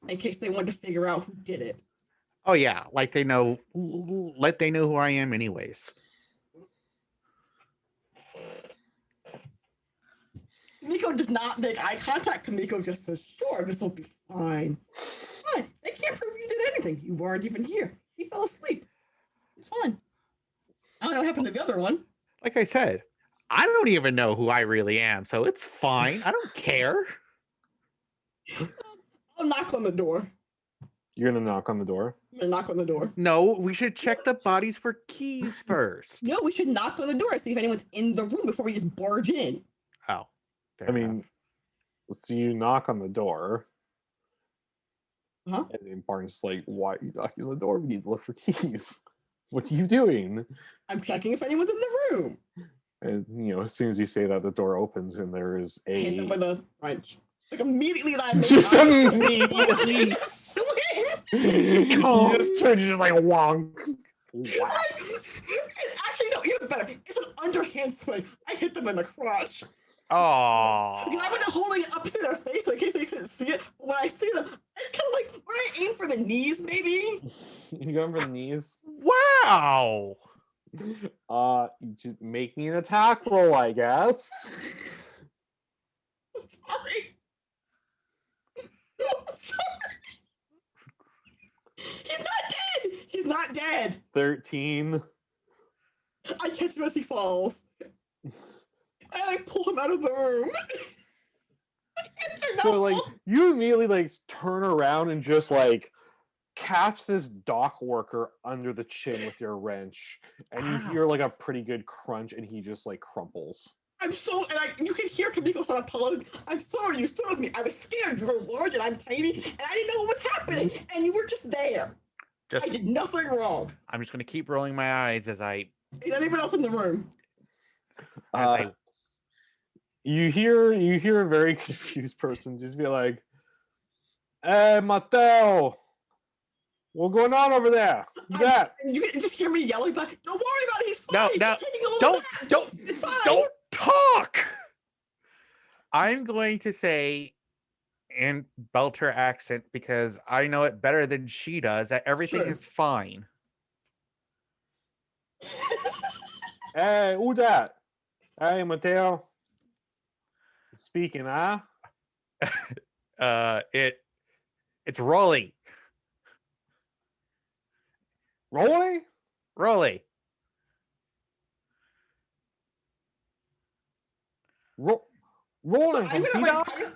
In case they want to figure out who did it. Oh yeah, like they know who I am anyways. Kamiko does not make eye contact. Kamiko just says, sure, this will be fine. Fine. They can't prove you did anything. You weren't even here. He fell asleep. It's fine. I don't know what happened to the other one. Like I said, I don't even know who I really am, so it's fine. I don't care. I'll knock on the door. You're gonna knock on the door. I'm gonna knock on the door. No, we should check the bodies for keys first. No, we should knock on the door and see if anyone's in the room before we just barge in. Oh, fair I mean, enough. so you knock on the door, Uh-huh. and then Barnes is like, "Why are you knocking on the door? We need to look for keys. What are you doing?" I'm checking if anyone's in the room. And as soon as you say that, the door opens and there is Hit them a with a wrench. Like immediately that I make just eye- immediately Swing. you just turn, you just like wonk. Wow. Actually, no, even better. It's an underhand swing. I hit them in the crotch. Oh, Because I wasn't holding it up to their face so in case they couldn't see it. But when I see them, it's kind of like, where I aim for the knees, maybe? You going for the knees? wow. You just make me an attack roll, I guess. Sorry. He's not dead! He's not dead! 13. I catch him as he falls. And I pull him out of the room. So like you immediately like turn around and just like catch this dock worker under the chin with your wrench, and you hear like a pretty good crunch, and he just like crumples. I'm so, and you can hear Kamiko start apologizing. I'm sorry, you stood with me. I was scared. You were large and I'm tiny, and I didn't know what was happening, and you were just there. I did nothing wrong. I'm just gonna keep rolling my eyes as I. Is anyone else in the room? You hear a very confused person just be like, "Hey, Mateo, what's going on over there? You can just hear me yelling back. Don't worry about it. He's fine. No, He's taking a little nap. It's fine. don't talk. I'm going to say in Belter accent because I know it better than she does that everything Sure. is fine. Hey, who that? Hey, Mateo. Speaking, huh? It's Rolly. Rolly? Rolly. Rolling I'm from gonna T-Dog?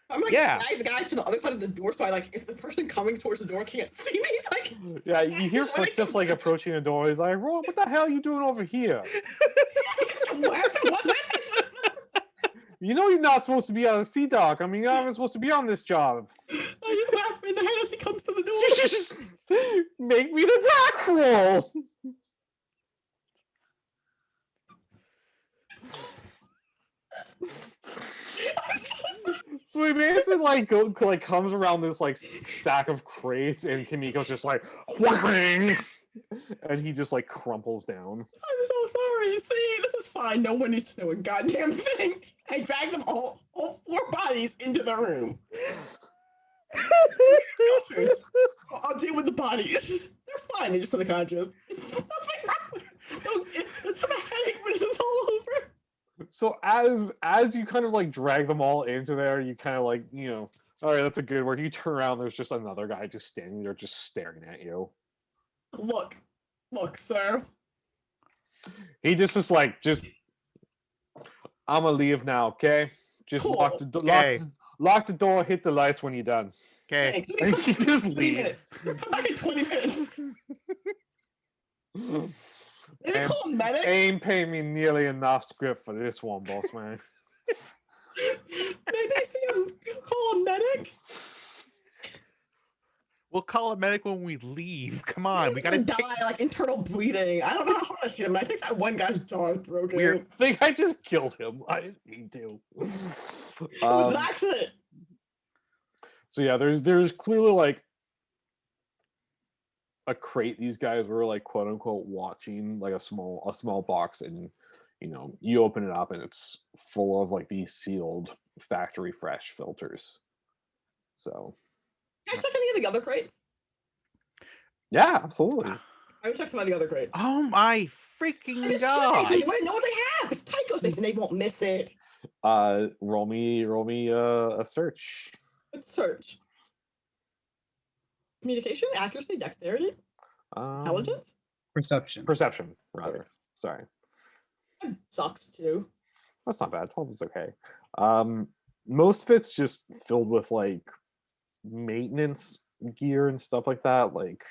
I'm like Yeah. guide the guy to the other side of the door, so I like if the person coming towards the door can't see me, it's like Yeah, you hear footsteps like approaching the door. He's like, "Roll, what the hell are you doing over here? what? You know you're not supposed to be on a sea dock. I mean, you're not even supposed to be on this job. I just laugh in the head as he comes to the door. Make me the attack roll." So he basically like comes around this like stack of crates, and Kimiko's just like whang, and he just like crumples down. I'm so sorry. See, this is fine. No one needs to know a goddamn thing. I dragged them all 4 bodies into the room. I'll deal with the bodies. They're fine. They're just unconscious. It's a headache when this is all over. So as you kind of like drag them all into there, you kind of like, all right, that's a good word. You turn around, there's just another guy just standing there, just staring at you. Look, sir. He just is like, I'm gonna leave now, okay? Just Cool. lock the Okay. lock the door, hit the lights when you're done. Okay. Thanks. And he just 20 leaves. minutes. Come back in 20 minutes. Did they And- call a medic? Ain't paying me nearly enough script for this one, boss man. Maybe I see him call a medic. We'll call a medic when we leave. Come on, we He's gotta gonna die like internal bleeding. I don't know how hard I hit him. I think that one guy's jaw is broken. We're- I think I just killed him. I didn't mean to. It was an accident. So yeah, there's clearly like a crate these guys were like quote unquote watching, like a small box, and you open it up and it's full of like these sealed factory fresh filters. So Can I check any of the other crates? yeah, absolutely. I would check some of the other crates. Oh my freaking god! You want to know what they have? It's Tycho Station. They won't miss it. Roll me a search. Let's search. Communication, accuracy, dexterity, intelligence. Perception. Rather. Sorry. That sucks too. That's not bad. 12 is okay. Most of it's just filled with like maintenance gear and stuff like that, like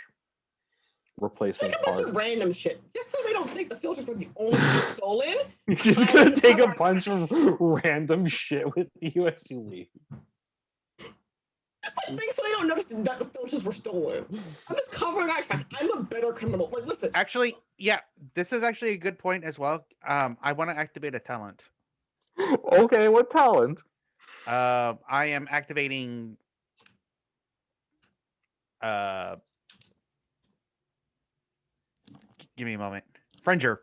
replacement Take a bunch parts. of random shit, just so they don't think the filters were the only thing stolen. You're just gonna take a bunch of random shit with you as you leave. Just like things so they don't notice that the filters were stolen. I'm just covering our tracks. I'm a better criminal. Like, listen. Actually, yeah, this is actually a good point as well. I want to activate a talent. Okay, what talent? I am activating. Give me a moment. Fringer.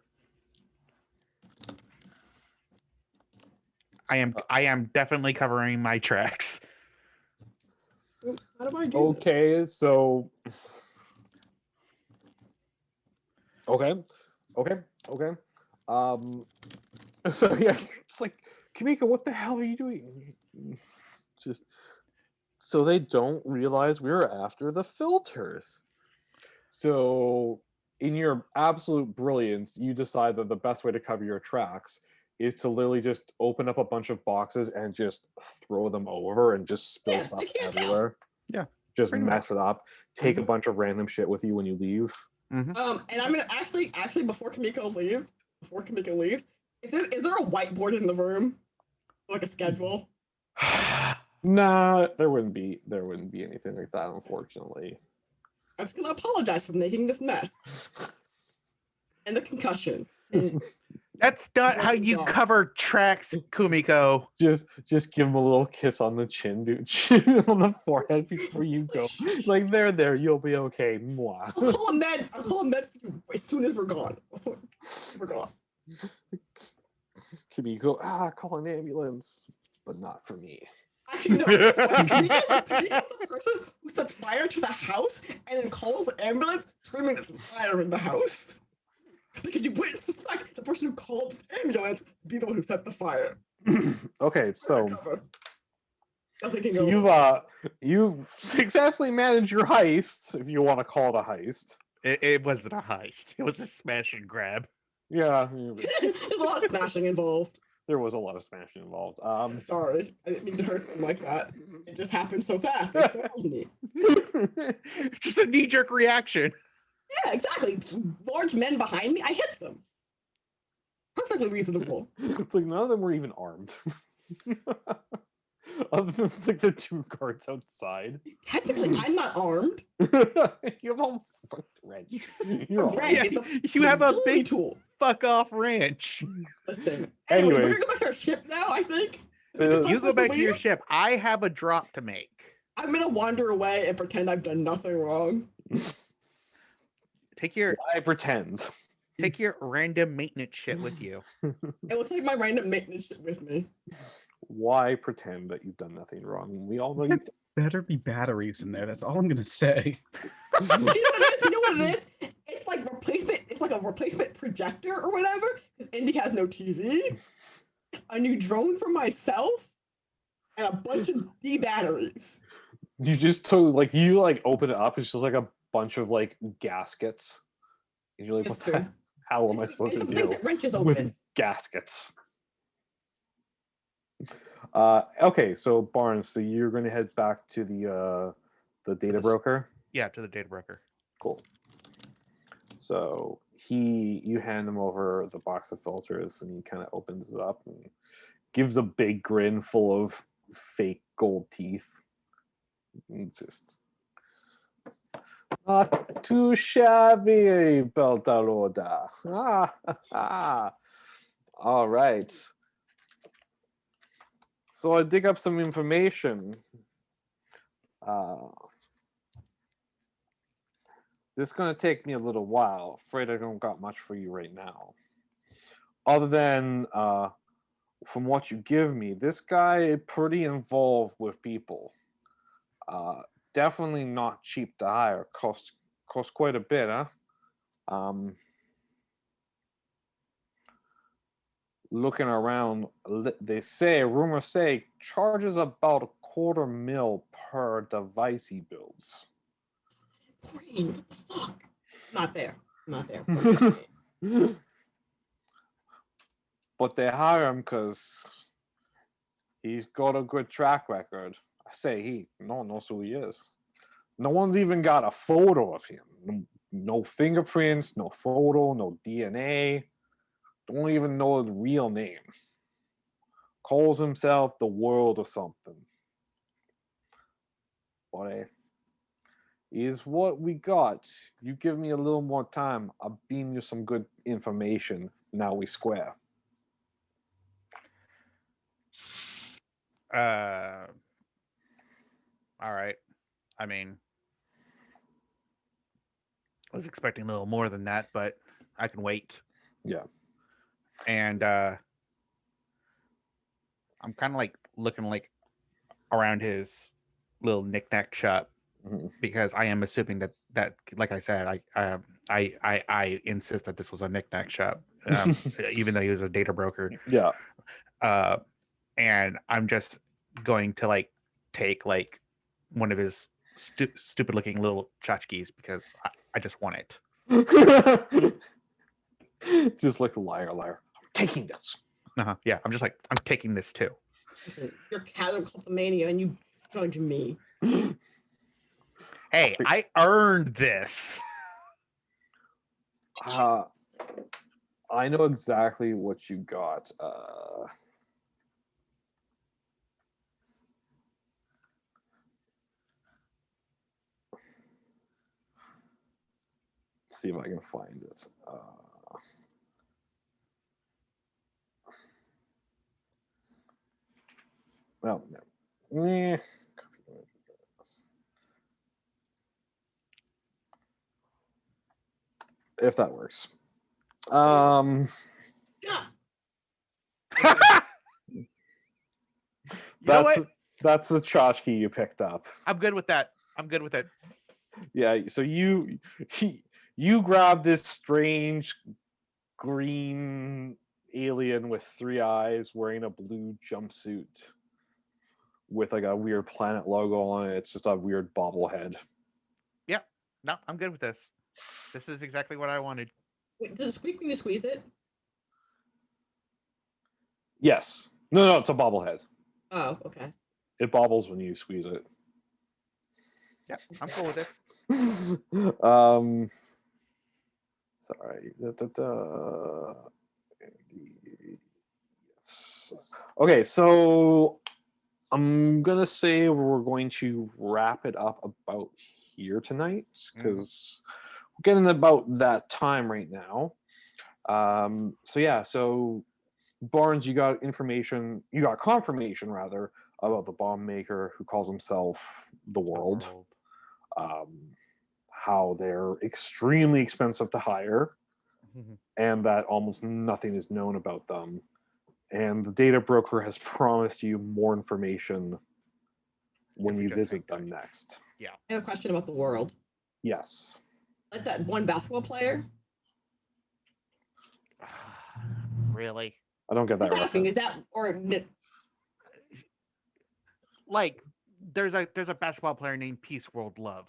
I am definitely covering my tracks. Oops, how do I do this? Okay, so okay. So yeah, it's like, Kamika, what the hell are you doing? Just so they don't realize we were after the filters. So in your absolute brilliance, you decide that the best way to cover your tracks is to literally just open up a bunch of boxes and just throw them over and just spill Yeah, stuff they can't tell. everywhere. Yeah, Just pretty mess it up. Take a bunch of random shit with you when you leave. And I'm gonna actually before Kamiko leaves, is there a whiteboard in the room? Like a schedule? Nah, there wouldn't be anything like that, unfortunately. I'm just gonna apologize for making this mess. And the concussion. And That's not how you God. cover tracks, Kumiko. Just give him a little kiss on the chin, dude, on the forehead before you go. Like, there, you'll be okay. Mwah. I'll call a med for you as soon as we're gone. We're gone. Kimiko, call an ambulance, but not for me. Actually, no. Kamiko's the person who sets fire to the house and then calls the ambulance screaming that there's fire in the house. Because you wouldn't suspect the person who called the ambulance to be the one who set the fire. Okay, so Cover. Nothing can go wrong. you've successfully managed your heist, if you want to call it a heist. It wasn't a heist. It was a smash and grab. Yeah, There's a lot of smashing involved. there was a lot of smashing involved. I'm sorry. I didn't mean to hurt them like that. It just happened so fast. They startled me. Just a knee-jerk reaction. Yeah, exactly. Large men behind me, I hit them. Perfectly reasonable. It's like none of them were even armed. Other than like the 2 guards outside. Technically, I'm not armed. You have all fucked wrench. You're all Right. Yeah, It's a you have a utility big tool. fuck off ranch. Listen. Anyway, Anyways. we're gonna go back to our ship now, I think. You go back to your ship. I have a drop to make. I'm gonna wander away and pretend I've done nothing wrong. Take your I pretend. random maintenance shit with you. I will take my random maintenance shit with me. Why pretend that you've done nothing wrong? We all know you. Better be batteries in there. That's all I'm gonna say. You know what it is? You know what it is? It's like replacement. It's like a replacement projector or whatever. Because Indy has no TV. A new drone for myself, and a bunch of D batteries. You just took you open it up. It's just like a bunch of gaskets. And you're like, It's what the true. hell am I supposed to It's do that wrench is with open. gaskets? Okay, so Barnes, so you're going to head back to the data broker. Yeah, to the data broker. Cool. So you hand him over the box of filters, and he kind of opens it up and gives a big grin full of fake gold teeth. And just not too shabby, Beltaloda. All right. So I dig up some information. This is going to take me a little while. Afraid I don't got much for you right now. Other than from what you give me, this guy is pretty involved with people. Definitely not cheap to hire. Cost quite a bit, huh? Looking around, rumors say, charges about $250,000 per device he builds. Brain, what the fuck? Not there. But they hire him because he's got a good track record. I say no one knows who he is. No one's even got a photo of him. No fingerprints, no photo, no DNA. Don't even know his real name. Calls himself the World or something. But is what we got. You give me a little more time, I'll beam you some good information. Now we square. All right. I mean, I was expecting a little more than that, but I can wait. Yeah. And I'm kind of looking around his little knick-knack shop, because I am assuming that like I said, I insist that this was a knick-knack shop, even though he was a data broker. Yeah. And I'm just going to take one of his stupid looking little tchotchkes because I just want it. Just like a liar. I'm taking this. Yeah, I'm taking this too. Listen, you're kleptomania and you joined me. Hey, I earned this. I know exactly what you got. See if I can find it. Well, no. If that works. Yeah. That's the tchotchke you picked up. I'm good with that. Yeah, so you grab this strange green alien with 3 eyes wearing a blue jumpsuit with a weird planet logo on it. It's just a weird bobblehead. Yeah, no, I'm good with this. This is exactly what I wanted. Wait, does it squeak when you squeeze it? Yes. No, it's a bobblehead. Oh, okay. It bobbles when you squeeze it. Yeah, I'm cool with it. Sorry. Yes. Okay, so I'm gonna say we're going to wrap it up about here tonight because we're getting about that time right now. So yeah, so Barnes, you got confirmation rather about the bomb maker who calls himself the World. How they're extremely expensive to hire, and that almost nothing is known about them. And the data broker has promised you more information when you visit them next. I have a question about the World. Yes. Like that one basketball player. Really? I don't get that Just asking, reference. is that or Like, there's a basketball player named Peace World Love.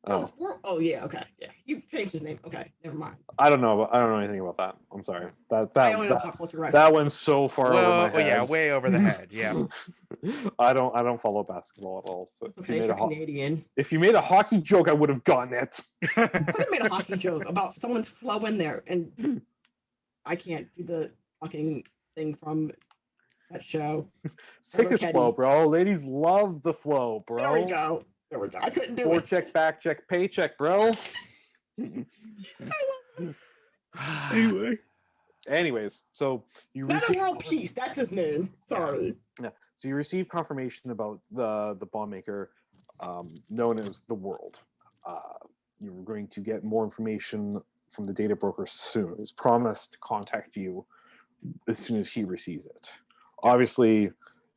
Oh, oh yeah, okay, yeah. You changed his name. Okay, never mind. I don't know anything about that. I'm sorry. I only know pop culture reference. That went so far over my head. Yeah, way over the head. Yeah. I don't follow basketball at all. So Okay, you're Canadian. if you made a hockey joke, I would have gotten it. Could have made a hockey joke about someone's flow in there, and I can't do the fucking thing from that show. Sick as flow, bro. Ladies love the flow, bro. There we go. I couldn't do Forward it. check, back check, paycheck, bro. Anyways, so you receive World Peace. That's his name. Sorry. Yeah. So you receive confirmation about the bomb maker, known as the World. You're going to get more information from the data broker soon. He's promised to contact you as soon as he receives it. Obviously,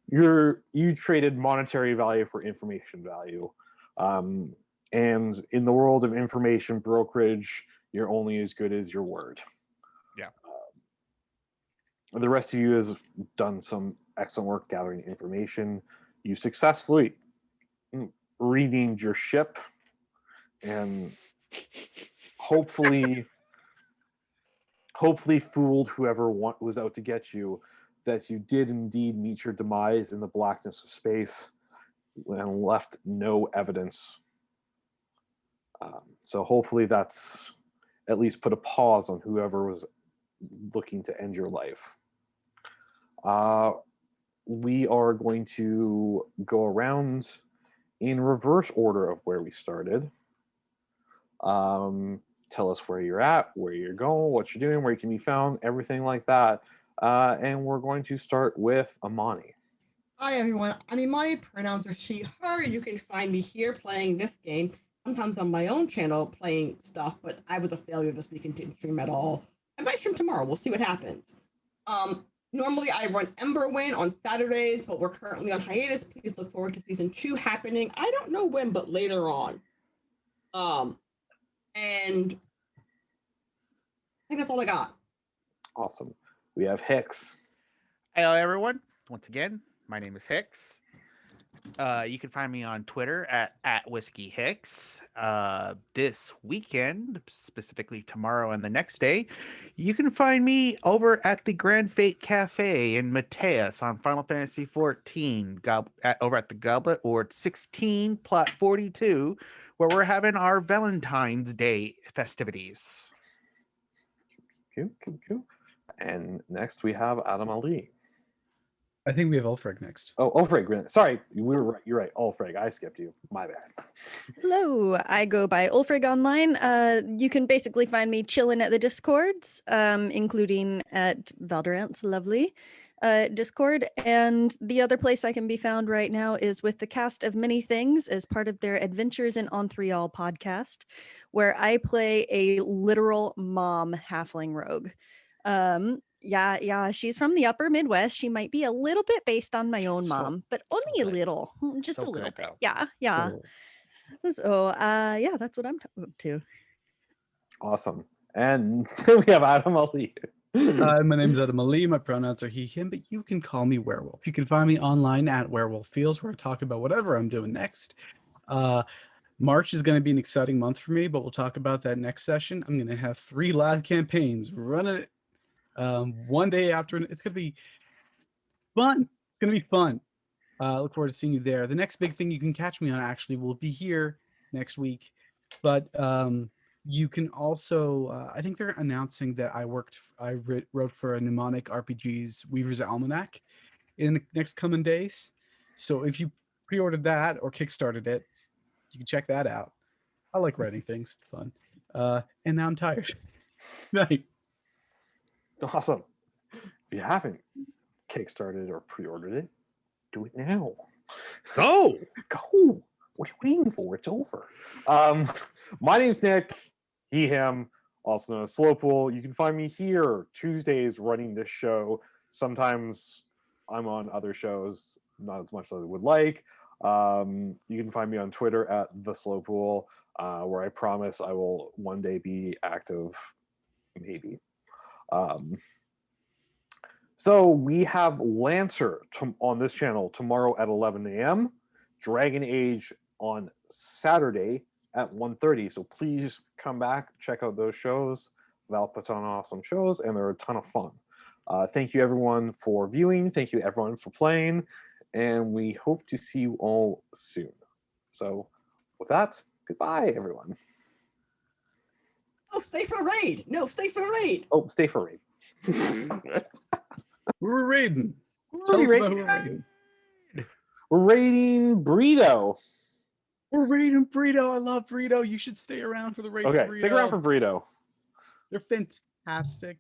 you traded monetary value for information value. And in the world of information brokerage, you're only as good as your word. Yeah. The rest of you has done some excellent work gathering information. You successfully renamed your ship, and hopefully fooled whoever was out to get you, that you did indeed meet your demise in the blackness of space and left no evidence. So hopefully that's at least put a pause on whoever was looking to end your life. We are going to go around in reverse order of where we started. Tell us where you're at, where you're going, what you're doing, where you can be found, everything like that. And we're going to start with Amani. Hi, everyone. My pronouns are she, her. You can find me here playing this game, sometimes on my own channel playing stuff, but I was a failure this week and didn't stream at all. I might stream tomorrow. We'll see what happens. Normally, I run Emberwind on Saturdays, but we're currently on hiatus. Please look forward to season 2 happening. I don't know when, but later on. And I think that's all I got. Awesome. We have Hicks. Hello, everyone. Once again, my name is Hicks. You can find me on Twitter at Whiskey Hicks. This weekend, specifically tomorrow and the next day, you can find me over at the Grand Fate Cafe in Mateus on Final Fantasy XIV, over at the Goblet Ward 16, plot 42, where we're having our Valentine's Day festivities. Cool. And next we have Adam Ali. I think we have Ulfric next. Oh, Ulfric. Sorry, we were right. You're right. Ulfric. I skipped you. My bad. Hello, I go by Ulfric online. You can basically find me chilling at the Discords, including at Valdrianth's lovely Discord. And the other place I can be found right now is with the Cast of Many Things as part of their Adventures in Onthrial podcast, where I play a literal mom halfling rogue. Yeah, she's from the upper Midwest. She might be a little bit based on my own mom, but only a little, just a little bit. Yeah. So, yeah, that's what I'm up to. Awesome. And we have Adam Ali. My name's Adam Ali. My pronouns are he, him, but you can call me Werewolf. You can find me online at Werewolf Feels, where I talk about whatever I'm doing next. March is going to be an exciting month for me, but we'll talk about that next session. I'm going to have 3 live campaigns running it. One day after, it's going to be fun. It's going to be fun. Look forward to seeing you there. The next big thing you can catch me on actually will be here next week, but you can also, I think they're announcing that I wrote for a Mnemonic RPG's Weaver's Almanac in the next coming days. So if you pre-ordered that or kickstarted it, you can check that out. I like writing things. It's fun. And now I'm tired. Night. Awesome. If you haven't kickstarted or pre-ordered it, do it now. Go. Go. What are you waiting for? It's over. My name's Nick. He, him, also known as Slowpool. You can find me here Tuesdays running this show. Sometimes I'm on other shows, not as much as I would like. You can find me on Twitter at the Slowpool, where I promise I will one day be active, maybe. So we have Lancer on this channel tomorrow at 11 a.m. Dragon Age on Saturday at 1:30. So please come back, check out those shows. Val puts on awesome shows, and they're a ton of fun. Thank you everyone for viewing. Thank you everyone for playing, and we hope to see you all soon. So with that, goodbye everyone. Oh, stay for the raid. No, stay for the raid. Oh, stay for raid. Who are we raiding? Who are Tell we us about raiding, who we're guys? raiding. We're raiding Burrito. We're raiding Burrito. I love Burrito. You should stay around for the raid. Okay, for stick around Burrito. for Burrito. They're fantastic.